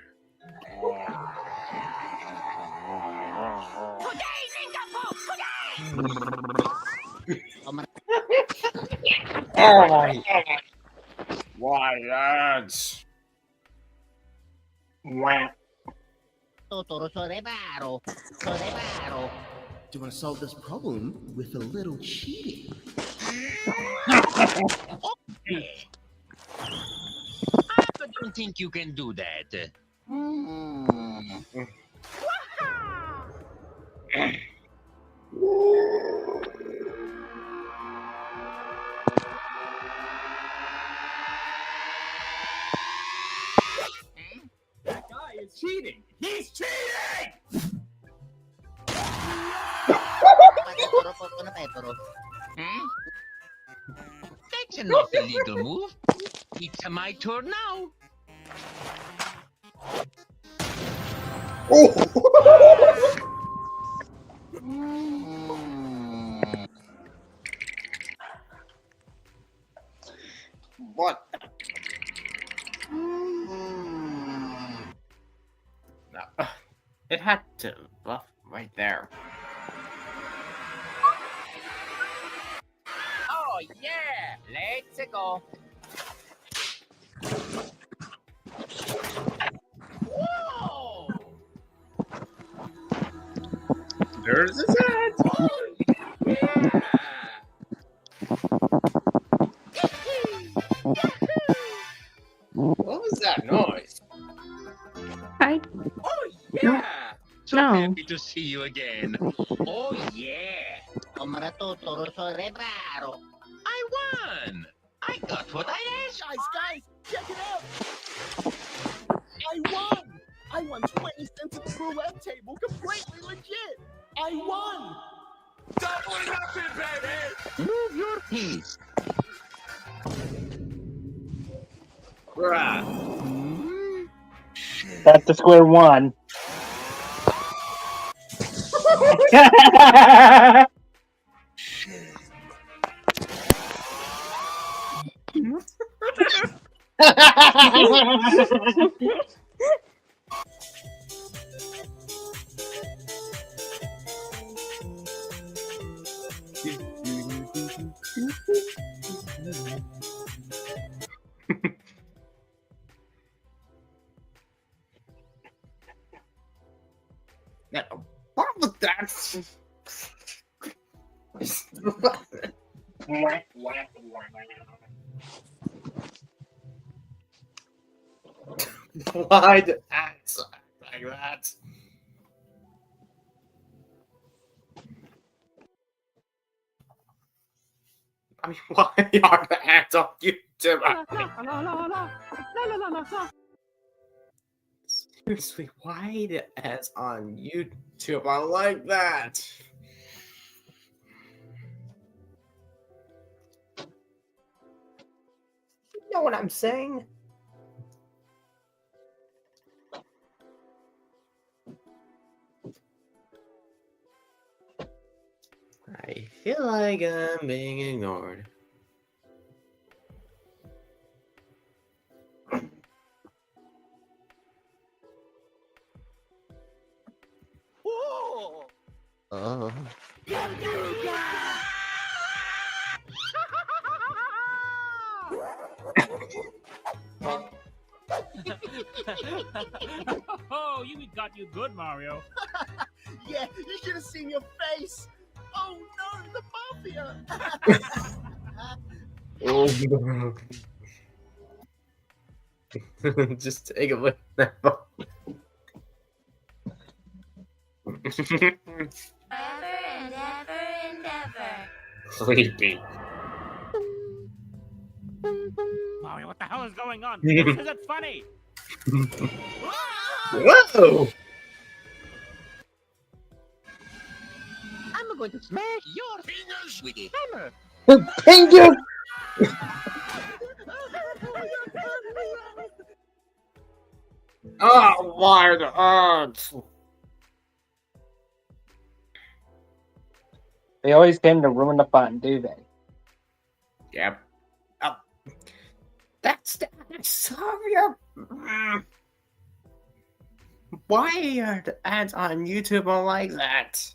Oh my! Why lads? Wow. Totoro Sorebaro. Sorebaro. Do you want to solve this problem with a little cheating? I don't think you can do that. That guy is cheating. He's cheating! That's not a legal move. It's my turn now. What? No. It had to buff right there. Oh yeah, let's go. Whoa! There's his head. What was that noise? Oh yeah! So No. happy to see you again. Oh yeah! Totoro Sorebaro. I won! I got what I asked! Guys, check it out! I won! I won 20 cents at the roulette table, completely legit! I won! Double nothing, baby! Move your feet. Bruh. Back to square one. Now, what was that? Why the ads like that? I mean, why are the ads on YouTube? Seriously, why the ads on YouTube are like that? You know what I'm saying? I feel like I'm being ignored. Oh. Oh, you got you good, Mario. Yeah, you should have seen your face! Oh no, the mafia! Oh no. Just take a look at that. Forever and ever and ever. Creepy. Mario, what the hell is going on? This isn't funny. Whoa! going to smash your fingers with a hammer. Finger! Oh, my God. They always came to ruin the fun, do they? Yep. Oh, that's sorry. Why are the ads on YouTube all like that?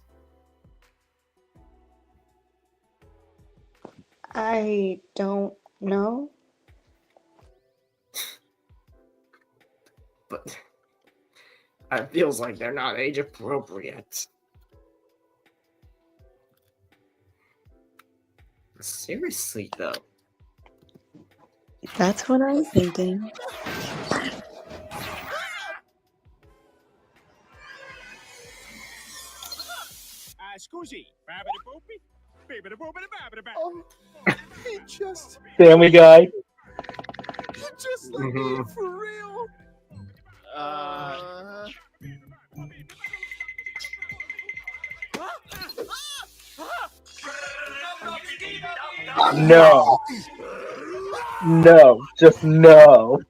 I don't know. But it feels like they're not age appropriate. Seriously, though. That's what I'm thinking. Scusi. Babbity boopy. Babbity boopity babbity bap. Oh, he just Family Guy. he just let me in for real. No. No. Just no.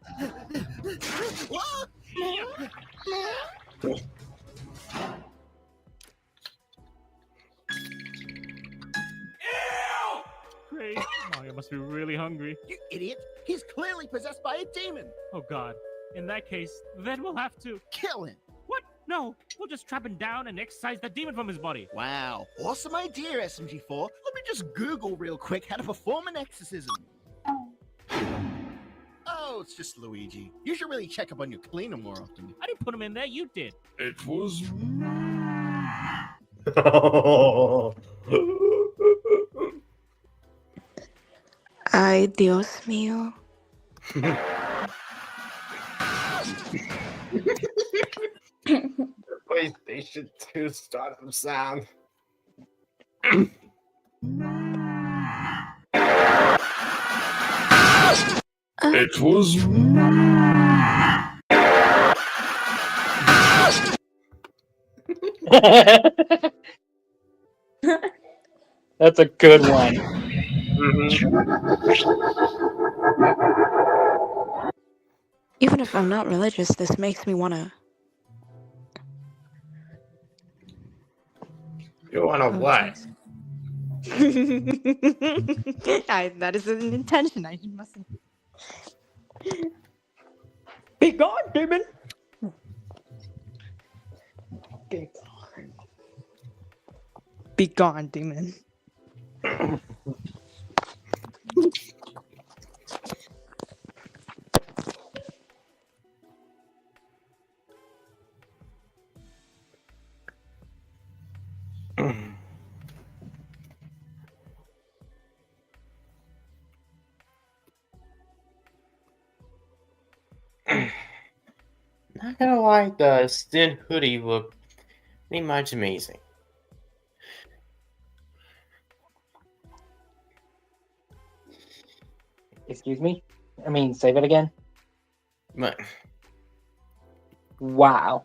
Great. Mario must be really hungry. You idiot! He's clearly possessed by a demon. Oh God. In that case, then we'll have to Kill him. What? No. We'll just trap him down and exorcise the demon from his body. Wow, awesome idea, SMG4. Let me just Google real quick how to perform an exorcism. Oh, it's just Luigi. You should really check up on your cleaner more often. I didn't put him in there. You did. It was. Ay, Dios mío. PlayStation 2 startup sound. It was. That's a good one. Even if I'm not religious, this makes me wanna. You wanna what? That is an intention. I mustn't. Be gone, demon! Be gone. Be gone, demon. Not gonna lie, the Stin hoodie looked pretty much amazing. Excuse me? I mean, say that again? But wow.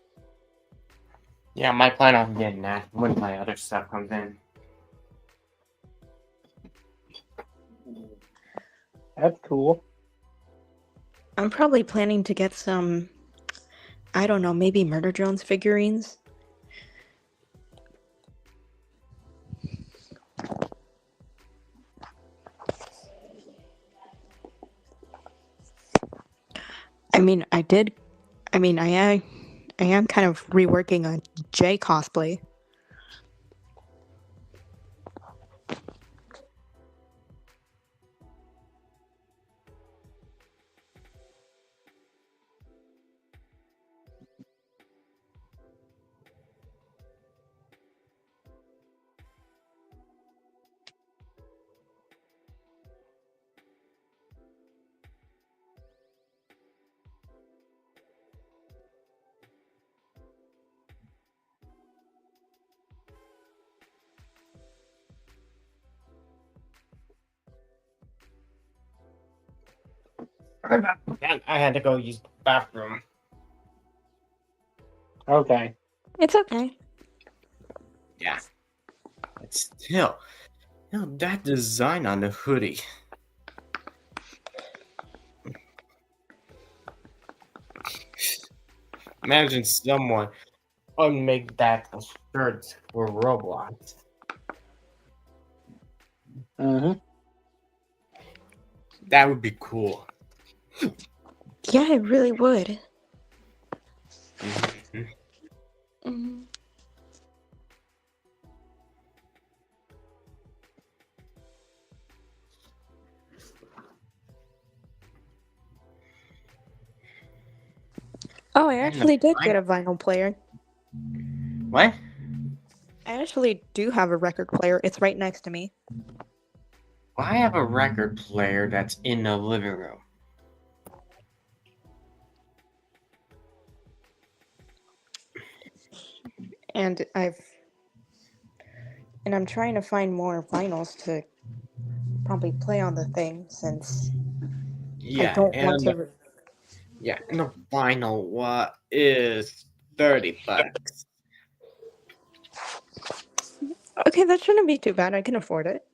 Yeah, I might plan on getting that when my other stuff comes in. That's cool. I'm probably planning to get some, I don't know, maybe Murder Drones figurines. I am kind of reworking a J cosplay. I had to go use the bathroom. Okay. It's okay. Yeah. But still, that design on the hoodie. Imagine someone would make that a shirt for Roblox. That would be cool. Yeah, it really would. Mhm. Mhm. Oh, I actually did get a vinyl player. What? I actually do have a record player. It's right next to me. I have a record player that's in the living room. And I'm trying to find more vinyls to probably play on the thing since I Yeah, don't want and to. and the vinyl is $30. Okay, that shouldn't be too bad. I can afford it.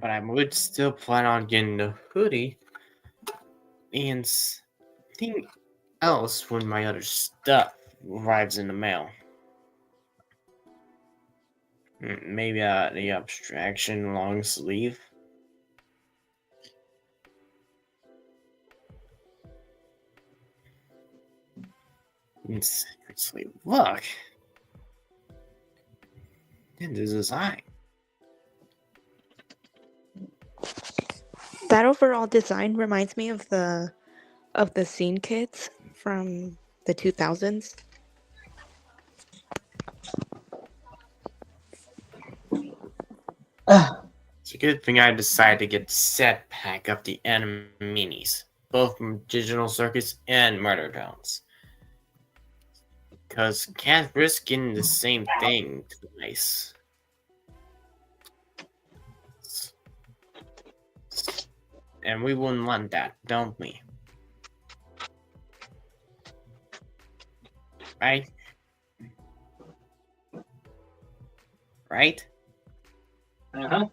But I would still plan on getting the hoodie and something else when my other stuff arrives in the mail. Maybe the abstraction long sleeve. Seriously, look. And the design. That overall design reminds me of the scene kits from the 2000s. It's a good thing I decided to get the set pack of the anime minis, both from Digital Circus and Murder Jones. Because can't risk getting the same thing twice. And we wouldn't want that, don't we? Right? Right? Uh-huh.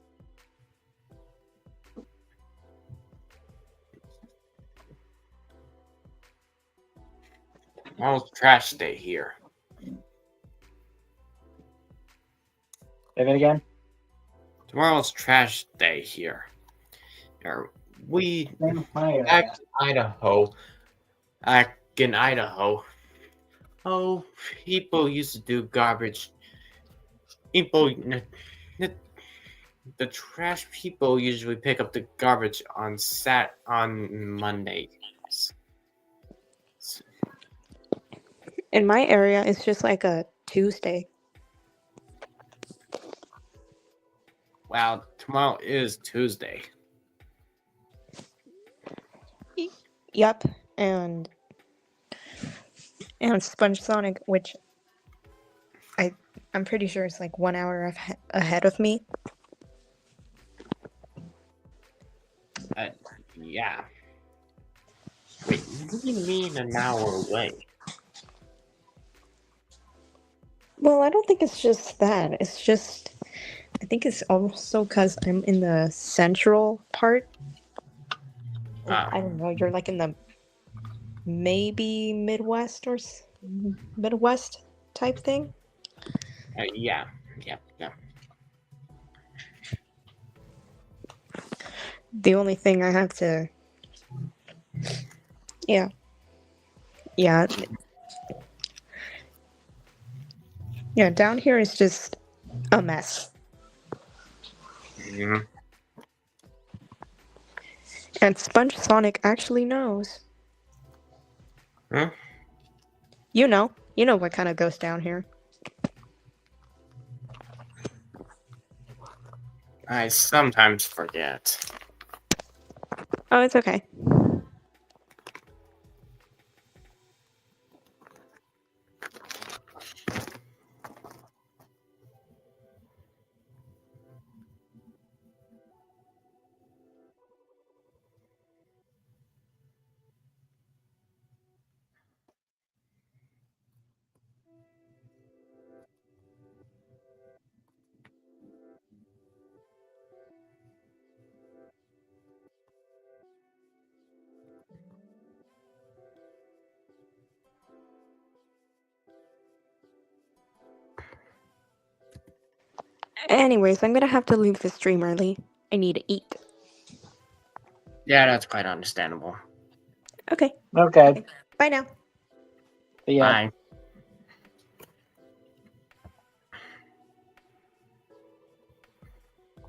Tomorrow's trash day here. Say that again? Tomorrow's trash day here. We Fire. back in Idaho. Oh, people used to do garbage. People, the trash people usually pick up the garbage on Mondays. In my area, it's just like a Tuesday. Wow, tomorrow is Tuesday. Yep, and Sponge Sonic, which I'm pretty sure it's like 1 hour ahead of me. Yeah. Wait, what do you mean an hour away? Well, I don't think it's just that. It's just, I think it's also because I'm in the central part. I don't know. You're like in the maybe Midwest or Midwest type thing. Yeah. The only thing I have to, yeah, down here is just a mess. Mhm. And Sponge Sonic actually knows. Huh? You know what kind of goes down here. I sometimes forget. Oh, it's okay. Anyways, I'm gonna have to leave the stream early. I need to eat. Yeah, that's quite understandable. Okay. Okay. Bye now. Yeah.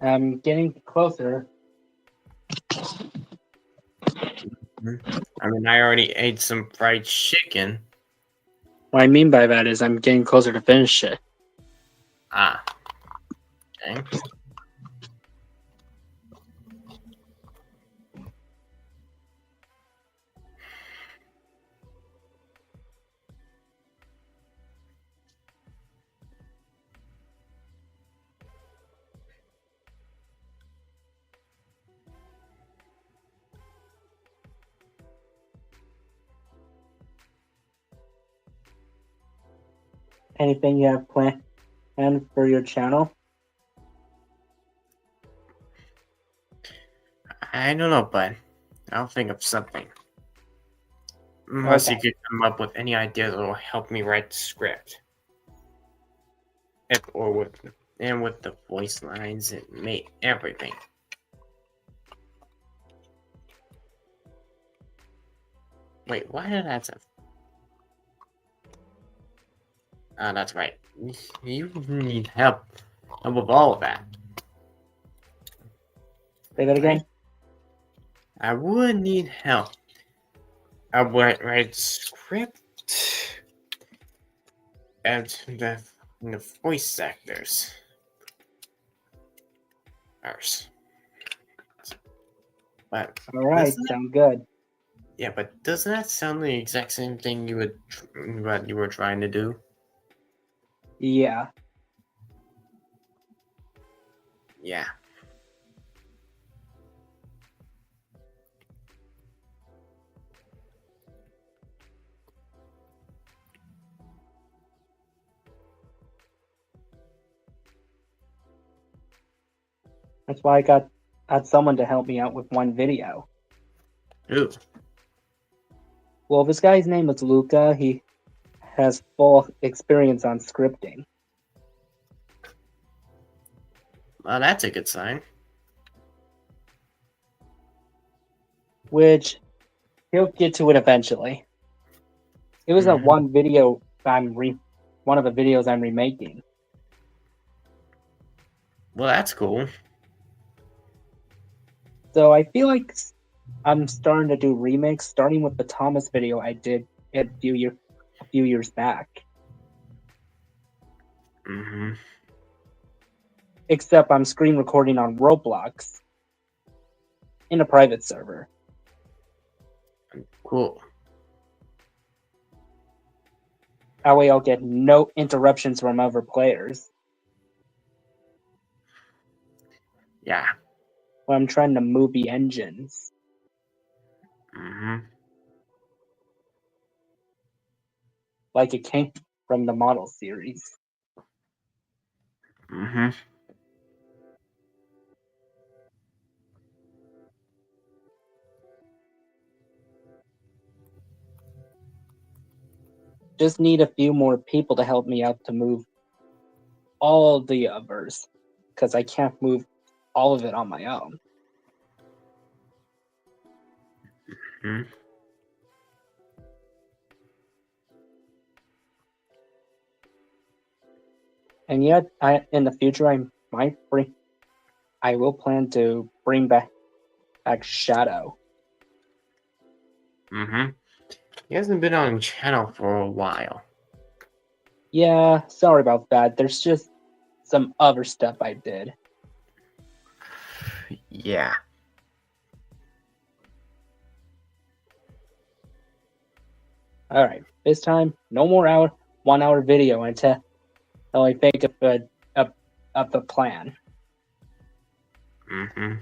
Bye. I'm getting closer. I mean, I already ate some fried chicken. What I mean by that is I'm getting closer to finish it. Ah. Okay. Anything you have planned for your channel? I don't know, but I'll think of something. Unless you could come up with any ideas that will help me write the script. With the voice lines and make everything. Wait, why did that sound? Ah, that's right. You need help with all of that. Say that again. I would need help. I would write script and the voice actors. But All right, sound good. Yeah, but doesn't that sound the exact same thing what you were trying to do? Yeah. Yeah. That's why I had someone to help me out with one video. Ooh. Well, this guy's name is Luca. He has full experience on scripting. Well, that's a good sign. Which he'll get to it eventually. It was that one video one of the videos I'm remaking. Well, that's cool. So I feel like I'm starting to do remakes, starting with the Thomas video I did a few years back. Mm-hmm. Except I'm screen recording on Roblox in a private server. Cool. That way I'll get no interruptions from other players. Yeah. When I'm trying to move the engines. Mm-hmm. Like it came from the model series. Mm-hmm. Just need a few more people to help me out to move all the others. Because I can't move all of it on my own. Mm-hmm. And yet, in the future, I will plan to bring back Shadow. Mm-hmm. He hasn't been on channel for a while. Yeah, sorry about that. There's just some other stuff I did. Yeah. Alright, this time, no more 1 hour video until I think of the plan. Mm-hmm.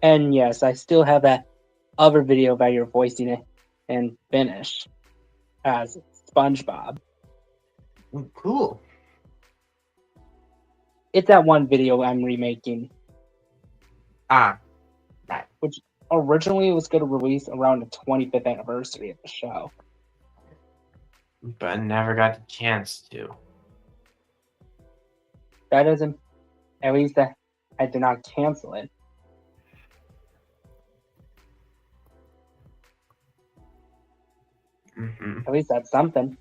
And yes, I still have that other video about your voicing it and finished as SpongeBob. Cool. It's that one video I'm remaking. Ah, right. Which originally was going to release around the 25th anniversary of the show. But I never got the chance to. That doesn't, at least I did not cancel it. Mm-hmm. At least that's something.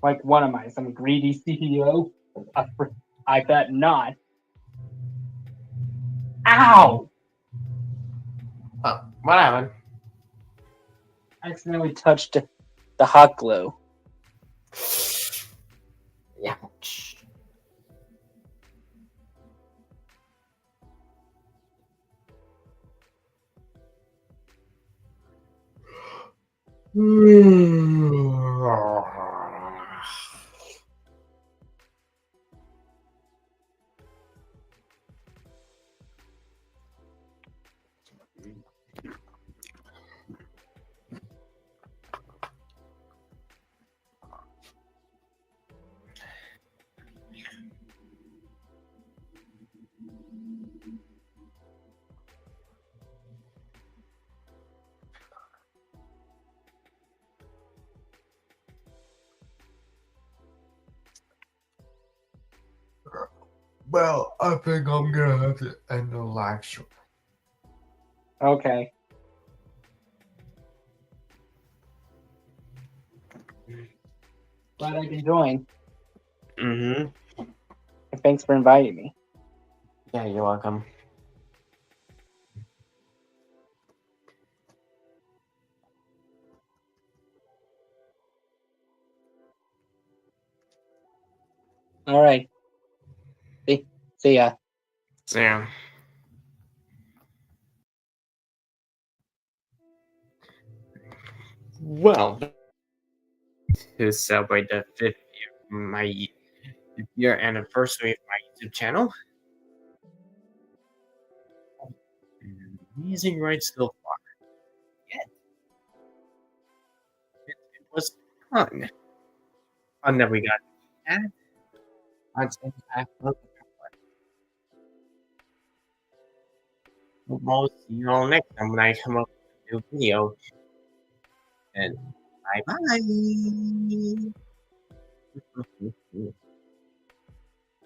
Like, what am I, some greedy CEO? I bet not. Ow! Oh, what happened? I accidentally touched the hot glue. Yeah. Well, I think I'm gonna have to end the live show. Okay. Glad I can join. Mm-hmm. And thanks for inviting me. Yeah, you're welcome. All right. See ya. Sam. Well, to celebrate the 5th year anniversary of my YouTube channel. Amazing ride so far. Yeah. It was fun. Fun that we got that. I'd say I love it. We'll see you all next time when I come up with a new video. And bye bye.